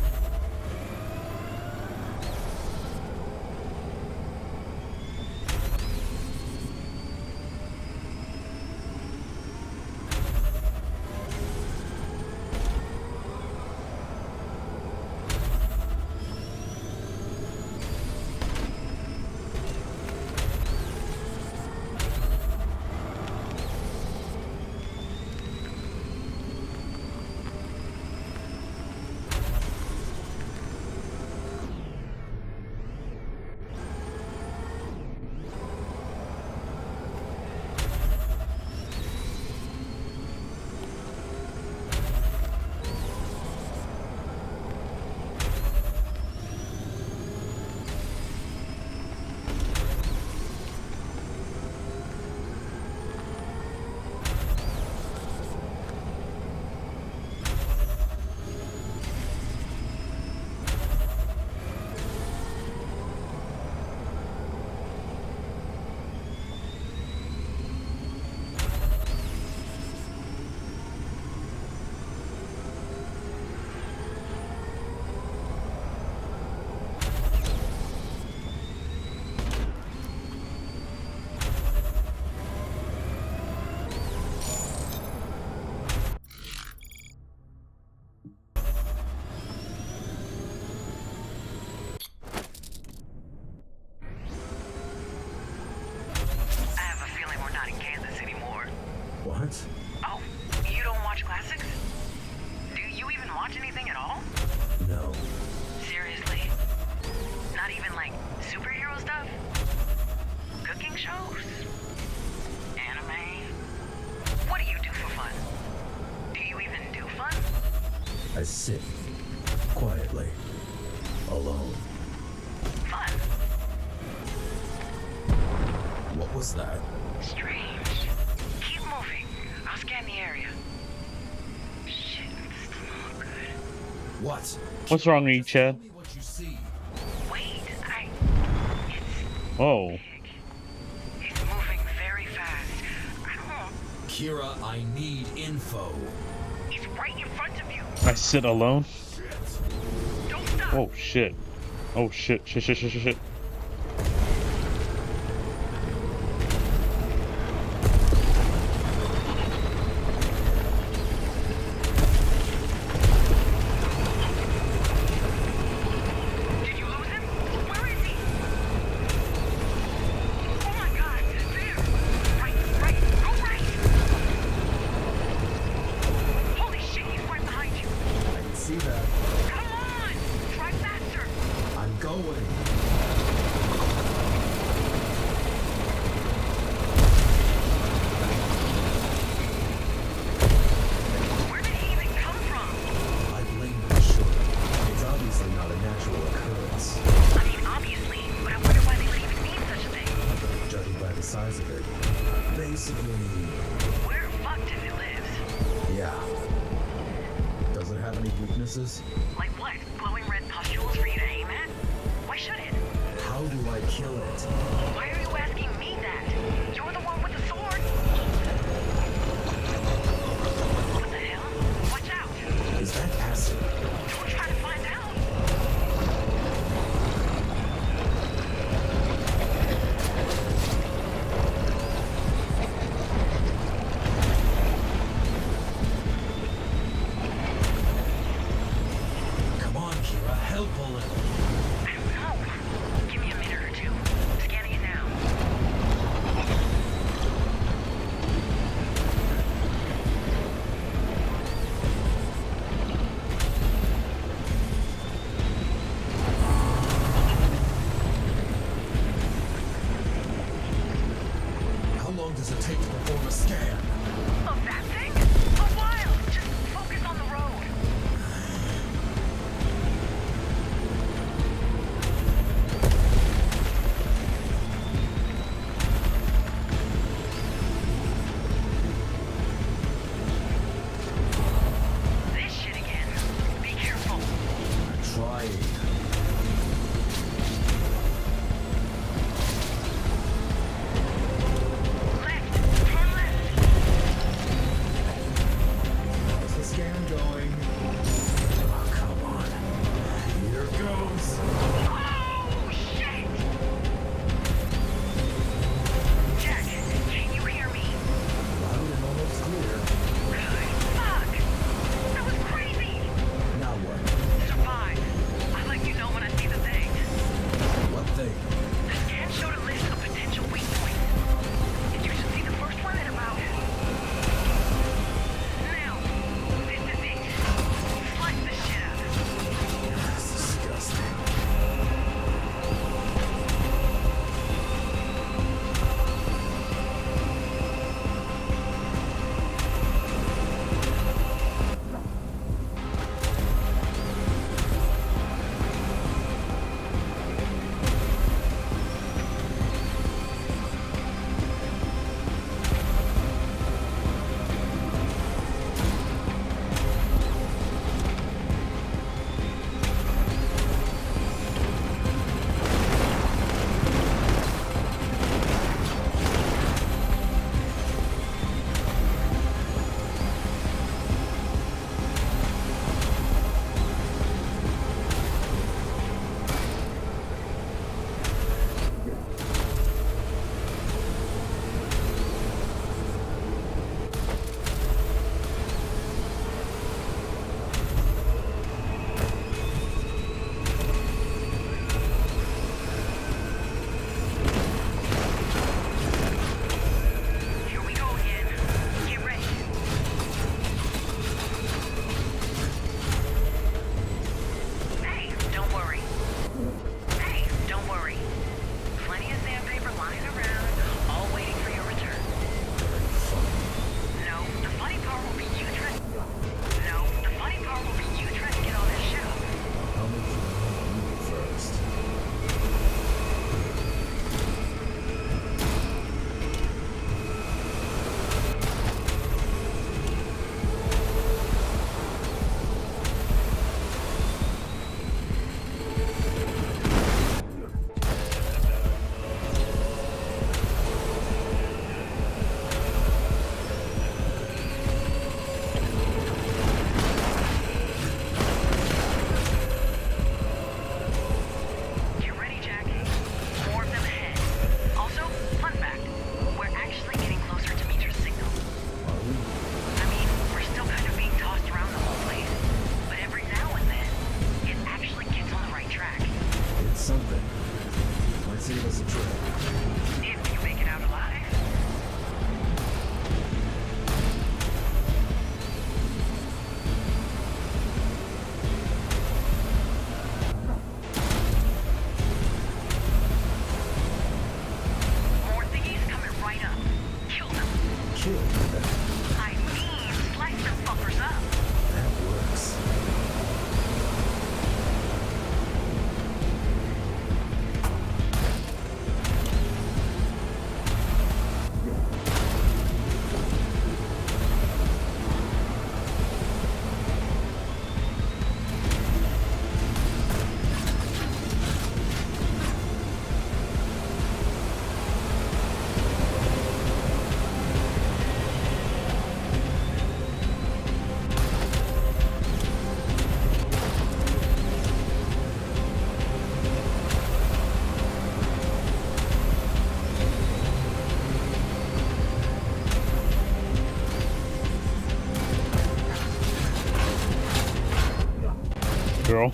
sit quietly, alone. Fun. What was that? Strange. Keep moving. I'll scan the area. Shit, this is not good. What? What's wrong with you, Chad? What you see? Wait, Oh. It's moving very fast. I don't know. Kira, I need info. It's right in front of you. I sit alone? Don't stop. Oh shit. Oh shit. Shit. Did you lose him? Where is he? Oh my god, there. Right, go right. Holy shit, he's right behind you. I can see that. Come on, try faster. I'm going. Where did he even come from? I blame the short. It's obviously not a natural occurrence. I mean, obviously, but I wonder why they would even need such a thing. Judging by the size of it. Basically, We're fucked if it lives. yeah. Does it have any weaknesses? Like what? Glowing red pustules for you to aim at? Why should it? How do I kill it? Why are you asking me that? You're the one with the sword. What the hell? Watch out! Is that acid? Don't try to find out. Come on, Kira, help a little. I don't know. Give me a minute or two. Scanning it now. save us a trip. If you make it out alive. More thingies coming right up. Kill them. Kill them. I mean, slice them fuckers up. That works. Girl.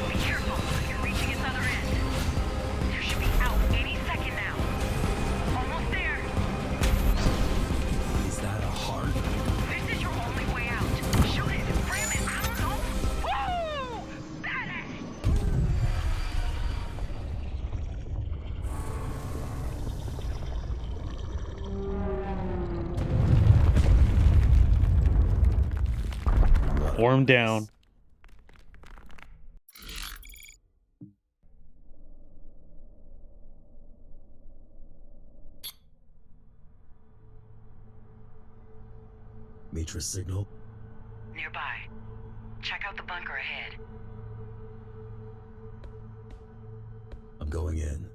Be careful. You're reaching its other end. You should be out any second now. Almost there. Is that a heart? This is your only way out. Shoot it. Ram it. I don't know. Woo! Badass! Warm down. Matrix signal. Nearby. Check out the bunker ahead. I'm going in.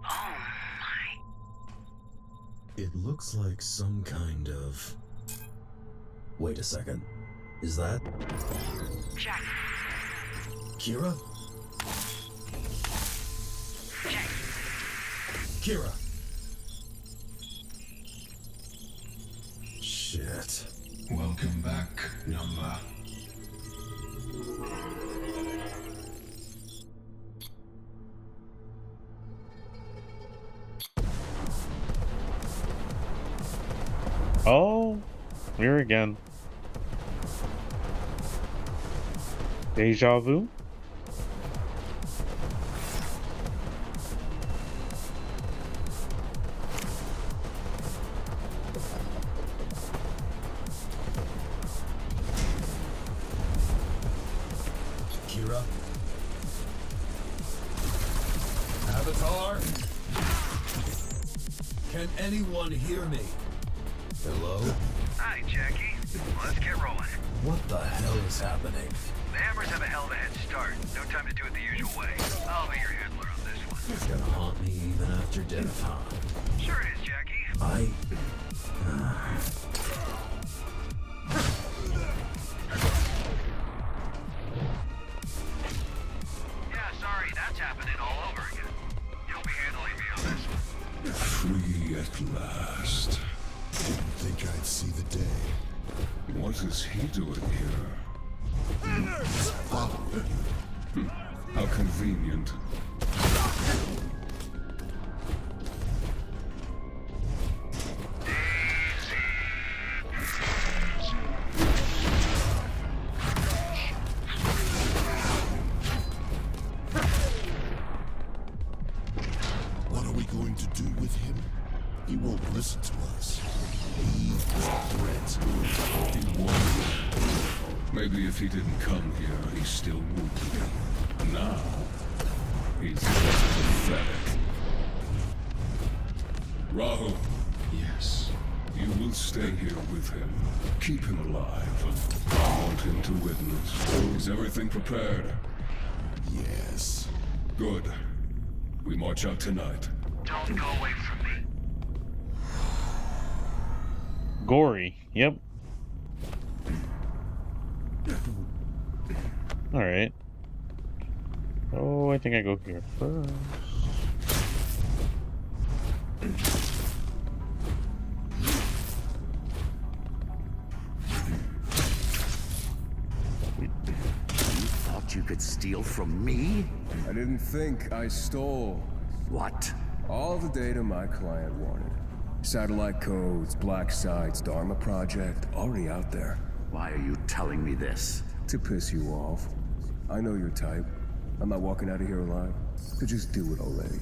Oh my. It looks like some kind of... Wait a second. Is that Jack. Kira? Jack. Kira! Shit. Welcome back, number. Oh, here again. Deja vu? Kira? Avatar? Can anyone hear me? Hello? Hi, Jackie. Let's get rolling. What the hell is happening? The Hammers have a hell of a head start. No time to do it the usual way. I'll be your handler on this one. It's gonna haunt me even after death, huh? Sure it is, Jackie. I... Yeah, sorry, that's happening all over again. You'll be handling me on this one. Free at last. Didn't think I'd see the day. What is he doing here? Following you. How convenient. What are we going to do with him? He won't listen to us. He is a threat. He would. Maybe if he didn't come here, he still would be. Now, he's just pathetic. Rahul, Yes. You will stay here with him. Keep him alive. I want him to witness. Is everything prepared? Yes. Good. We march out tonight. Don't go away from me. Gory. Yep. Alright. Oh, I think I go here first. You could steal from me? I didn't think I stole. What? All the data my client wanted. Satellite codes, black sites, Dharma project, already out there. Why are you telling me this? To piss you off. I know your type. I'm not walking out of here alive. So just do it already.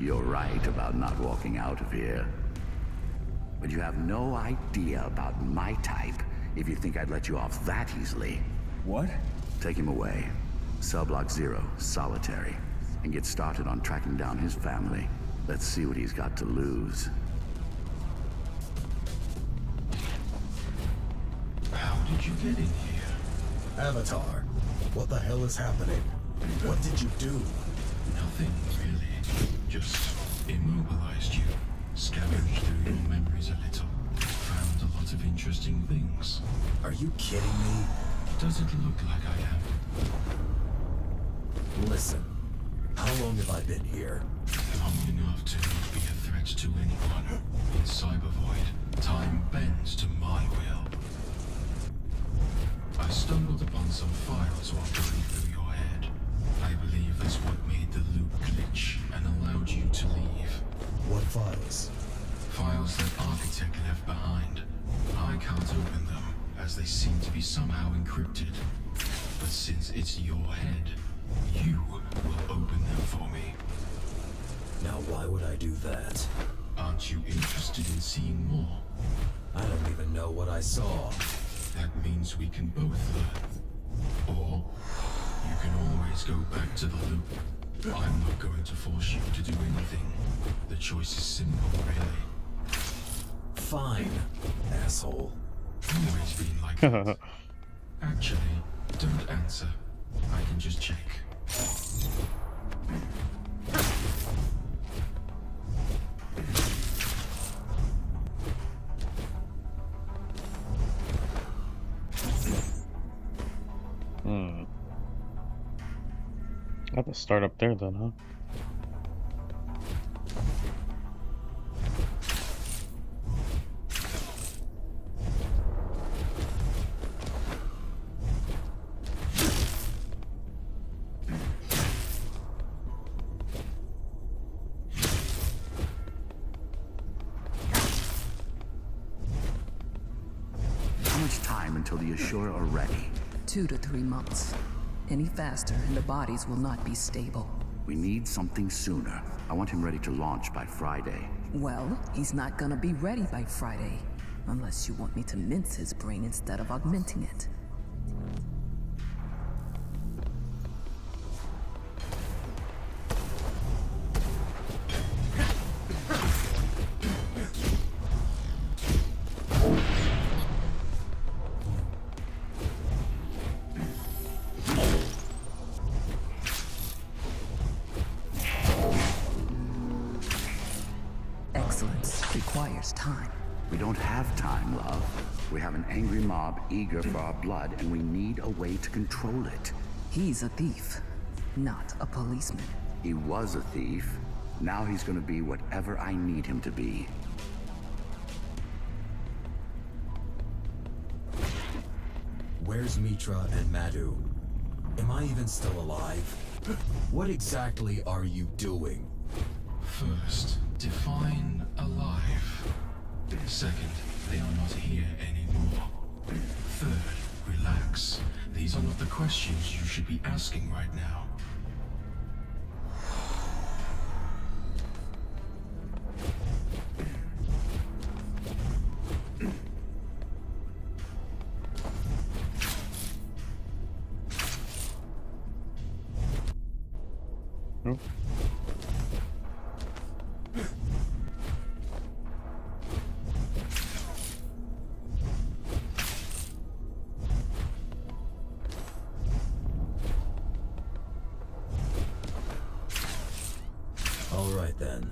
You're right about not walking out of here. But you have no idea about my type if you think I'd let you off that easily. What? Take him away. Cell block 0, solitary. And get started on tracking down his family. Let's see what he's got to lose. How did you get in here? Avatar, what the hell is happening? What did you do? Nothing, really. Just immobilized you. Scavenged through your memories a little. Found a lot of interesting things. Are you kidding me? Does it look like I am? Listen, how long have I been here? Long enough to not be a threat to anyone. In Cybervoid, time bends to my will. I stumbled upon some files while going through your head. I believe that's what made the loop glitch and allowed you to leave. What files? Files that Architect left behind. I can't open them, as they seem to be somehow encrypted. But since it's your head, you will open them for me. Now why would I do that? Aren't you interested in seeing more? I don't even know what I saw. That means we can both learn. Or you can always go back to the loop. I'm not going to force you to do anything. The choice is simple, really. Fine, asshole. Always been like that. Actually, don't answer. I can just check. I have to start up there then, huh? How much time until the Ashura are ready? 2 to 3 months. Any faster and the bodies will not be stable. We need something sooner. I want him ready to launch by Friday. Well, he's not gonna be ready by Friday. Unless you want me to mince his brain instead of augmenting it. Requires time. We don't have time, love. We have an angry mob eager for our blood, and we need a way to control it. He's a thief, not a policeman. He was a thief. Now he's gonna be whatever I need him to be. Where's Mitra and Madhu? Am I even still alive? What exactly are you doing? First, define alive. Second, They are not here anymore. Third, relax. These are not the questions you should be asking right now. Nope. All right then.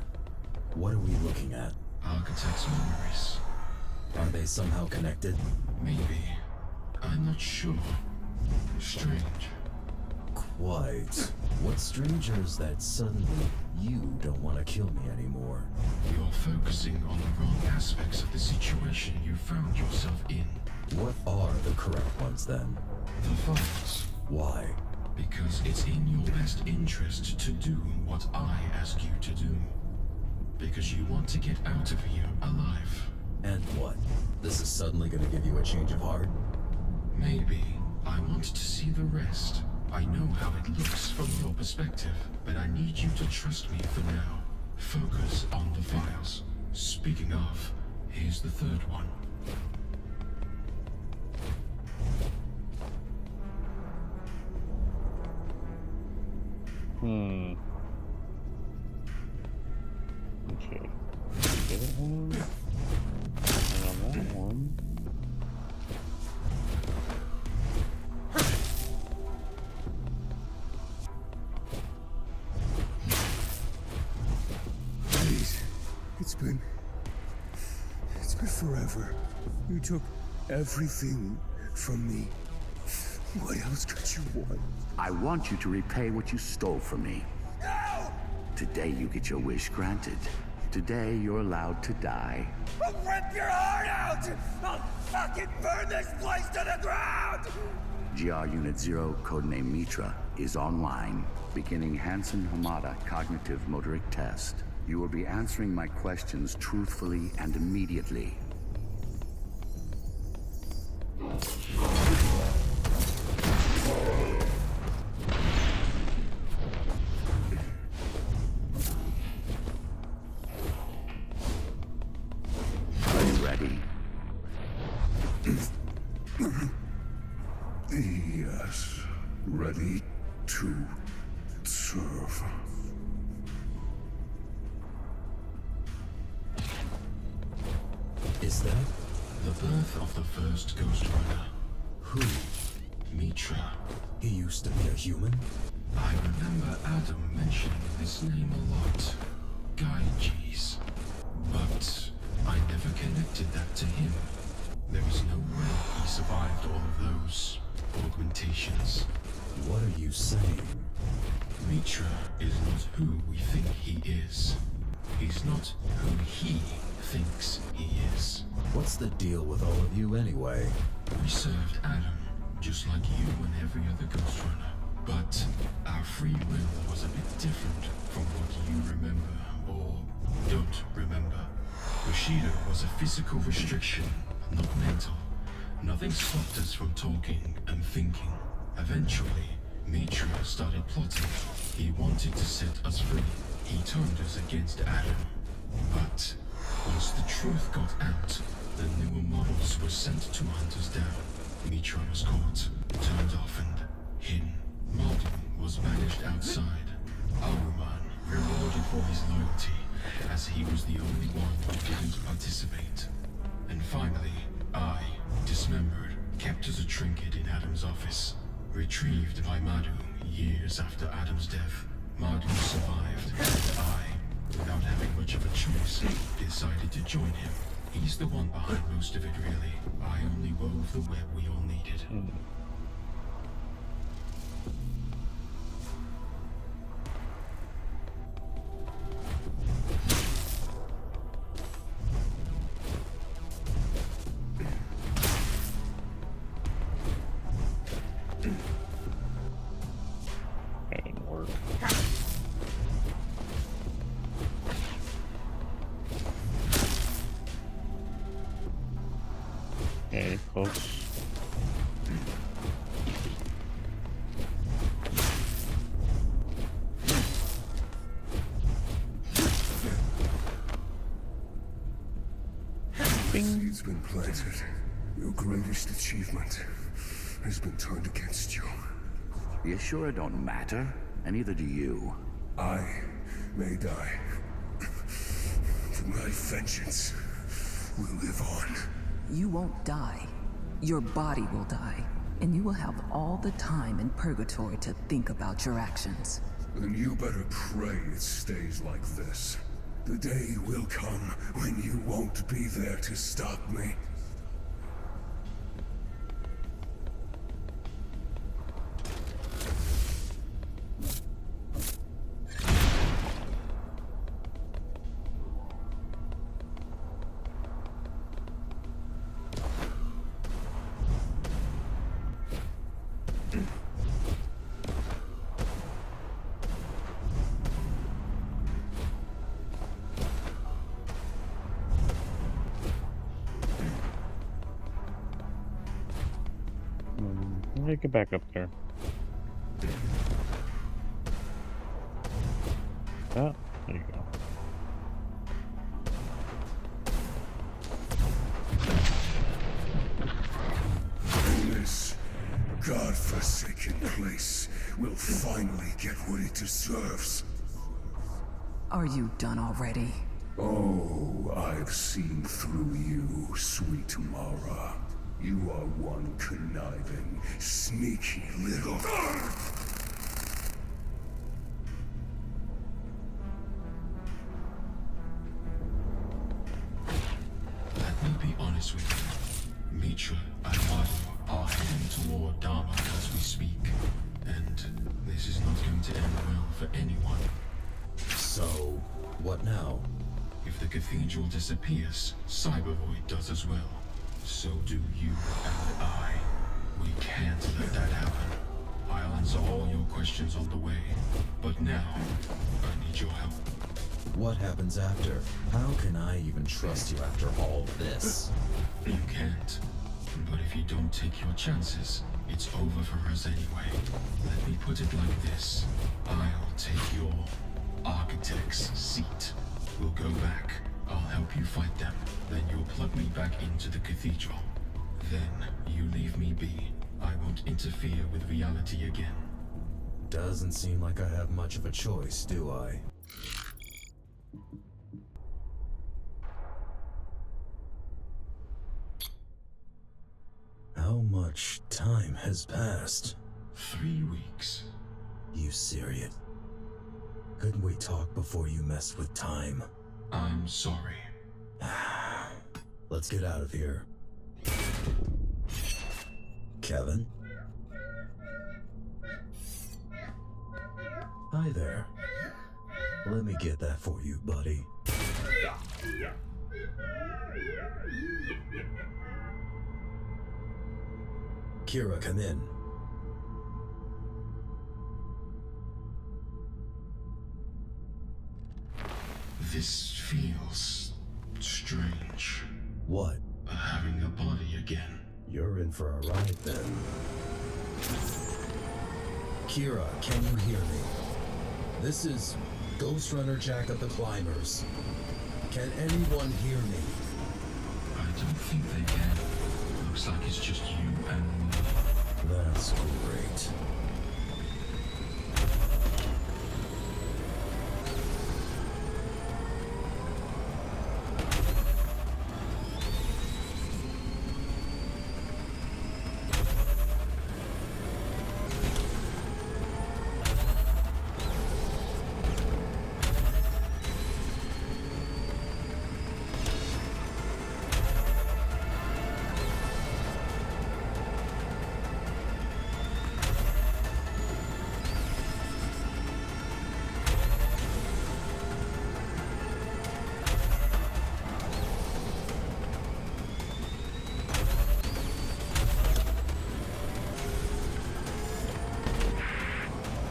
What are we looking at? Architect's memories. Are they somehow connected? Maybe. I'm not sure. Strange. Quite. What's stranger is that suddenly you don't want to kill me anymore. You're focusing on the wrong aspects of the situation you found yourself in. What are the correct ones then? The files. Why? Because it's in your best interest to do what I ask you to do. Because you want to get out of here alive. And what? This is suddenly gonna give you a change of heart? Maybe. I want to see the rest. I know how it looks from your perspective, but I need you to trust me for now. Focus on the files. Speaking of, here's the third one. Okay. That one. And on that one. Please. It's been forever. You took everything from me. What else could you want? I want you to repay what you stole from me. No! Today you get your wish granted. Today you're allowed to die. I'll rip your heart out! I'll fucking burn this place to the ground! GR Unit 0, codename Mitra, is online, beginning Hansen Hamada cognitive motoric test. You will be answering my questions truthfully and immediately. Are you ready? Yes, ready to serve. Is that? The birth of the first Ghostrunner. Who? Mitra. He used to be a human? I remember Adam mentioning this name a lot. Guy G's. But I never connected that to him. There is no way he survived all of those augmentations. What are you saying? Mitra is not who we think he is. He's not who he thinks he is. What's the deal with all of you anyway? We served Adam, just like you and every other Ghostrunner. But our free will was a bit different from what you remember, or don't remember. Bushido was a physical restriction, not mental. Nothing stopped us from talking and thinking. Eventually, Mitra started plotting. He wanted to set us free. He turned us against Adam. But once the truth got out, the newer models were sent to hunt us down. Mitra was caught, turned off and hidden. Martin was banished outside. Aruman rewarded for his loyalty, as he was the only one who didn't participate. And finally, I, dismembered, kept as a trinket in Adam's office. Retrieved by Madhu years after Adam's death. Madhu survived, and I, without having much of a choice, decided to join him. He's the one behind most of it, really. I only wove the web we all needed. That didn't work. close. Seed's been planted. Your greatest achievement has been turned against you. You sure it don't matter? And neither do you. I may die, but my vengeance will live on. You won't die. Your body will die, and you will have all the time in purgatory to think about your actions. Then you better pray it stays like this. The day will come when you won't be there to stop me. Let me get back up there. Oh, there you go. And this godforsaken place will finally get what it deserves. Are you done already? Oh, I've seen through you, sweet Mara. You are one conniving, sneaky little... Let me be honest with you. Mitra and I are heading toward Dharma as we speak. And this is not going to end well for anyone. So, what now? If the cathedral disappears, Cybervoid does as well. So do you and I. We can't let that happen. I'll answer all your questions on the way. But now, I need your help. What happens after? How can I even trust you after all this? You can't. But if you don't take your chances, it's over for us anyway. Let me put it like this. I'll take your architect's seat. We'll go back. I'll help you fight them. Then you'll plug me back into the cathedral. Then you leave me be. I won't interfere with reality again. Doesn't seem like I have much of a choice, do I? How much time has passed? 3 weeks. You serious? Couldn't we talk before you messed with time? I'm sorry. Let's get out of here. Kevin? Hi there. Let me get that for you, buddy. Kira, come in. This feels strange. What? Having a body again. You're in for a ride then. Kira, can you hear me? This is Ghostrunner Jack of the Climbers. Can anyone hear me? I don't think they can. Looks like it's just you and me. That's great.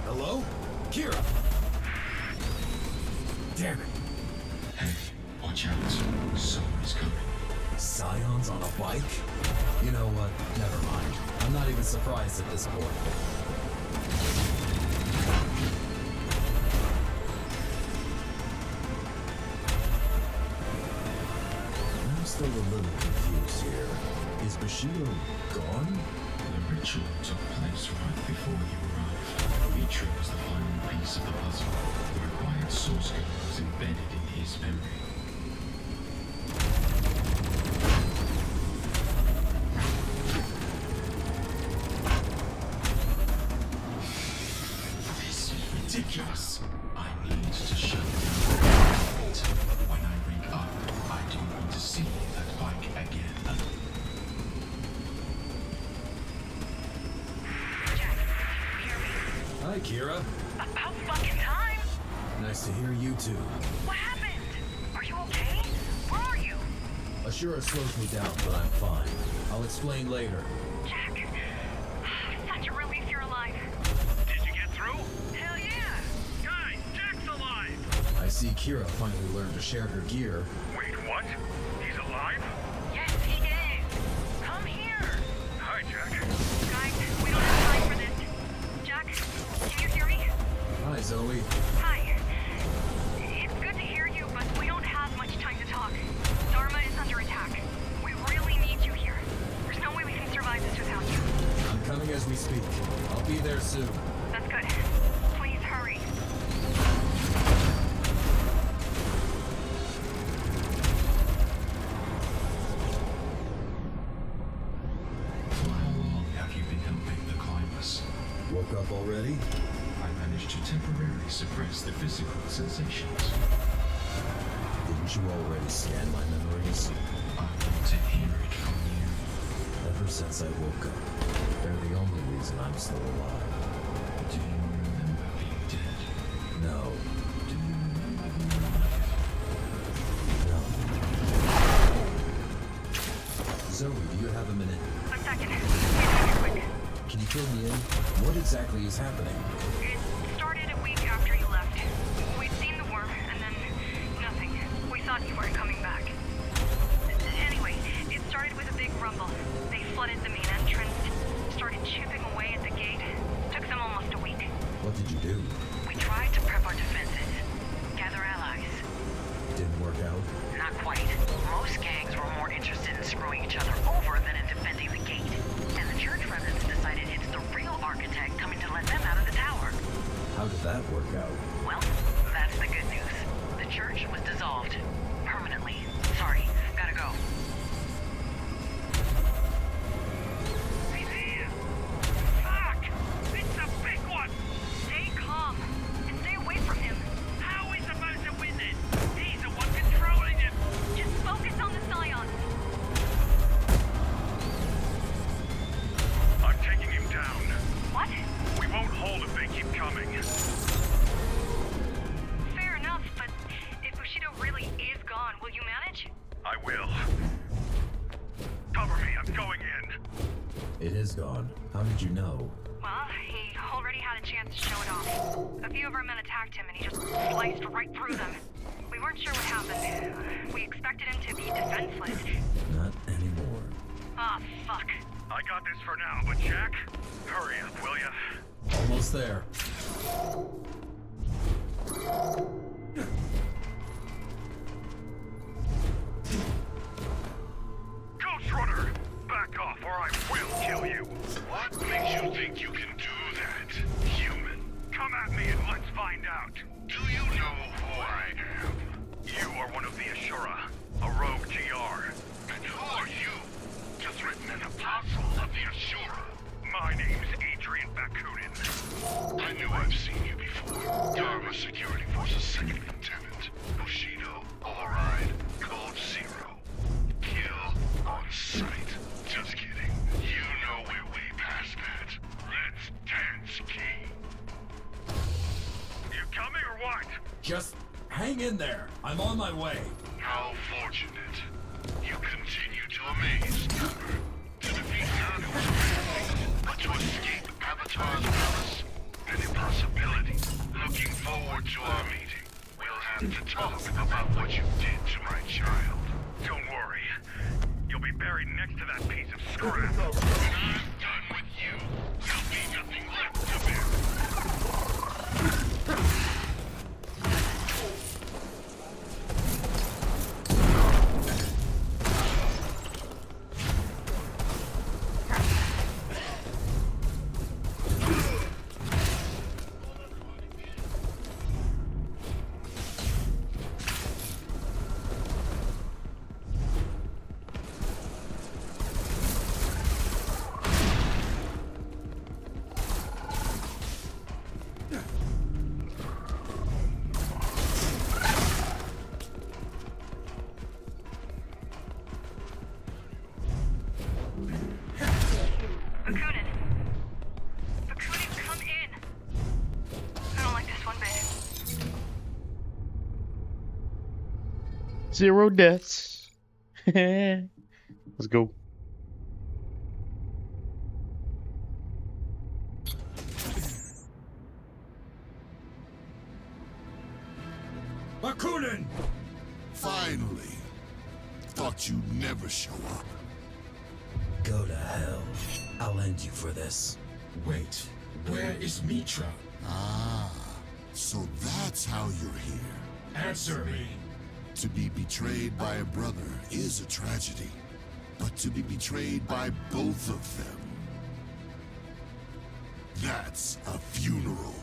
Hello? Kira! Damn it. Hey, watch out. Someone is coming. Scions on a bike? You know what? Never mind. I'm not even surprised at this point. I'm still a little confused here. Is Bushido gone? The ritual took place right before you arrived. Mitri was the final piece of the puzzle. The required source code was embedded in his memory. This is ridiculous. I need to shut down. When I wake up, I don't want to see that bike again. Hi, Kira. About fucking time! Nice to hear you too. What happened? Are you okay? Where are you? Ashura slows me down, but I'm fine. I'll explain later. Jack! Such a relief you're alive. Did you get through? Hell yeah! Guys, Jack's alive! I see Kira finally learned to share her gear. Wait, what? He's alive? Yes, he is! Come here! Hi, Jack. Guys, we don't have time for this. Jack, can you hear me? Hi, Zoe. Hi. It's good to hear you, but we don't have much time to talk. Dharma is under attack. We really need you here. There's no way we can survive this without you. I'm coming as we speak. I'll be there soon. That's good. Please hurry. For how long have you been helping the climbers? Woke up already? I managed to temporarily suppress the physical sensations. Didn't you already scan my memories? I want to hear it from you. Ever since I woke up, they're the only reason I'm still alive. Do you remember being dead? No. Do you remember being alive? No. Zoe, do you have a minute? A second. Wait, quick. Can you fill me in? What exactly is happening? It started a week after you left. We'd seen the worm, and then nothing. We thought you weren't coming back. Anyway, it started with a big rumble. They flooded the main entrance, started chipping away at the gate. Took them almost a week. What did you do? We tried to prep our defenses, gather allies. Didn't work out? Not quite. Most gangs were more interested in screwing each other over than in defending the gate. And the church residents decided it's the real architect coming to let them out of the tower. How did that work out? Well, that's the good news. The church was dissolved. Permanently. Sorry, gotta go. He's here! Fuck! It's a big one! Stay calm and stay away from him. How are we supposed to win this? He's the one controlling him! Just focus on the scions. I'm taking him down. What? We won't hold if they keep coming. Fair enough, but if Bushido really is gone, will you manage? I will. Cover me, I'm going in. It is gone. How did you know? Well, he already had a chance to show it off. A few of our men attacked him and he just sliced right through them. We weren't sure what happened. We expected him to be defenseless. Not anymore. Ah, fuck. I got this for now, but Jack, hurry up, will ya? Almost there. Ghostrunner! Back off or I will kill you! What makes you think you can do that, human? Come at me and let's find out. Do you know who I am? You are one of the Ashura, a rogue GR. And who are you to threaten an apostle of the Ashura? My name's Adrian Bakunin. I knew I've seen you before. Dharma Security Force's second lieutenant. Bushido, override, code 0. Kill on sight. Just kidding. You know we're way past that. Let's dance, King. You coming or what? Just hang in there. I'm on my way. How fortunate. You continue to amaze, Cooper. To defeat none was amazing, but to escape Avatar's palace, an impossibility. Looking forward to our meeting. We'll have to talk about what you did to my child. Don't worry. You'll be be buried next to that piece of scrap. When I'm done with you, there'll be nothing left to bury. Zero deaths. Let's go. Bakunin! Finally. Thought you'd never show up. Go to hell. I'll end you for this. Wait, where is Mitra? Ah, so that's how you're here. Answer me. To be betrayed by a brother is a tragedy, but to be betrayed by both of them, that's a funeral.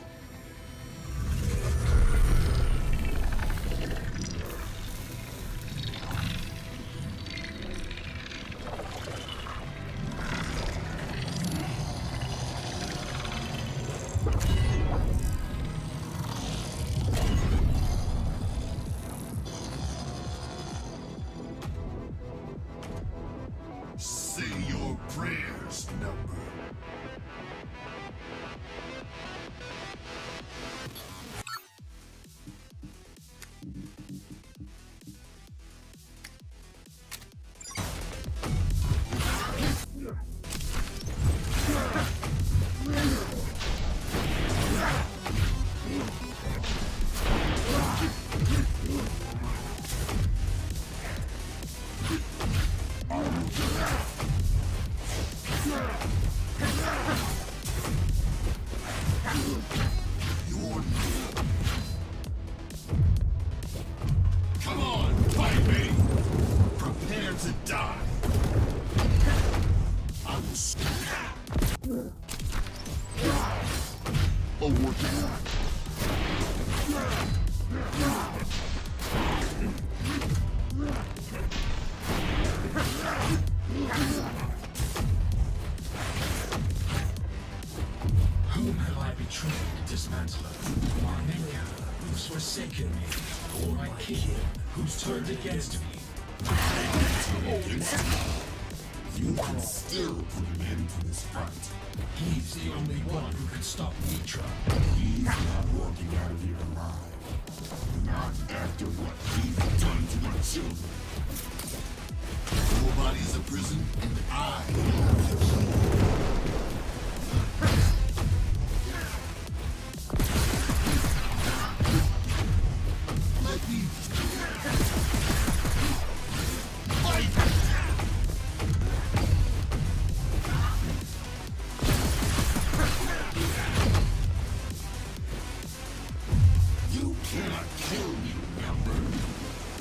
Say your prayers, number. Come on, fight me! Prepare to die! I will Whom have I betrayed, Dismantler? My maker, who's forsaken me, or my king, who's turned against me? You can still put an end to this fight. He's the only one who can stop Mitra. He's not walking out of here alive. Not after what he's done to my children. Your body is a prison, and I have the key. Let me fight! You cannot kill me, number.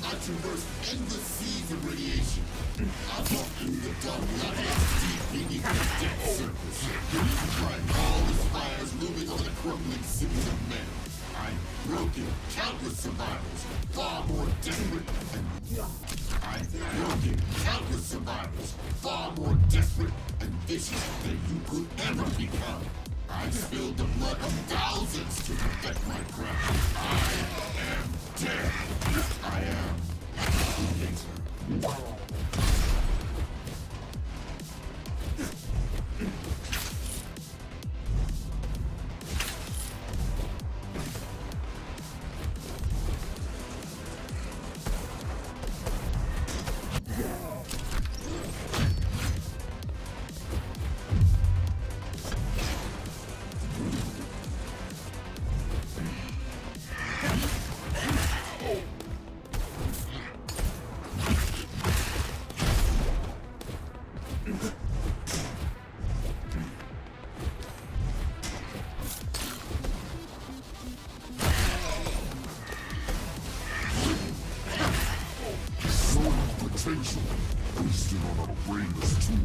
I traverse endless seas of radiation. I walk through the dark night deep beneath the death surface. Find all the spires looming on the crumbling cities of men. I've broken countless survivors, far more desperate and I've broken countless survivors, far more desperate and vicious than you could ever become. I've spilled the blood of thousands to protect my crown. I am dead. I am Emulator. potential, wasted on a brainless tool.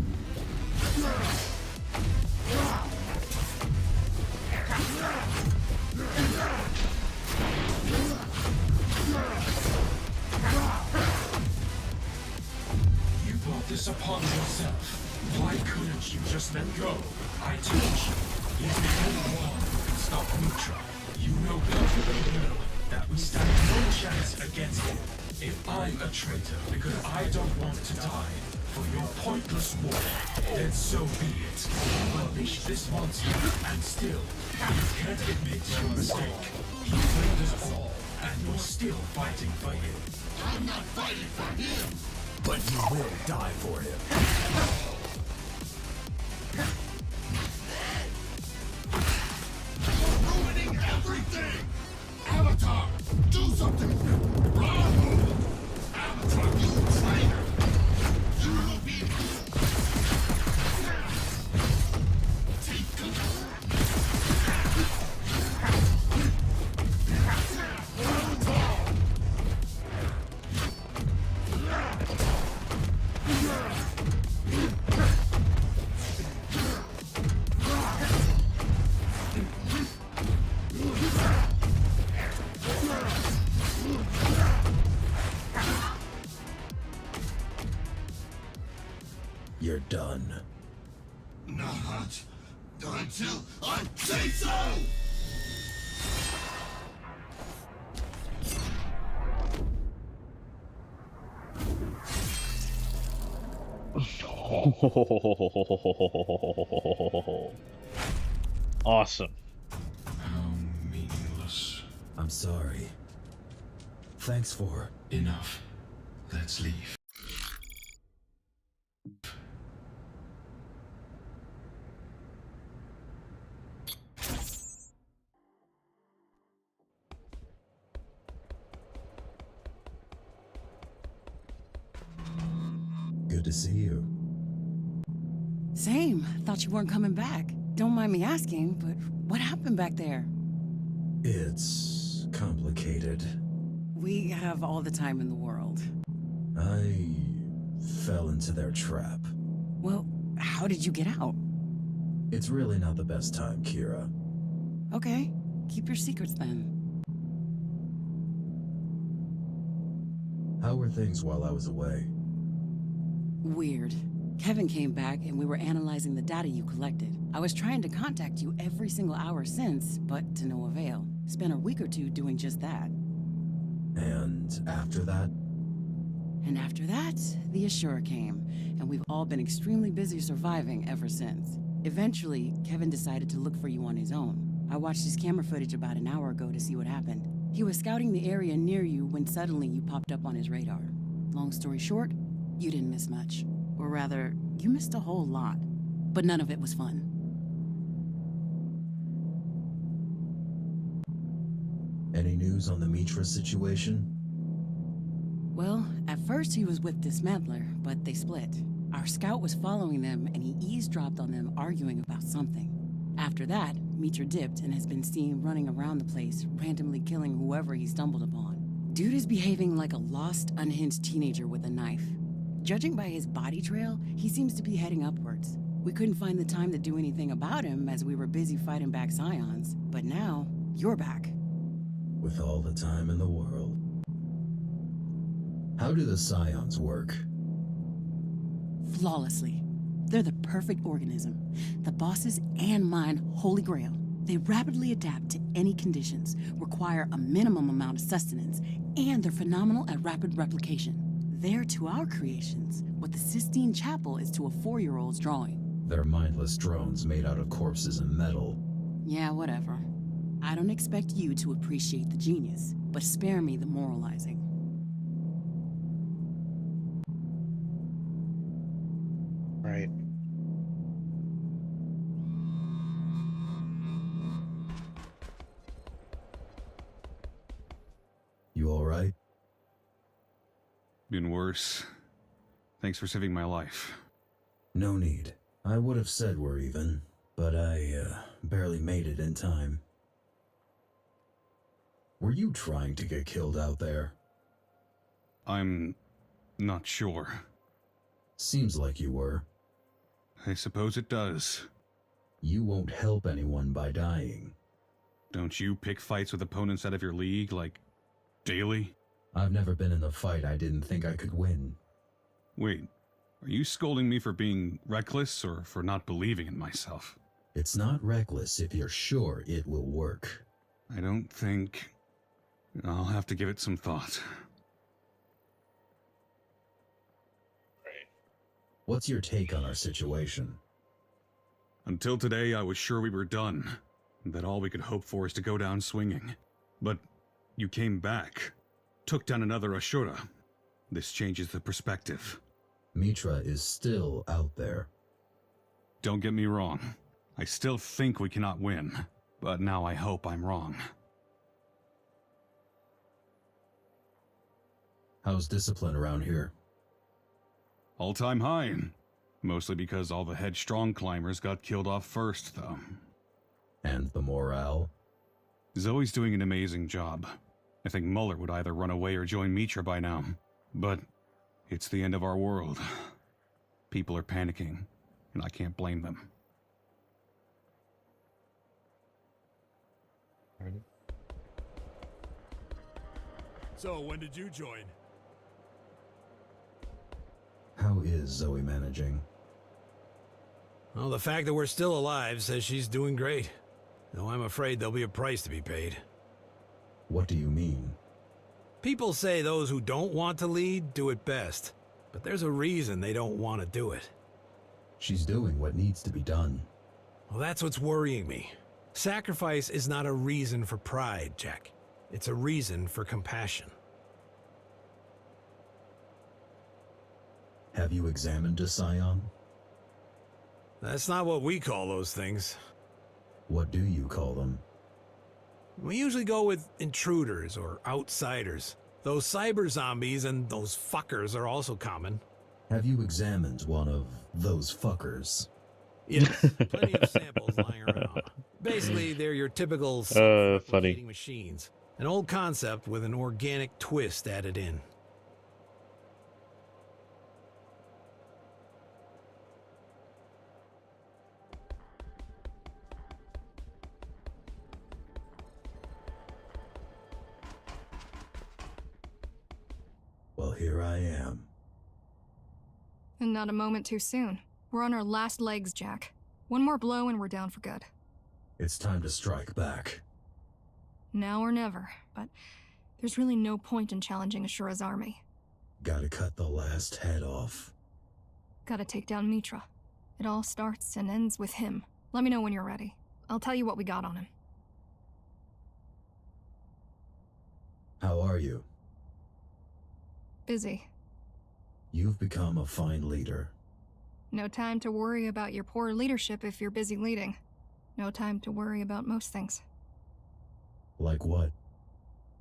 You brought this upon yourself. Why couldn't you just let go? I told you, if no one can stop Mitra, you know better than well that we stand no chance against him. If I'm a traitor because I don't want to die for your pointless war, then so be it. Unleash this monster, and still, you can't admit your mistake. He played us all, and you're still fighting for him. I'm not fighting for him! But you will die for him. You're ruining everything! Avatar, do something! Run! Avatar, you traitor! You'll be... Take control! You're done. Not until I say so! Awesome. How meaningless. I'm sorry. Thanks for... Enough. Let's leave. Good to see you. Same. Thought you weren't coming back. Don't mind me asking, but what happened back there? It's complicated. We have all the time in the world. I fell into their trap. Well, how did you get out? It's really not the best time, Kira. Okay, keep your secrets then. How were things while I was away? Weird. Kevin came back and we were analyzing the data you collected. I was trying to contact you every single hour since, but to no avail. Spent a week or two doing just that. And after that? And after that, the Assure came, and we've all been extremely busy surviving ever since. Eventually, Kevin decided to look for you on his own. I watched his camera footage about an hour ago to see what happened. He was scouting the area near you when suddenly you popped up on his radar. Long story short, you didn't miss much. Or rather, you missed a whole lot. But none of it was fun. Any news on the Mitra situation? Well, at first he was with Dismantler, but they split. Our scout was following them, and he eavesdropped on them arguing about something. After that, Mitra dipped and has been seen running around the place, randomly killing whoever he stumbled upon. Dude is behaving like a lost, unhinged teenager with a knife. Judging by his body trail, he seems to be heading upwards. We couldn't find the time to do anything about him as we were busy fighting back Scions, but now, you're back. With all the time in the world. How do the Scions work? Flawlessly. They're the perfect organism. The boss's and mine holy grail. They rapidly adapt to any conditions, require a minimum amount of sustenance, and they're phenomenal at rapid replication. They're to our creations what the Sistine Chapel is to a 4-year-old's drawing. They're mindless drones made out of corpses and metal. Yeah, whatever. I don't expect you to appreciate the genius, but spare me the moralizing. Right. You alright? Been worse. Thanks for saving my life. No need. I would have said we're even, but I barely made it in time. Were you trying to get killed out there? I'm not sure. Seems like you were. I suppose it does. You won't help anyone by dying. Don't you pick fights with opponents out of your league, like, daily? I've never been in a fight I didn't think I could win. Wait, are you scolding me for being reckless or for not believing in myself? It's not reckless if you're sure it will work. I don't think... I'll have to give it some thought. What's your take on our situation? Until today, I was sure we were done, that all we could hope for is to go down swinging. But you came back, took down another Ashura. This changes the perspective. Mitra is still out there. Don't get me wrong. I still think we cannot win, but now I hope I'm wrong. How's discipline around here? All-time high. Mostly because all the headstrong climbers got killed off first, though. And the morale? Zoe's doing an amazing job. I think Muller would either run away or join Mitra by now. But it's the end of our world. People are panicking, and I can't blame them. So, when did you join? How is Zoe managing? Well, the fact that we're still alive says she's doing great. Though I'm afraid there'll be a price to be paid. What do you mean? People say those who don't want to lead do it best. But there's a reason they don't want to do it. She's doing what needs to be done. Well, that's what's worrying me. Sacrifice is not a reason for pride, Jack. It's a reason for compassion. Have you examined a scion? That's not what we call those things. What do you call them? We usually go with intruders or outsiders. Those cyber zombies and those fuckers are also common. Have you examined one of those fuckers? Yes, plenty of samples lying around. Basically, they're your typical self-replicating machines. An old concept with an organic twist added in. Well, here I am. And not a moment too soon. We're on our last legs, Jack. One more blow and we're down for good. It's time to strike back. Now or never, but there's really no point in challenging Ashura's army. Gotta cut the last head off. Gotta take down Mitra. It all starts and ends with him. Let me know when you're ready. I'll tell you what we got on him. How are you? Busy. You've become a fine leader. No time to worry about your poor leadership if you're busy leading. No time to worry about most things. Like what?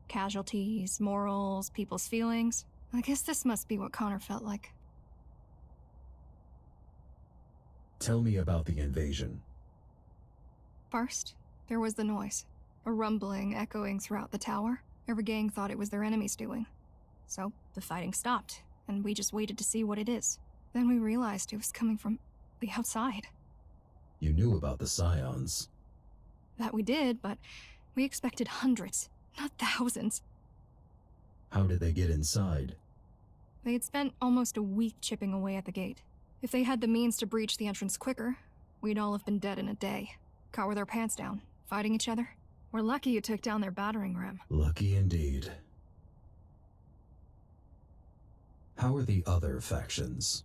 Casualties, morals, people's feelings. I guess this must be what Connor felt like. Tell me about the invasion. First, there was the noise. A rumbling echoing throughout the tower. Every gang thought it was their enemies doing. So, the fighting stopped, and we just waited to see what it is. Then we realized it was coming from the outside. You knew about the scions. That we did, but we expected hundreds, not thousands. How did they get inside? They had spent almost a week chipping away at the gate. If they had the means to breach the entrance quicker, we'd all have been dead in a day. Caught with our pants down, fighting each other. We're lucky you took down their battering ram. Lucky indeed. How are the other factions?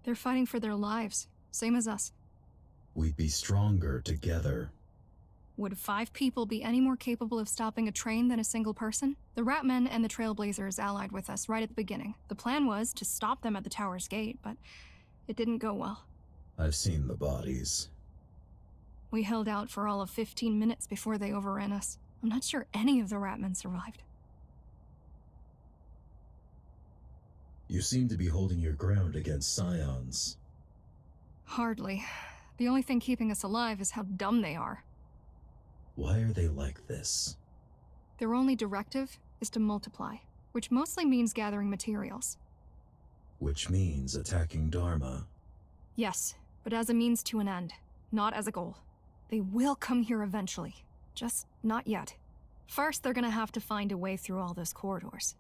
They're fighting for their lives, same as us. We'd be stronger together. Would 5 people be any more capable of stopping a train than a single person? The Ratmen and the Trailblazers allied with us right at the beginning. The plan was to stop them at the tower's gate, but it didn't go well. I've seen the bodies. We held out for all of 15 minutes before they overran us. I'm not sure any of the Ratmen survived. You seem to be holding your ground against scions. Hardly. The only thing keeping us alive is how dumb they are. Why are they like this? Their only directive is to multiply, which mostly means gathering materials. Which means attacking Dharma. Yes, but as a means to an end, not as a goal. They will come here eventually, just not yet. First, they're gonna have to find a way through all those corridors.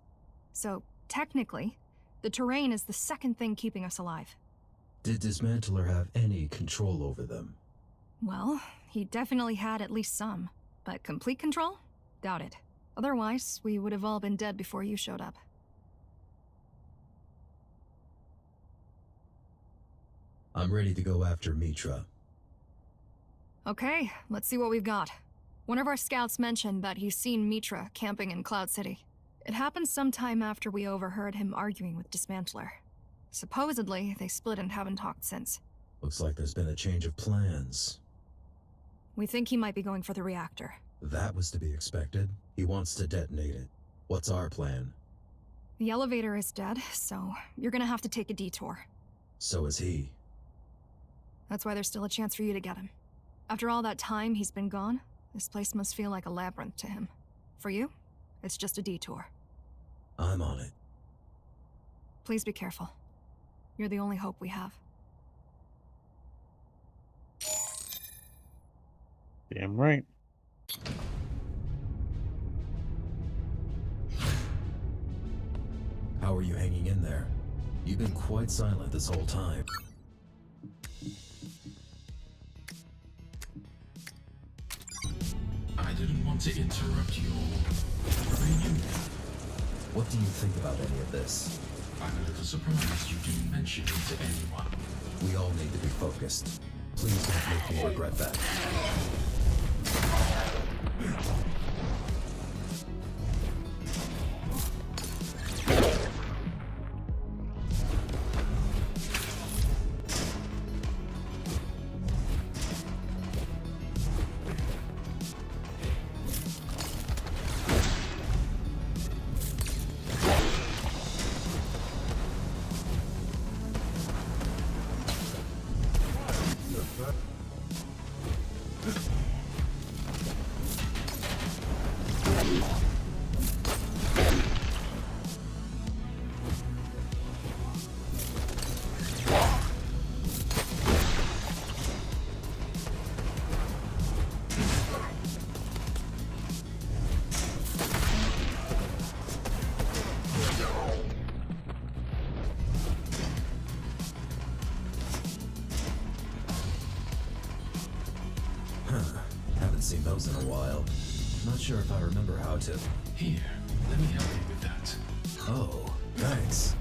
So, technically, the terrain is the second thing keeping us alive. Did Dismantler have any control over them? Well, he definitely had at least some, but complete control? Doubt it. Otherwise, we would have all been dead before you showed up. I'm ready to go after Mitra. Okay, let's see what we've got. One of our scouts mentioned that he's seen Mitra camping in Cloud City. It happened sometime after we overheard him arguing with Dismantler. Supposedly, they split and haven't talked since. Looks like there's been a change of plans. We think he might be going for the reactor. That was to be expected. He wants to detonate it. What's our plan? The elevator is dead, so you're gonna have to take a detour. So is he. That's why there's still a chance for you to get him. After all that time he's been gone, this place must feel like a labyrinth to him. For you, it's just a detour. I'm on it. Please be careful. You're the only hope we have. Damn right. How are you hanging in there? You've been quite silent this whole time. I didn't want to interrupt your reunion. What do you think about any of this? I'm a little surprised you didn't mention it to anyone. We all need to be focused. Please don't make me regret that. Haven't seen those in a while. Not sure if I remember how to... Here, let me help you with that. Oh, thanks.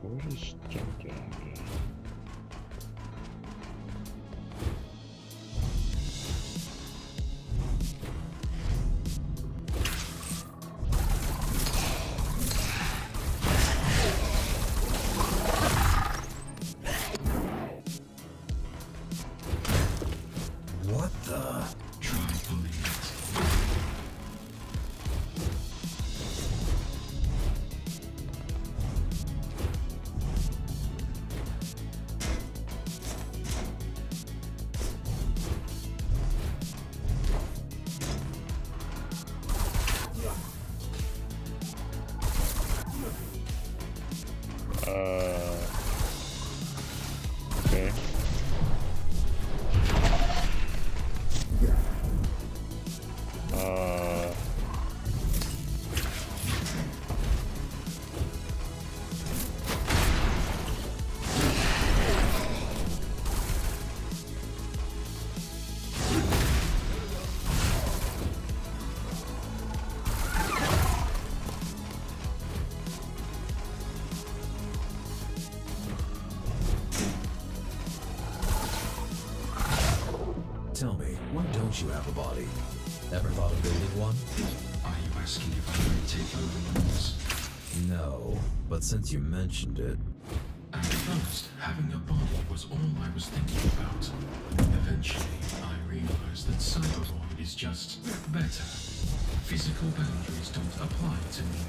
Where is Junkyard? What the... Try pulling it. Okay. Tell me, why don't you have a body? Ever thought of building one? Are you asking if I may take over yours? No, but since you mentioned it... I first, having a body was all I was thinking about. Eventually, I realized that cybervoid is just better. Physical boundaries don't apply to me.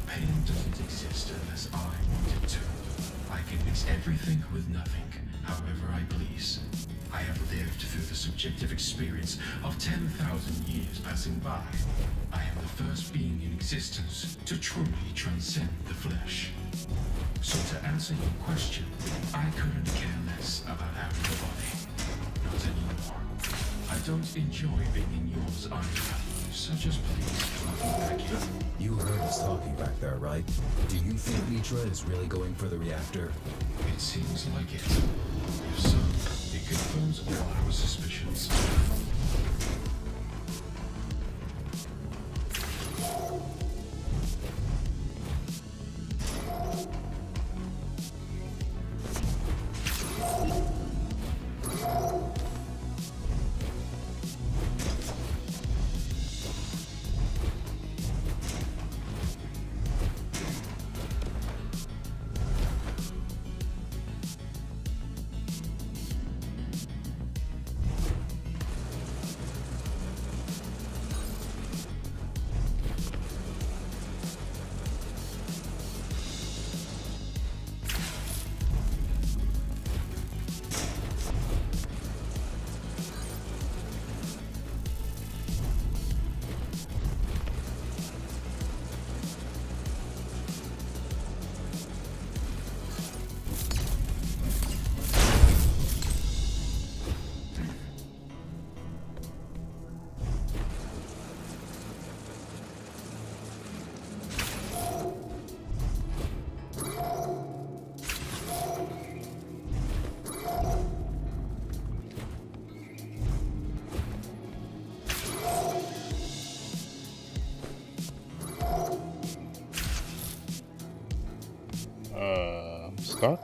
Pain doesn't exist unless I want it to. I can mix everything with nothing, however I please. I have lived through the subjective experience of 10,000 years passing by. I am the first being in existence to truly transcend the flesh. So to answer your question, I couldn't care less about having a body. Not anymore. I don't enjoy being in yours either. So just please let me back in. You heard us talking back there, right? Do you think Mitra is really going for the reactor? It seems like it. If so, it confirms all our suspicions. Stuck?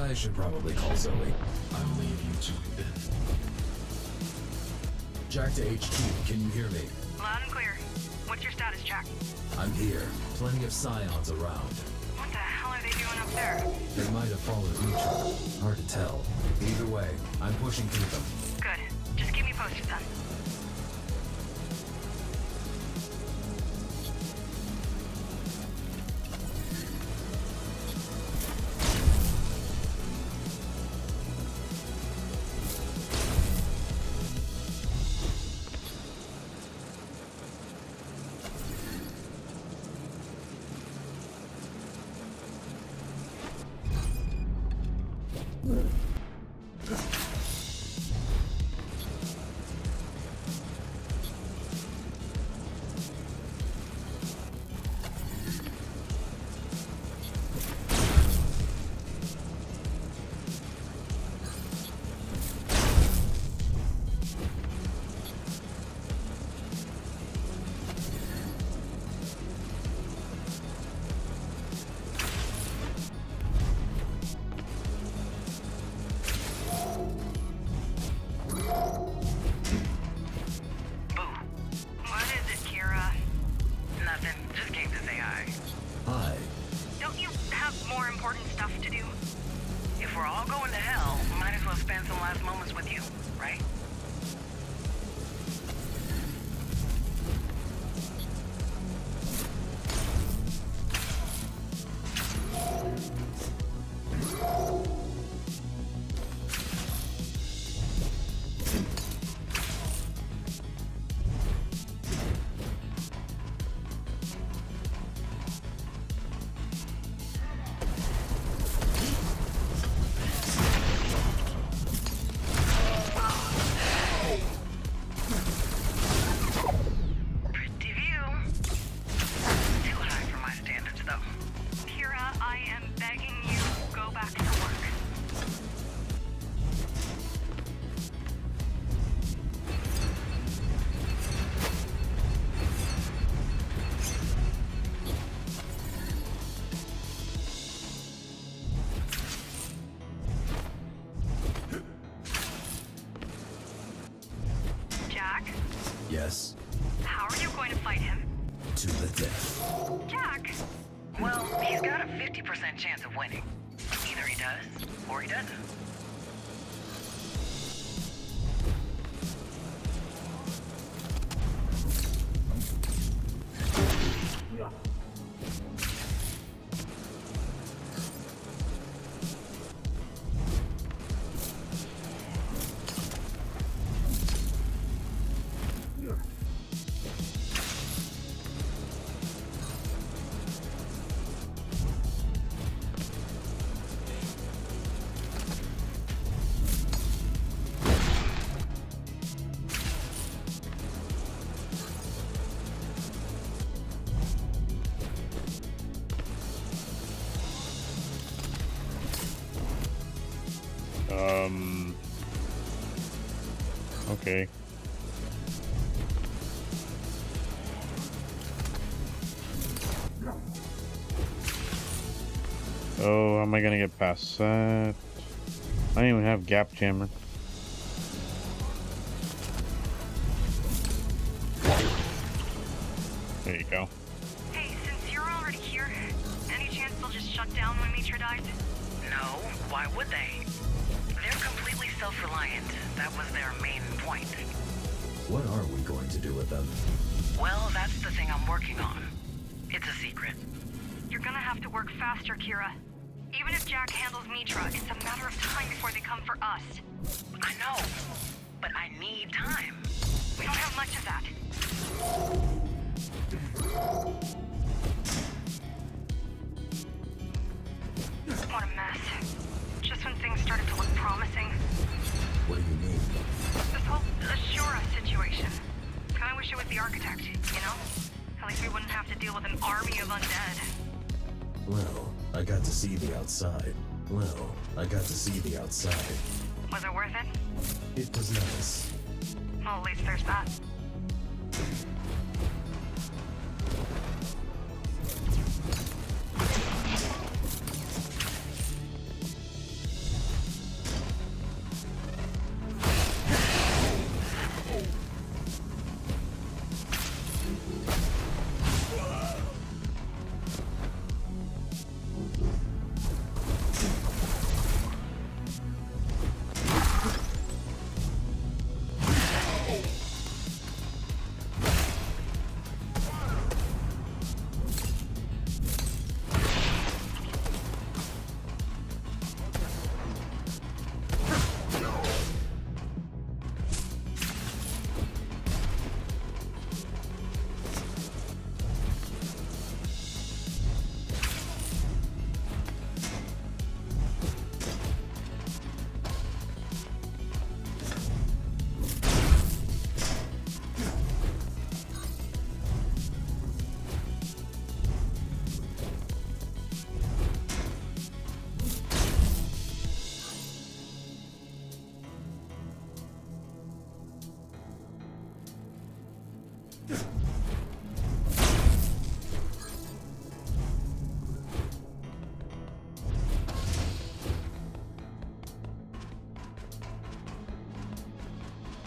I should probably call Zoe. I'll leave you to it then. Jack to HQ, can you hear me? Loud and clear. What's your status, Jack? I'm here. Plenty of scions around. What the hell are they doing up there? They might have followed Mitra. Hard to tell. Either way, I'm pushing through them. Good. Just keep me posted then. Yes, How are you going to fight him? to the death. Jack! Well, he's got a 50% chance of winning. Either he does, or he doesn't. Okay. Oh, how am I gonna get past that? I don't even have gap jammer. There you go. Hey, since you're already here, any chance they'll just shut down when Mitra dies? No, why would they? They're completely self-reliant. That was their main point. What are we going to do with them? Well, that's the thing I'm working on. It's a secret. You're gonna have to work faster, Kira. Even if Jack handles Mitra, it's a matter of time before they come for us. I know, but I need time. We don't have much of that. What a mess. Just when things started to look promising. What do you mean? This whole Ashura situation. Kinda wish it was the architect, you know? At least we wouldn't have to deal with an army of undead. Well, I got to see the outside. Was it worth it? It was nice. Well, at least there's that.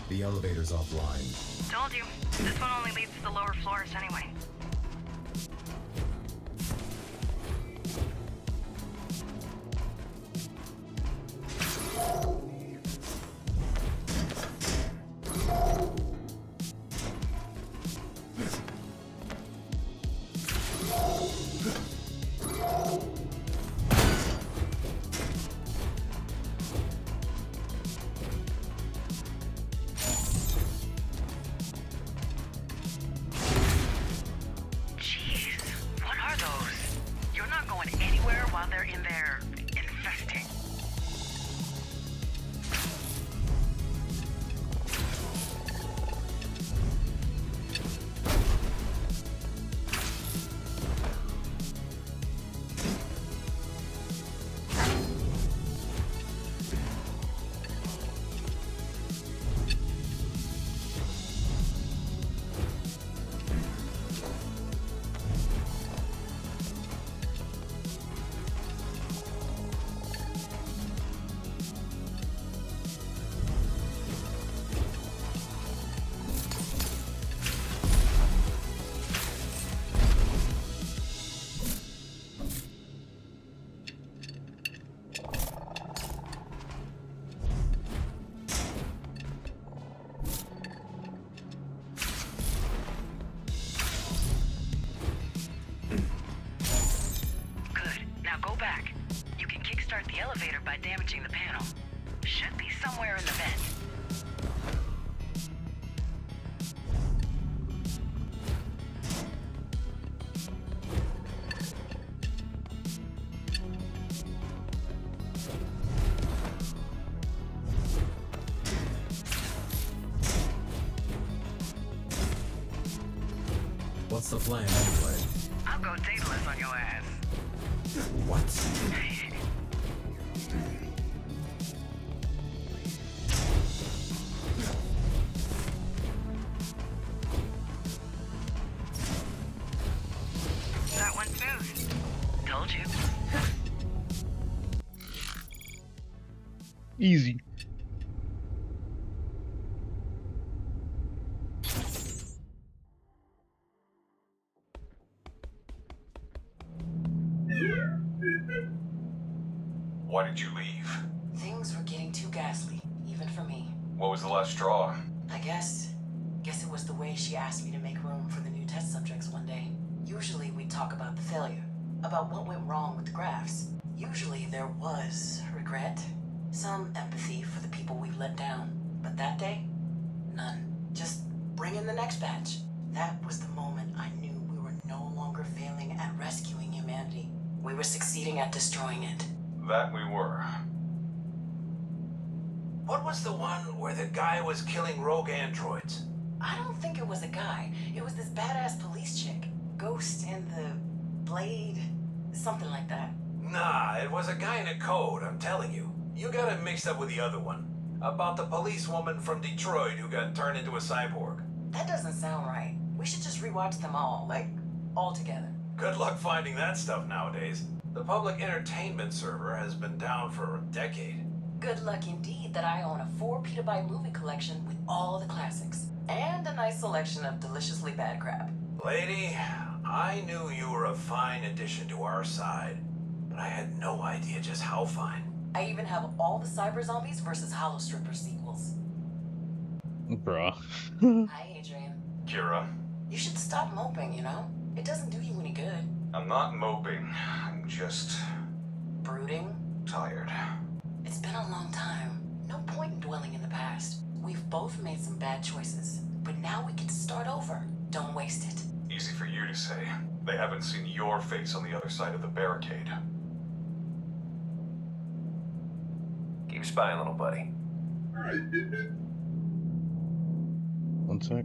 The elevator's offline. Told you. This one only leads to the lower floors anyway. the plan anyway? I'll go dataless on your ass. What? That one's smooth. Told you. Easy. Why did you leave? Things were getting too ghastly, even for me. What was the last straw? I guess it was the way she asked me to make room for the new test subjects one day. Usually we'd talk about the failure, about what went wrong with the graphs. Usually there was regret, some empathy for the people we've let down. But that day, none. Just bring in the next batch. That was the moment I knew we were no longer failing at rescuing humanity. We were succeeding at destroying it. That we were. What was the one where the guy was killing rogue androids? I don't think it was a guy. It was this badass police chick. Ghost and the Blade, something like that. Nah, it was a guy in a code, I'm telling you. You got it mixed up with the other one. About the policewoman from Detroit who got turned into a cyborg. That doesn't sound right. We should just rewatch them all, like, all together. Good luck finding that stuff nowadays. The public entertainment server has been down for a decade. Good luck indeed that I own a 4 petabyte movie collection with all the classics. And a nice selection of deliciously bad crap. Lady, I knew you were a fine addition to our side, but I had no idea just how fine. I even have all the Cyber Zombies versus Hollow Stripper sequels. Bruh. Hi, Adrian. Kira. You should stop moping, you know? It doesn't do you any good. I'm not moping. I'm just... brooding? Tired. It's been a long time. No point in dwelling in the past. We've both made some bad choices, but now we get to start over. Don't waste it. Easy for you to say. They haven't seen your face on the other side of the barricade. Keep spying, little buddy. One sec.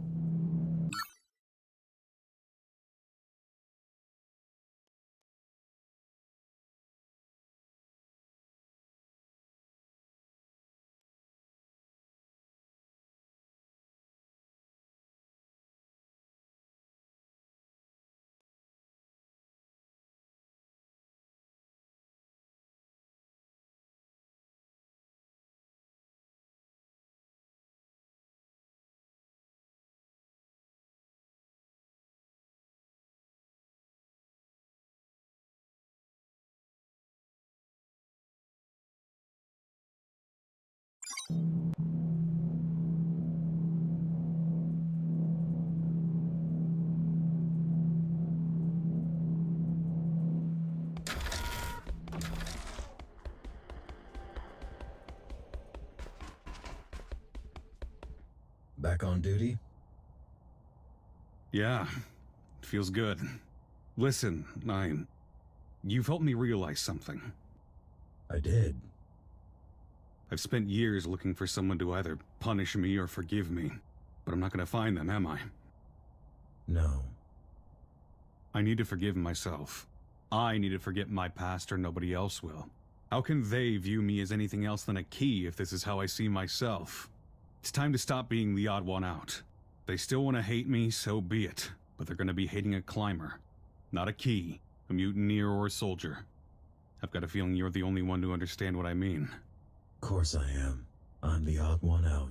Back on duty? Yeah, it feels good. Listen, you've helped me realize something. I did. I've spent years looking for someone to either punish me or forgive me, but I'm not gonna find them, am I? No. I need to forgive myself. I need to forget my past or nobody else will. How can they view me as anything else than a key if this is how I see myself? It's time to stop being the odd one out. They still want to hate me, so be it. But they're gonna be hating a climber, not a key, a mutineer, or a soldier. I've got a feeling you're the only one to understand what I mean. Of course I am. I'm the odd one out.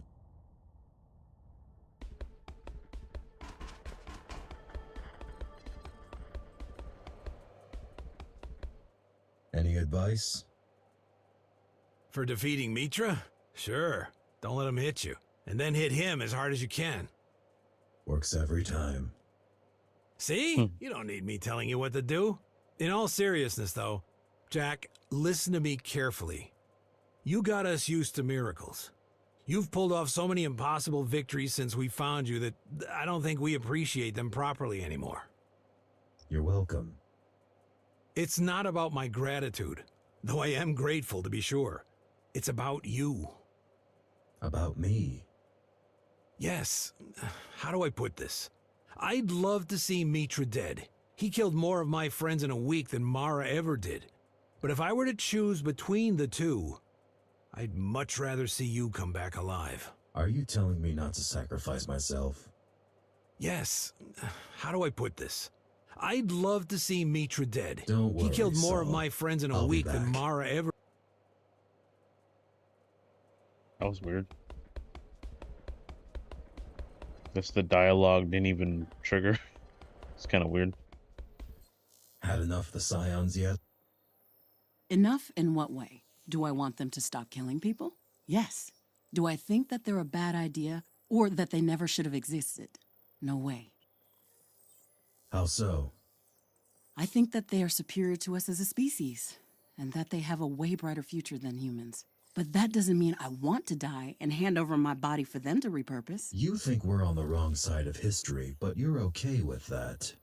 Any advice? For defeating Mitra? Sure. Don't let him hit you. And then hit him as hard as you can. Works every time. See? You don't need me telling you what to do. In all seriousness, though, Jack, listen to me carefully. You got us used to miracles. You've pulled off so many impossible victories since we found you that I don't think we appreciate them properly anymore. You're welcome. It's not about my gratitude, though I am grateful to be sure. It's about you. About me? Yes. How do I put this? I'd love to see Mitra dead. He killed more of my friends in a week than Mara ever did. But if I were to choose between the two, I'd much rather see you come back alive. Are you telling me not to sacrifice myself? Yes. How do I put this? I'd love to see Mitra dead. Don't worry, He killed more of Saul. my friends in a I'll be week than back. Mara ever... That was weird. Guess the dialogue didn't even trigger. It's kind of weird. Had enough of the Scions yet? Enough in what way? Do I want them to stop killing people? Yes. Do I think that they're a bad idea or that they never should have existed? No way. How so? I think that they are superior to us as a species and that they have a way brighter future than humans. But that doesn't mean I want to die and hand over my body for them to repurpose. You think we're on the wrong side of history, but you're okay with that.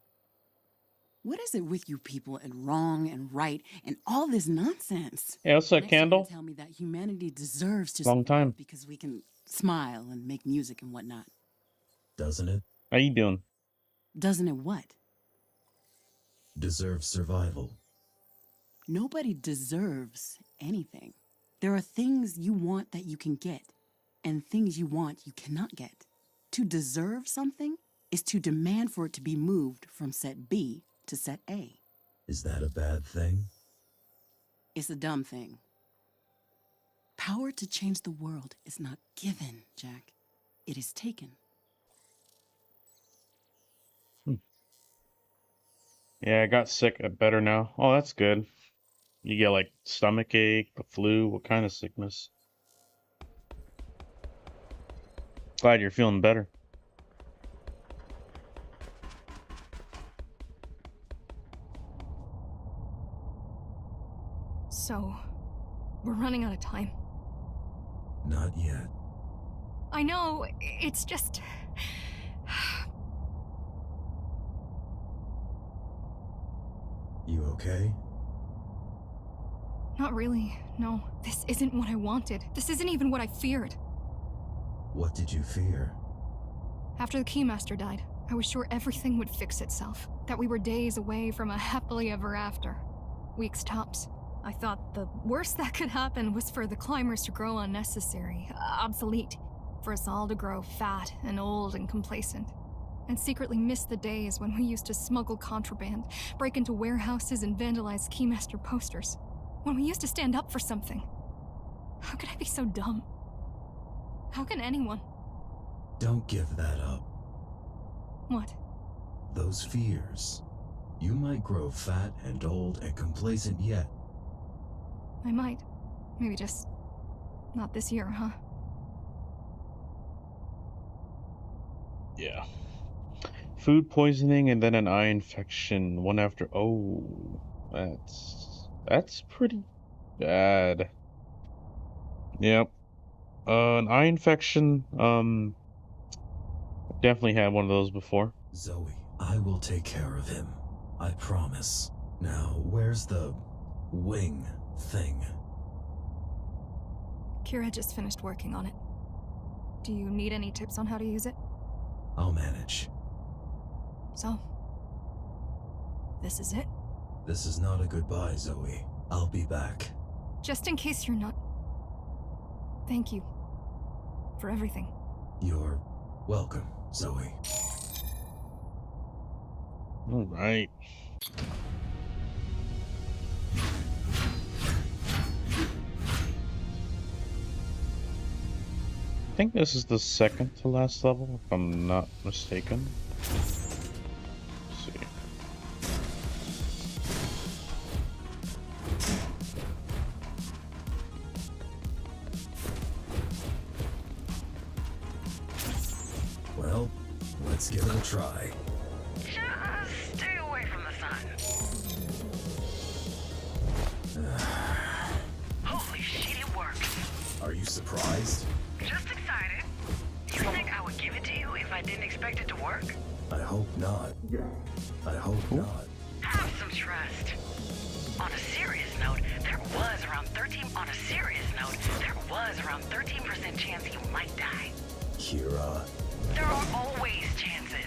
What is it with you people and wrong and right and all this nonsense? Yeah, what's that, Next, you're gonna Candle? tell me that humanity deserves to Long time. survive because we can smile and make music and whatnot. Doesn't it? How you doing? Doesn't it what? Deserve survival. Nobody deserves anything. There are things you want that you can get, and things you want you cannot get. To deserve something is to demand for it to be moved from set B to set A. Is that a bad thing? It's a dumb thing. Power to change the world is not given, Jack. It is taken. Yeah, I got sick. Better now. Oh, that's good. You get like stomach ache, the flu. What kind of sickness? Glad you're feeling better. So, we're running out of time. Not yet. I know, it's just... You okay? Not really, no. This isn't what I wanted. This isn't even what I feared. What did you fear? After the Keymaster died, I was sure everything would fix itself. That we were days away from a happily ever after. Weeks tops. I thought the worst that could happen was for the climbers to grow unnecessary, obsolete. For us all to grow fat and old and complacent. And secretly miss the days when we used to smuggle contraband, break into warehouses and vandalize Keymaster posters. When we used to stand up for something. How could I be so dumb? How can anyone? Don't give that up. What? Those fears. You might grow fat and old and complacent yet. I might. Maybe just... not this year, huh? Yeah. Food poisoning and then an eye infection. One after... Oh. That's pretty bad. Yep. An eye infection, definitely had one of those before. Zoe, I will take care of him. I promise. Now, where's the wing thing? Kira just finished working on it. Do you need any tips on how to use it? I'll manage. So, this is it? This is not a goodbye, Zoe. I'll be back. Just in case you're not... Thank you. For everything. You're welcome, Zoe. All right. I think this is the second to last level, if I'm not mistaken. Let's see. Well, let's give it a try. Just stay away from the sun. Holy shit, it works. Are you surprised? Just excited. You think I would give it to you if I didn't expect it to work? I hope not. I hope not. Have some trust. On a serious note, there was around 13% chance you might die. Kira. There are always chances.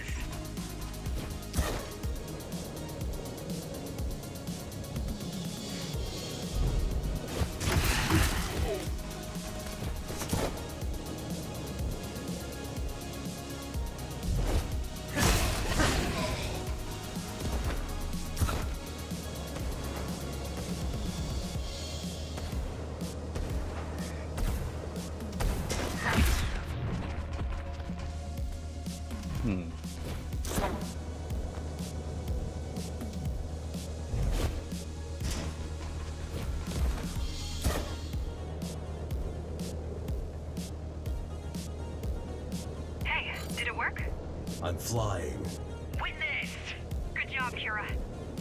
Hey, did it work? I'm flying. Witness! Good job, Kira.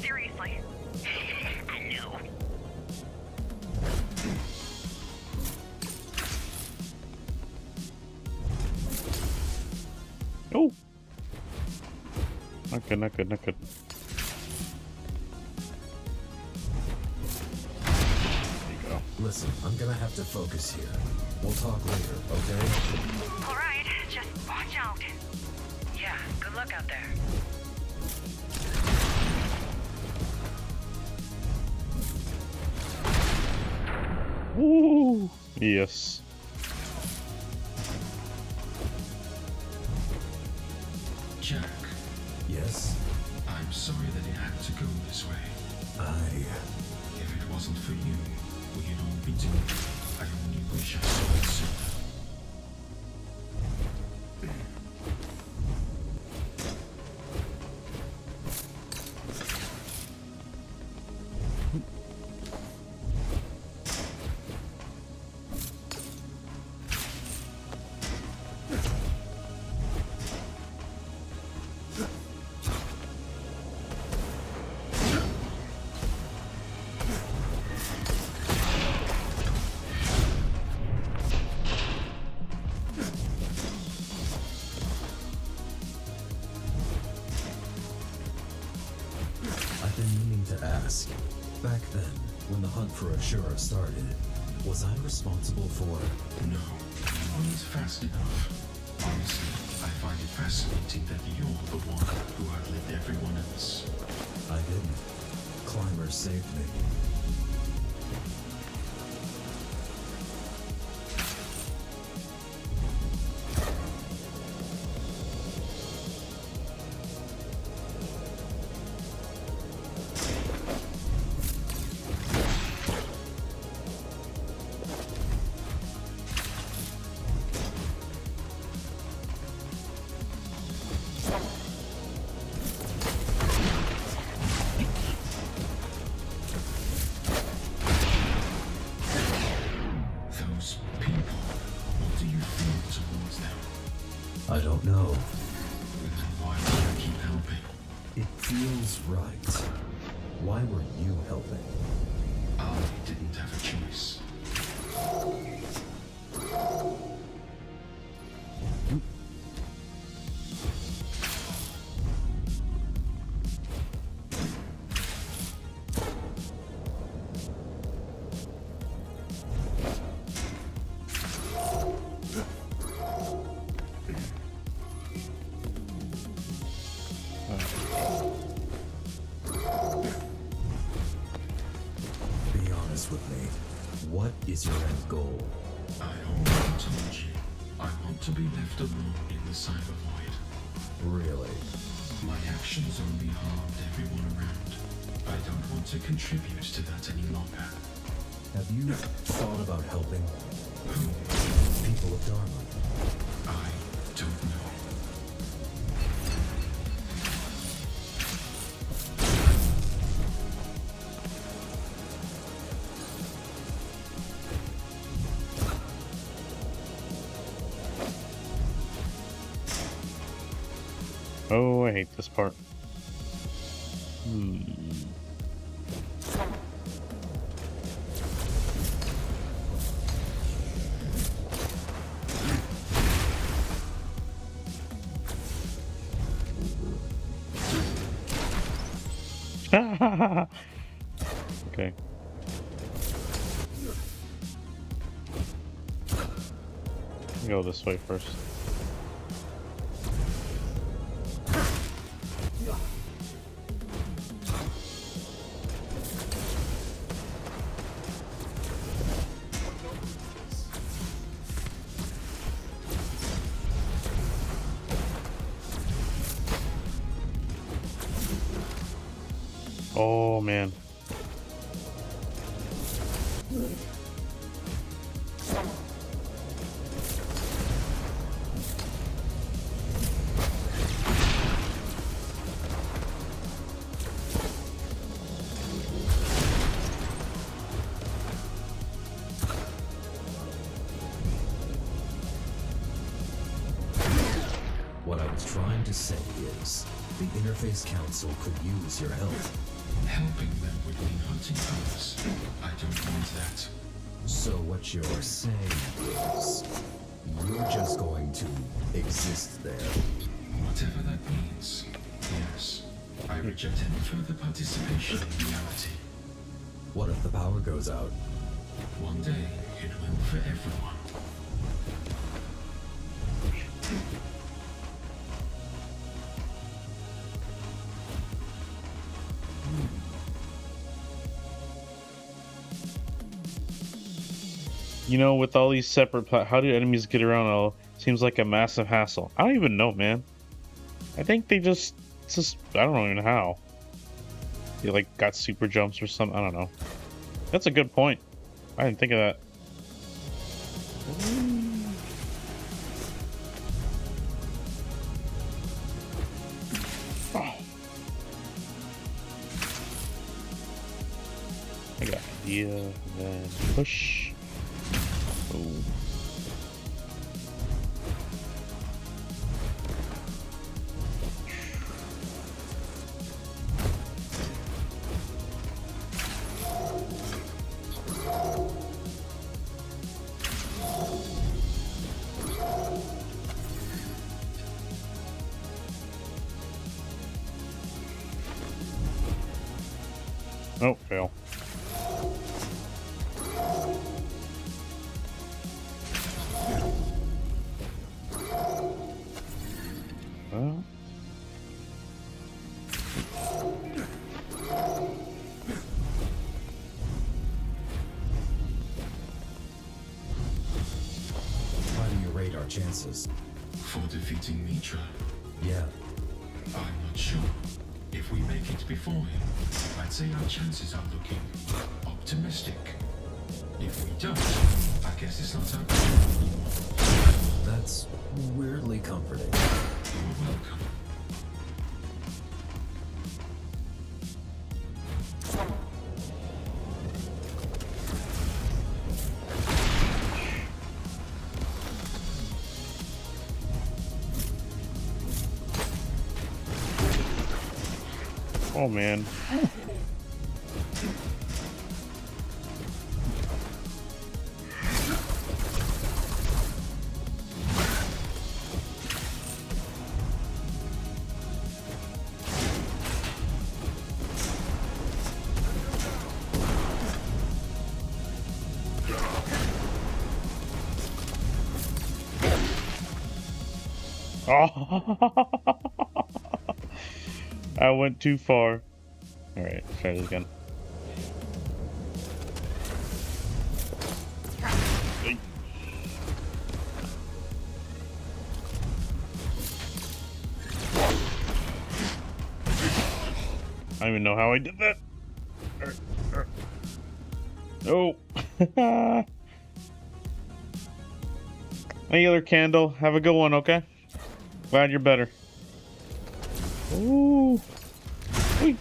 Seriously. I know. Oh! Not good, not good, not good. There you go. Listen, I'm gonna have to focus here. We'll talk later, okay? Alright, just watch out. Yeah, good luck out there. Woo! Yes. Jack, Yes? I'm sorry that it had to go this way. If it wasn't for you, we'd all be dead. I only wish I saw it sooner. I've been meaning to ask. Back then, when the hunt for Ashura started, was I responsible for... No, you weren't fast enough. Honestly, I find it fascinating that you're the one who outlived everyone else. I didn't. Climbers saved me. Those people, what do you feel towards them? I don't know. Then why would you keep helping? It feels right. Why were you helping? I didn't have a choice. Be honest with me. What is your end goal? I already told you. I want to be left alone in the cyber void. Really? My actions only harmed everyone around. I don't want to contribute to that any longer. Have you thought about helping? Who? People of Dharma. I don't know. Oh, I hate this part. Okay. Go this way first. Oh man. What I was trying to say is, the Interface Council could use your help. Helping them would mean hunting others. I don't want that. So what you're saying is, you're just going to exist there. Whatever that means, yes. I reject any further participation in reality. What if the power goes out? One day, it will for everyone. You know, with all these separate how do enemies get around? All seems like a massive hassle. I don't even know, man. I think they just I don't know even how. They like got super jumps or something. I don't know. That's a good point. I didn't think of that. Oh. I got an idea. And then push. Oh. Oh, fail. Well. How do you rate our chances? For defeating Mitra? Yeah. I'm not sure. If we make it before him, I'd say our chances are looking optimistic. If we don't, I guess it's not our problem anymore. That's weirdly comforting. You're welcome. Oh man. Oh. I went too far. Alright, try this again. I don't even know how I did that. No. Any other candle? Have a good one, okay? Glad you're better. Ooh. Whee.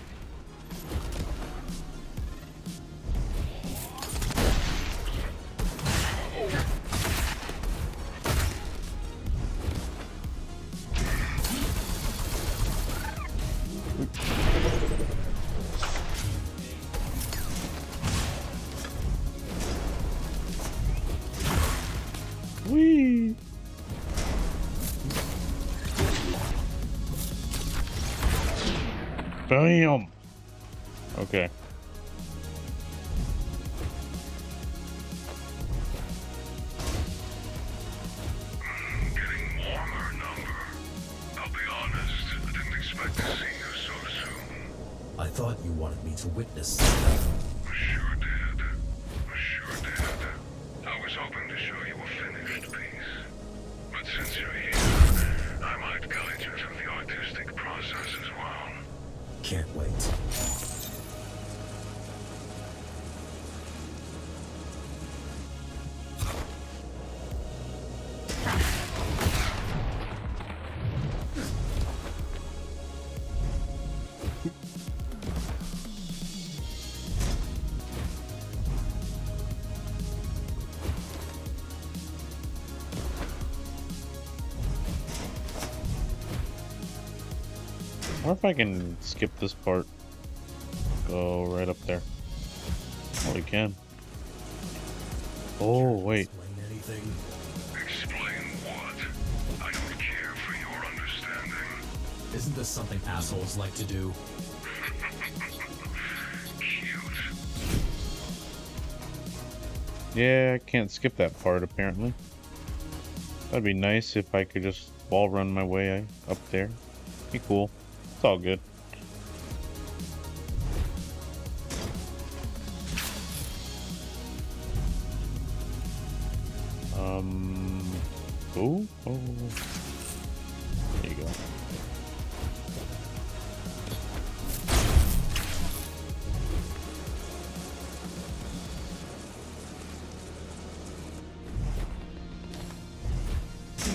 Whee. Bam. Okay. Getting warmer, number. I'll be honest, I didn't expect to see you so soon. I thought you wanted me to witness. I sure did. I sure did. I was hoping to show you a finished piece. But since you're here, I might guide you through the artistic process as well. Can't wait. Or if I can skip this part. Go right up there. Oh, we can. Oh, wait. Anything? Explain what? I don't care for your understanding. Isn't this something assholes like to do? Yeah, I can't skip that part apparently. That'd be nice if I could just wall run my way up there. Be cool. It's all good. Oh, there you go.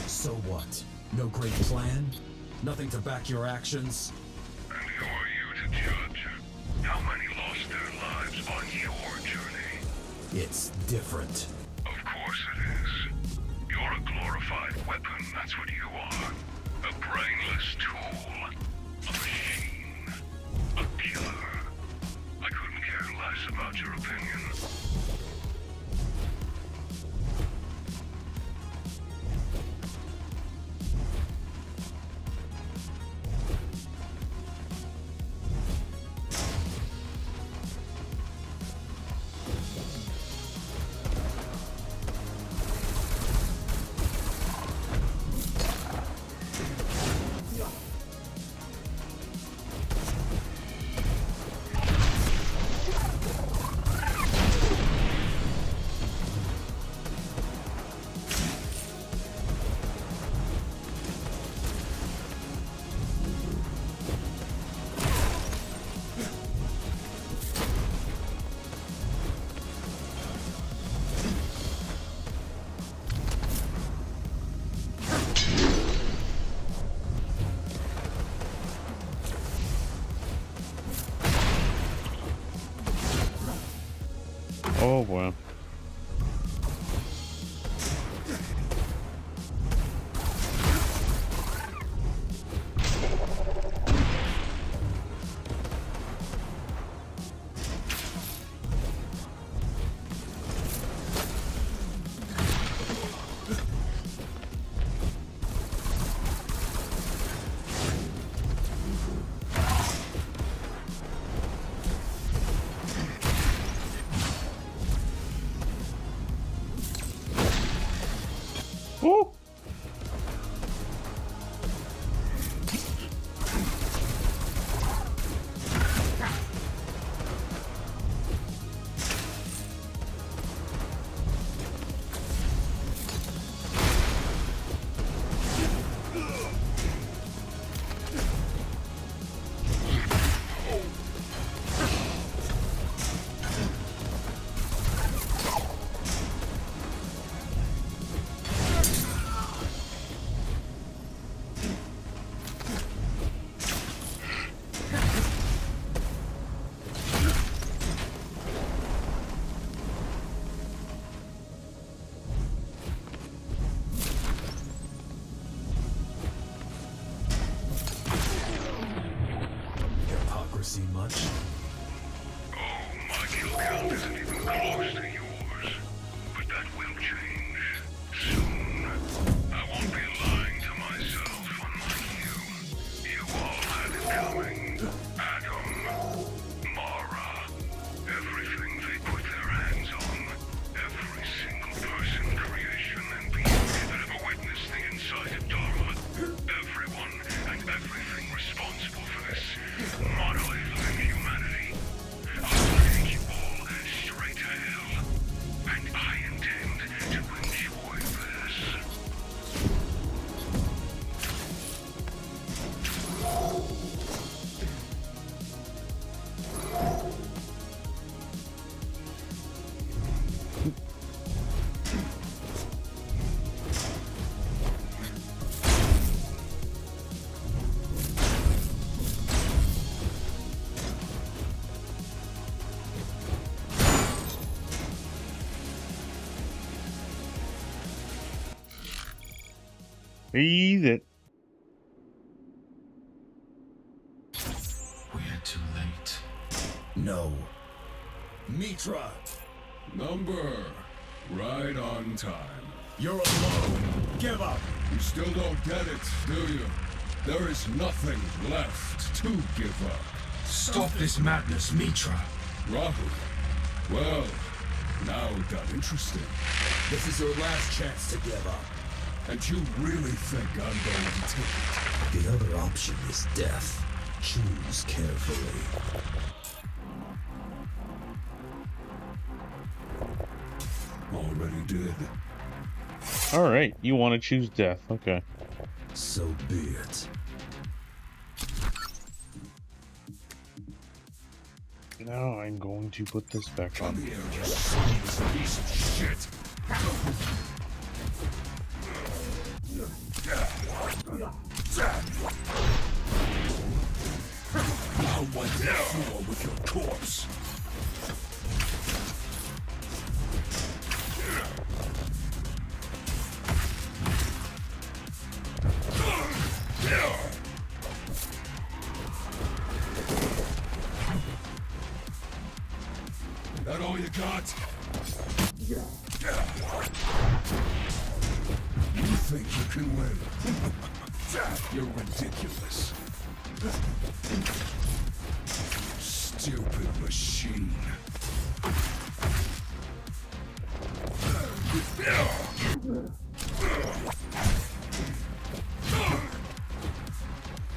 So what? No great plan? Nothing to back your actions? And who are you to judge? How many lost their lives on your journey? It's different. Of course it is. You're a glorified weapon, that's what you are. A brainless tool. A machine. A killer. I couldn't care less about your opinion. Oh boy. Woo! Hypocrisy much? Oh, my kill count isn't even close to yours. But that will change. Soon. I won't be lying to myself, unlike you. You all had it coming. Adam, Mara, everything they put their hands on. Every single person, creation, and being that ever witnessed the inside of Dharma. Everyone and everything responsible for this monolith of humanity. I'll take you all straight to hell. And I intend to enjoy this. Breathe it. No. Mitra! Number. Right on time. You're alone. Give up! You still don't get it, do you? There is nothing left to give up. Stop this madness, Mitra! Rahul. Well, now it got interesting. This is your last chance to give up. And you really think I'm going to take it? The other option is death. Choose carefully. Already did. Alright, you want to choose death. Okay. So be it. Now I'm going to put this back on. Come here, you sleaze piece of shit! I'll wipe the floor with your corpse! That all you got? You think you can win? You're ridiculous. Stupid machine.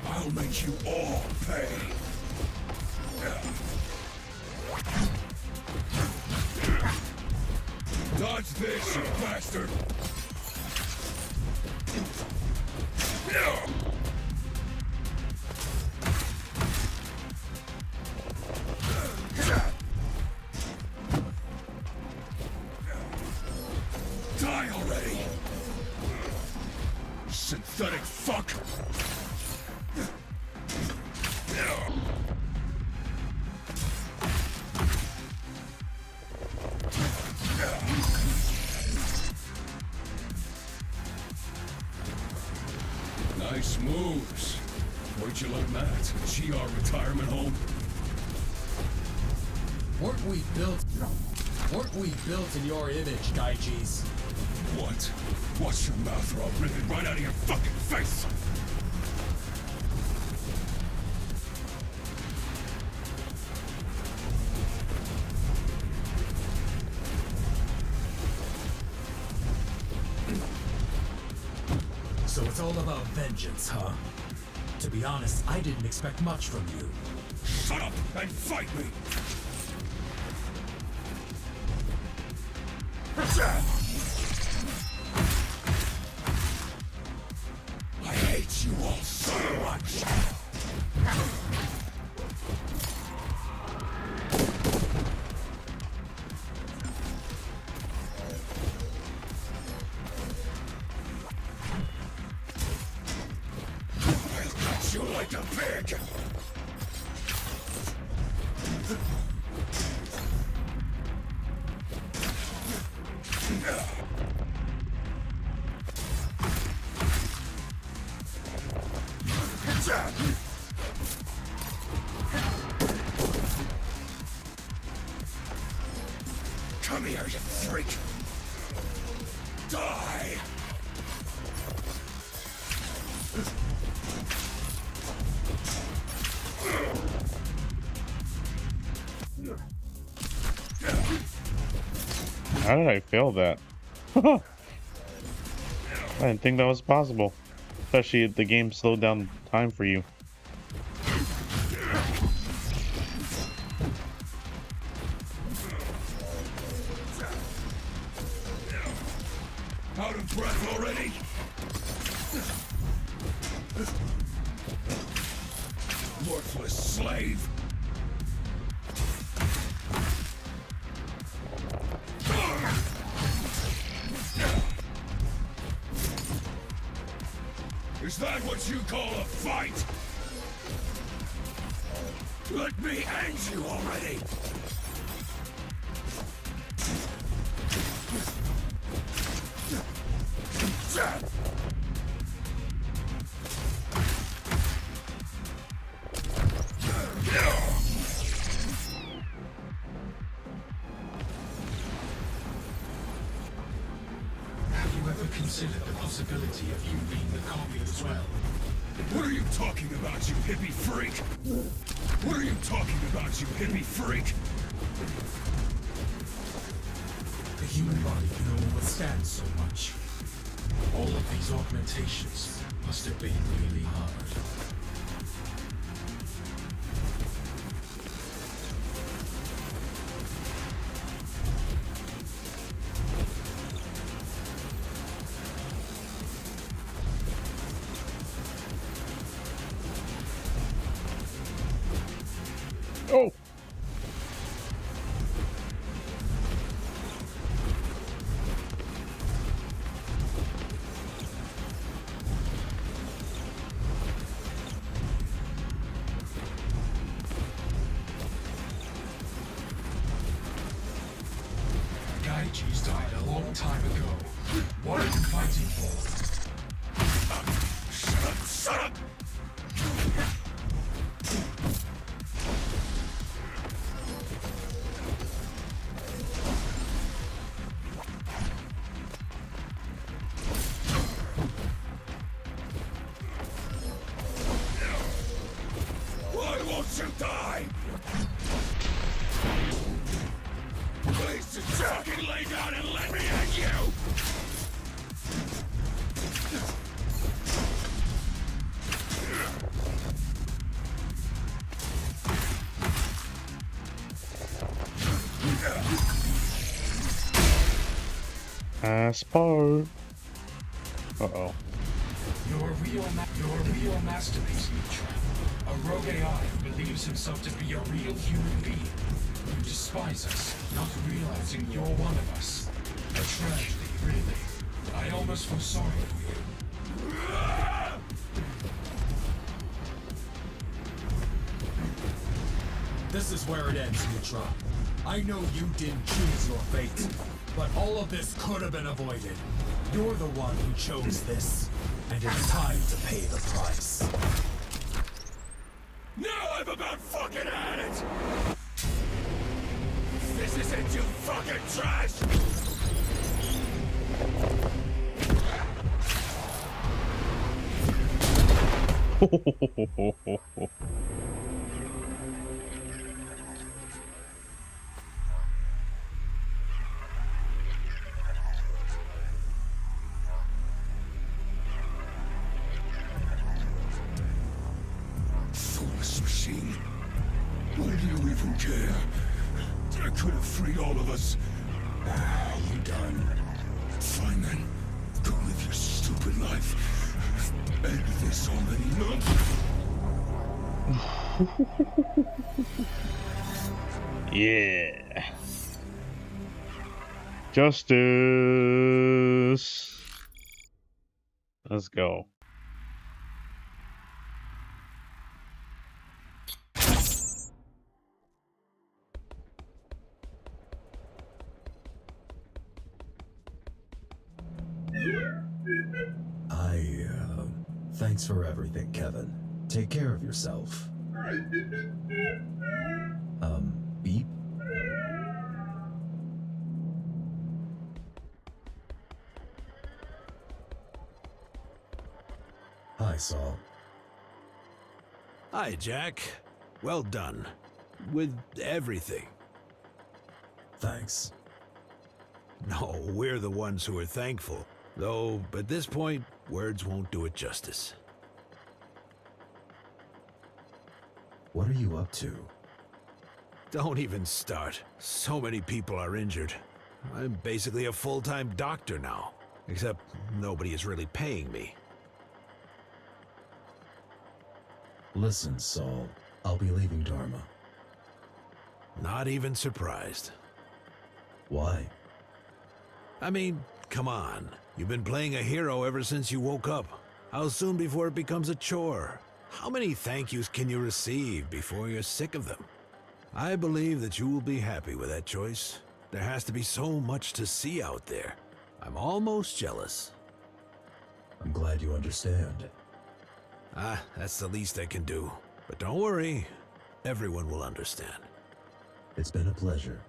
I'll make you all pay. Dodge this, you bastard! Die already! Synthetic fuck! Nice moves. Where'd you learn that? GR retirement home? Weren't we built in your image, Gaijis? What? Watch your mouth or I'll rip it right out of your fucking face! So it's all about vengeance, huh? To be honest, I didn't expect much from you. Shut up and fight me! I hate you all so much! I'll cut you like a pig! Come here, you freak! Die! How did I fail that? I didn't think that was possible. Especially if the game slowed down time for you. Out of breath already? Worthless slave! Is that what you call a fight? Let me end you already! possibility of you being the copy as well. What are you talking about, you hippie freak? What are you talking about, you hippie freak? The human body can only withstand so much. All of these augmentations must have been really hard. Oh! Gaiji's died a long time ago. What are you fighting for? Shut up! Shut up! Why won't you die? Please just fucking lay down and let me at you! Aspar. Uh-oh. You're a real masterpiece, Mitra. A rogue AI who believes himself to be a real human being. You despise us, not realizing you're one of us. A tragedy, really. I almost feel sorry for you. This is where it ends, Mitra. I know you didn't choose your fate, but all of this could have been avoided. You're the one who chose this, and it's time to pay the price. Now I'm about fucking at it! This isn't you fucking trash! Foolish machine. Why do you even care? I could have freed all of us. You done? Fine then. Go live your stupid life. End this already, no? Yeah. Justice. Let's go. Thanks for everything, Kevin. Take care of yourself. Beep? Hi, Saul. Hi, Jack. Well done. With everything. Thanks. No, we're the ones who are thankful. Though, at this point, words won't do it justice. What are you up to? Don't even start. So many people are injured. I'm basically a full-time doctor now. Except nobody is really paying me. Listen, Saul. I'll be leaving Dharma. Not even surprised. Why? I mean, come on. You've been playing a hero ever since you woke up. How soon before it becomes a chore? How many thank yous can you receive before you're sick of them? I believe that you will be happy with that choice. There has to be so much to see out there. I'm almost jealous. I'm glad you understand. That's the least I can do. But don't worry, everyone will understand. It's been a pleasure.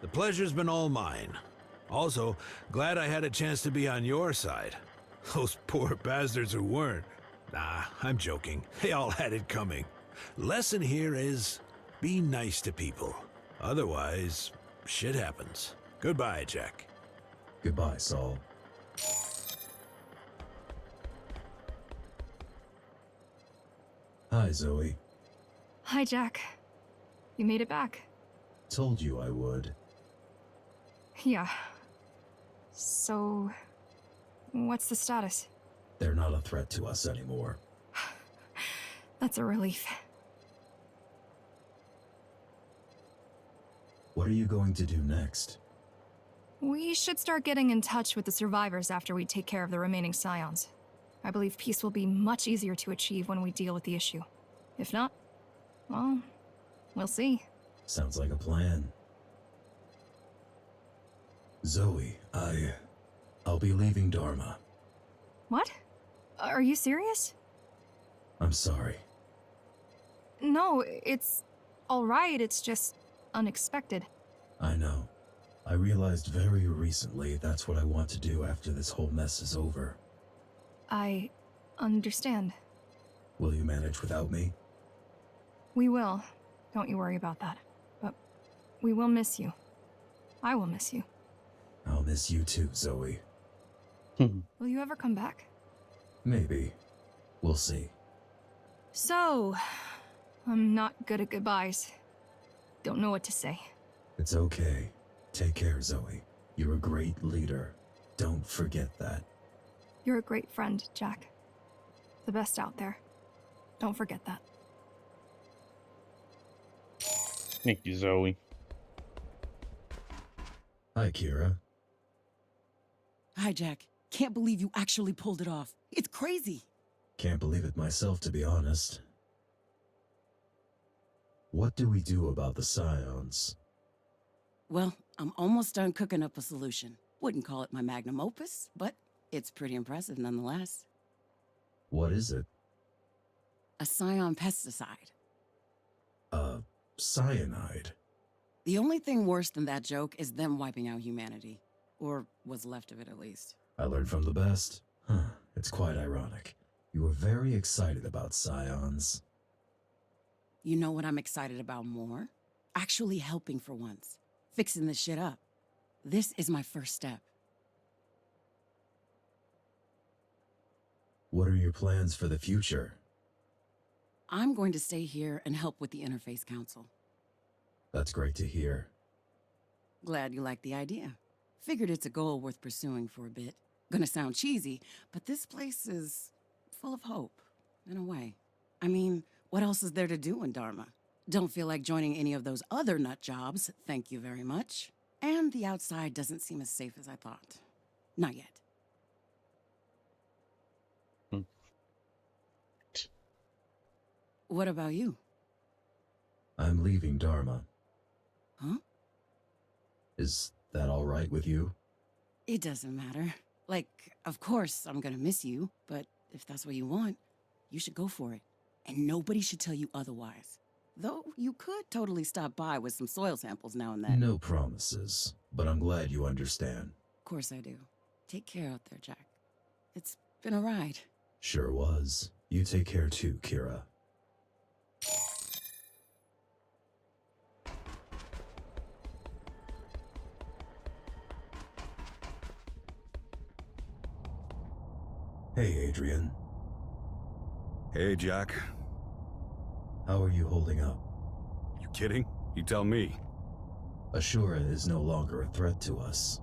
The pleasure's been all mine. Also, glad I had a chance to be on your side. Those poor bastards who weren't. Nah, I'm joking. They all had it coming. Lesson here is, be nice to people. Otherwise, shit happens. Goodbye, Jack. Goodbye, Saul. Hi, Zoe. Hi, Jack. You made it back. Told you I would. Yeah. So, what's the status? They're not a threat to us anymore. That's a relief. What are you going to do next? We should start getting in touch with the survivors after we take care of the remaining scions. I believe peace will be much easier to achieve when we deal with the issue. If not, well, we'll see. Sounds like a plan. Zoe, I'll be leaving Dharma. What? Are you serious? I'm sorry. No, it's alright, it's just unexpected. I know. I realized very recently that's what I want to do after this whole mess is over. I understand. Will you manage without me? We will. Don't you worry about that. But we will miss you. I will miss you. I'll miss you too, Zoe. Will you ever come back? Maybe. We'll see. So, I'm not good at goodbyes. Don't know what to say. It's okay. Take care, Zoe. You're a great leader. Don't forget that. You're a great friend, Jack. The best out there. Don't forget that. Thank you, Zoe. Hi, Kira. Hi, Jack. Can't believe you actually pulled it off. It's crazy. Can't believe it myself, to be honest. What do we do about the scions? Well, I'm almost done cooking up a solution. Wouldn't call it my magnum opus, but it's pretty impressive nonetheless. What is it? A scion pesticide. Cyanide. The only thing worse than that joke is them wiping out humanity. Or what's left of it, at least. I learned from the best. Huh, it's quite ironic. You were very excited about scions. You know what I'm excited about more? Actually helping for once. Fixing this shit up. This is my first step. What are your plans for the future? I'm going to stay here and help with the Interface Council. That's great to hear. Glad you like the idea. Figured it's a goal worth pursuing for a bit. Gonna sound cheesy, but this place is full of hope, in a way. I mean, what else is there to do in Dharma? Don't feel like joining any of those other nut jobs, thank you very much. And the outside doesn't seem as safe as I thought. Not yet. What about you? I'm leaving Dharma. Huh? Is that all right with you? It doesn't matter. Like, of course I'm gonna miss you, but if that's what you want, you should go for it. And nobody should tell you otherwise. Though you could totally stop by with some soil samples now and then. No promises, but I'm glad you understand. Of course I do. Take care out there, Jack. It's been a ride. Sure was. You take care too, Kira. Hey, Adrian. Hey, Jack. How are you holding up? You kidding? You tell me. Ashura is no longer a threat to us.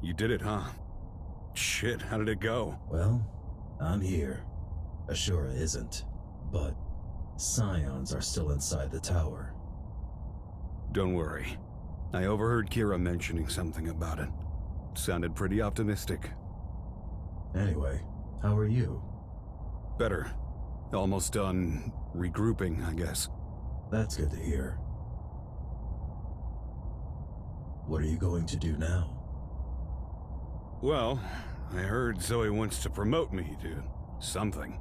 You did it, huh? Shit, how did it go? Well, I'm here. Ashura isn't, but scions are still inside the tower. Don't worry. I overheard Kira mentioning something about it. Sounded pretty optimistic. Anyway, how are you? Better. Almost done regrouping, I guess. That's good to hear. What are you going to do now? Well, I heard Zoe wants to promote me to something.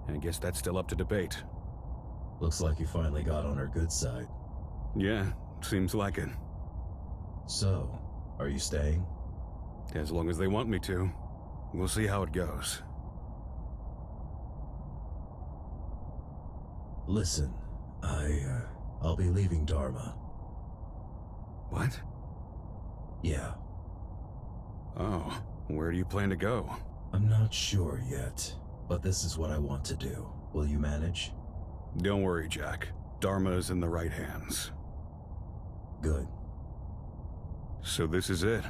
I guess that's still up to debate. Looks like you finally got on her good side. Yeah, seems like it. So, are you staying? As long as they want me to. We'll see how it goes. Listen, I'll be leaving Dharma. What? Yeah. Oh, where do you plan to go? I'm not sure yet, but this is what I want to do. Will you manage? Don't worry, Jack. Dharma is in the right hands. Good. So this is it?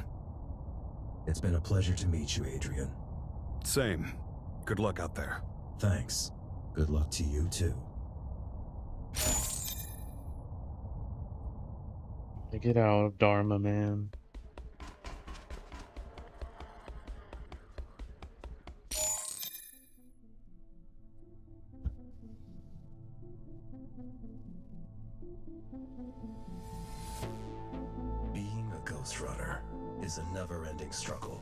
It's been a pleasure to meet you, Adrian. Same. Good luck out there. Thanks. Good luck to you, too. Get out of Dharma, man. Being a Ghostrunner is a never-ending struggle.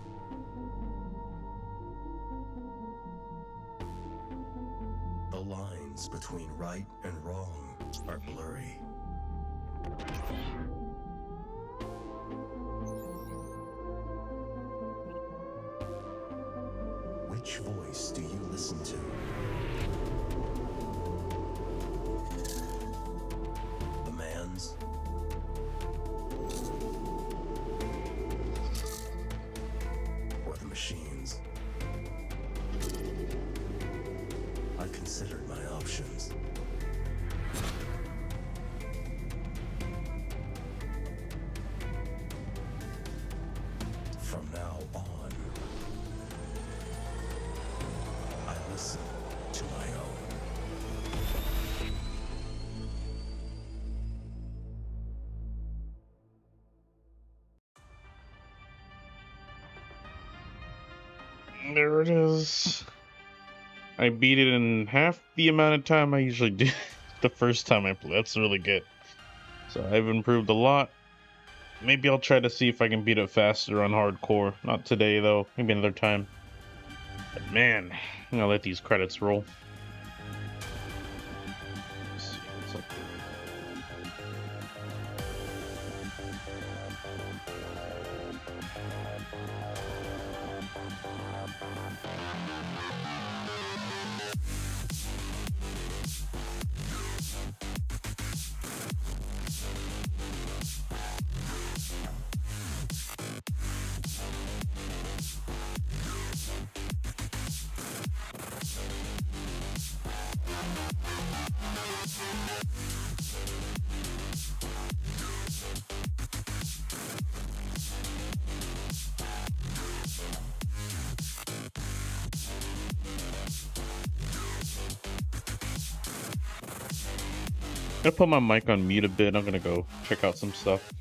The lines between right and wrong are blurry. Which voice do you listen to? The man's? Or the machine's? I considered my options. From now on, I listen to my own. There it is. I beat it in half the amount of time I usually do the first time I play. That's really good. So I've improved a lot. Maybe I'll try to see if I can beat it faster on hardcore. Not today though, maybe another time. But man, I'm gonna let these credits roll. Let's see what's up here. I'm gonna put my mic on mute a bit. I'm gonna go check out some stuff.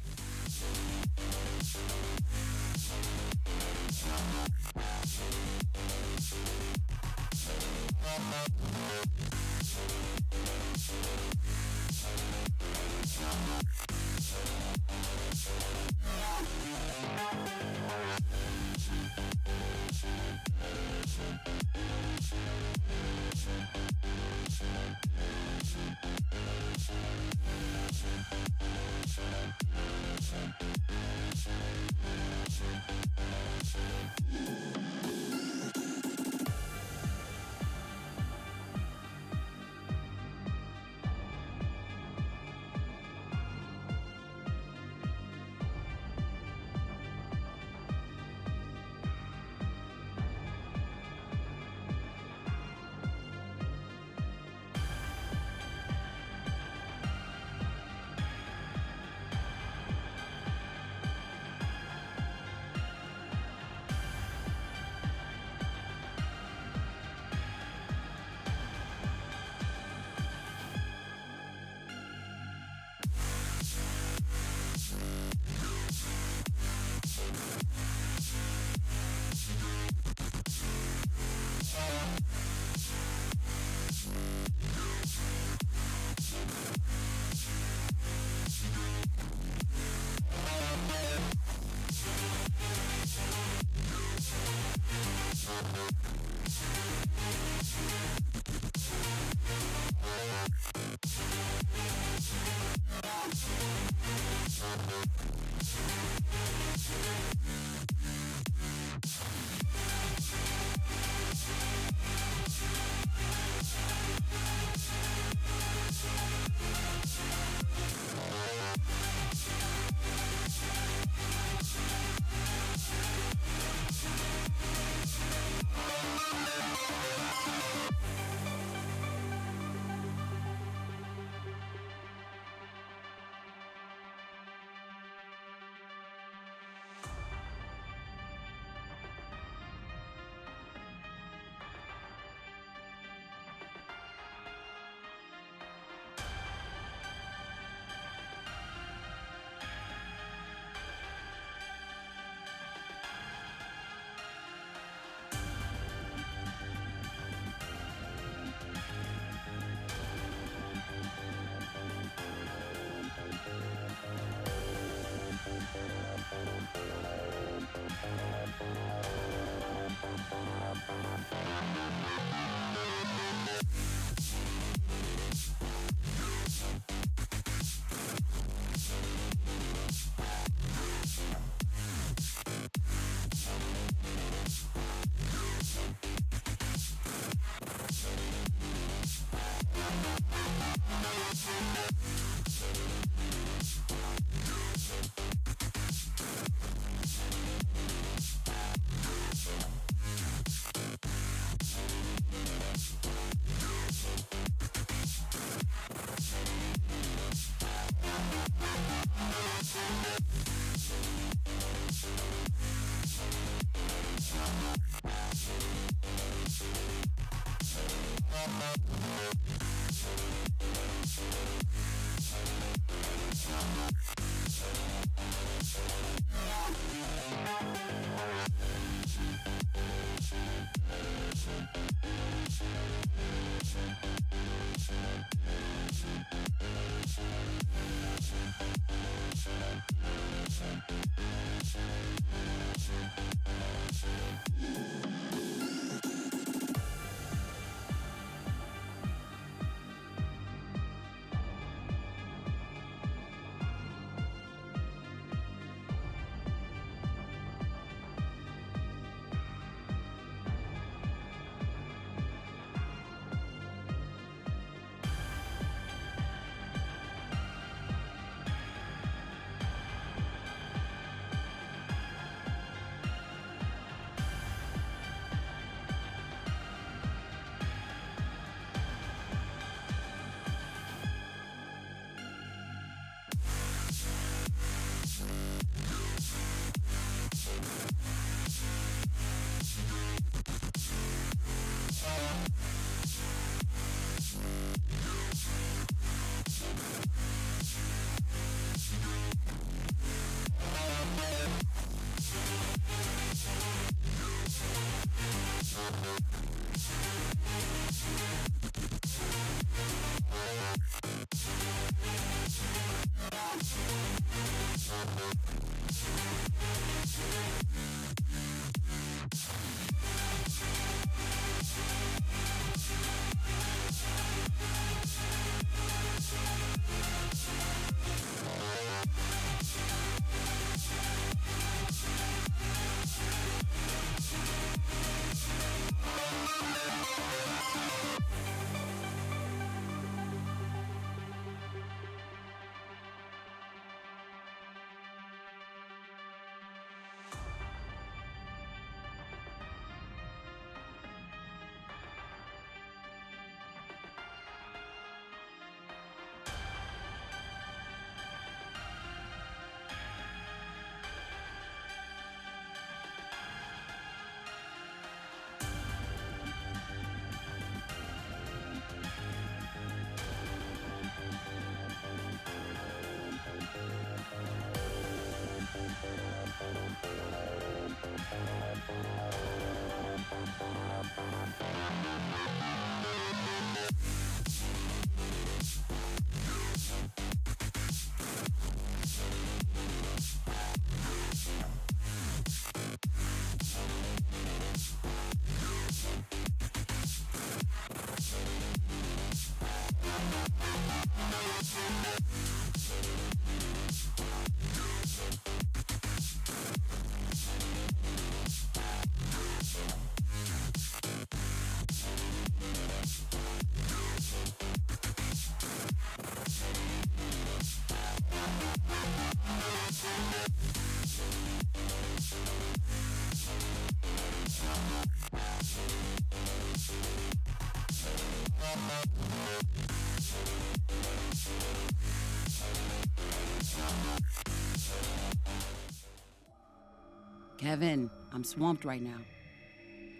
Kevin, I'm swamped right now.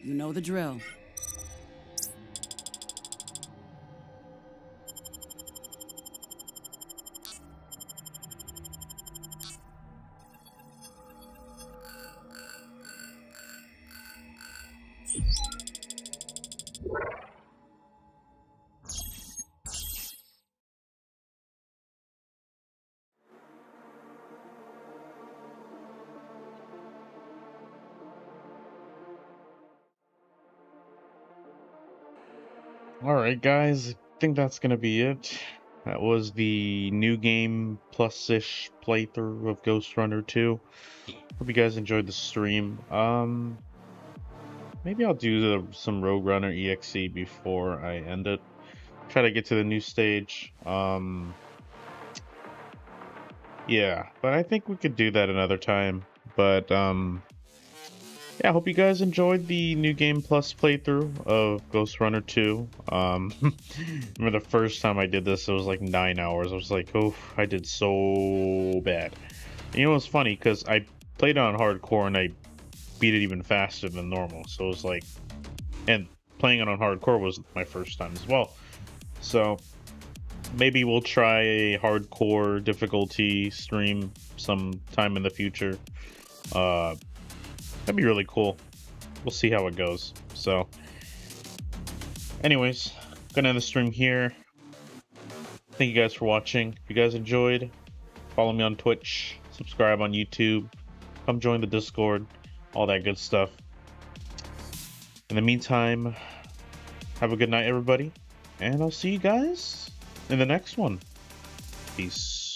You know the drill. Alright guys, I think that's gonna be it. That was the new game plus-ish playthrough of Ghostrunner 2. Hope you guys enjoyed the stream. Maybe I'll do some Rogue Runner EXE before I end it. try to get to the new stage. Yeah, but I think we could do that another time. But yeah, I hope you guys enjoyed the New Game Plus playthrough of Ghostrunner 2. Remember the first time I did this, it was like 9 hours. I was like, oh, I did so bad. And you know what's funny? Because I played on hardcore and I beat it even faster than normal. So it was like, and playing it on hardcore was my first time as well. So maybe we'll try a hardcore difficulty stream sometime in the future. That'd be really cool. We'll see how it goes. So anyways, gonna end the stream here. Thank you guys for watching. If you guys enjoyed, follow me on Twitch, subscribe on YouTube, come join the Discord, all that good stuff. In the meantime, have a good night, everybody, and I'll see you guys in the next one. Peace.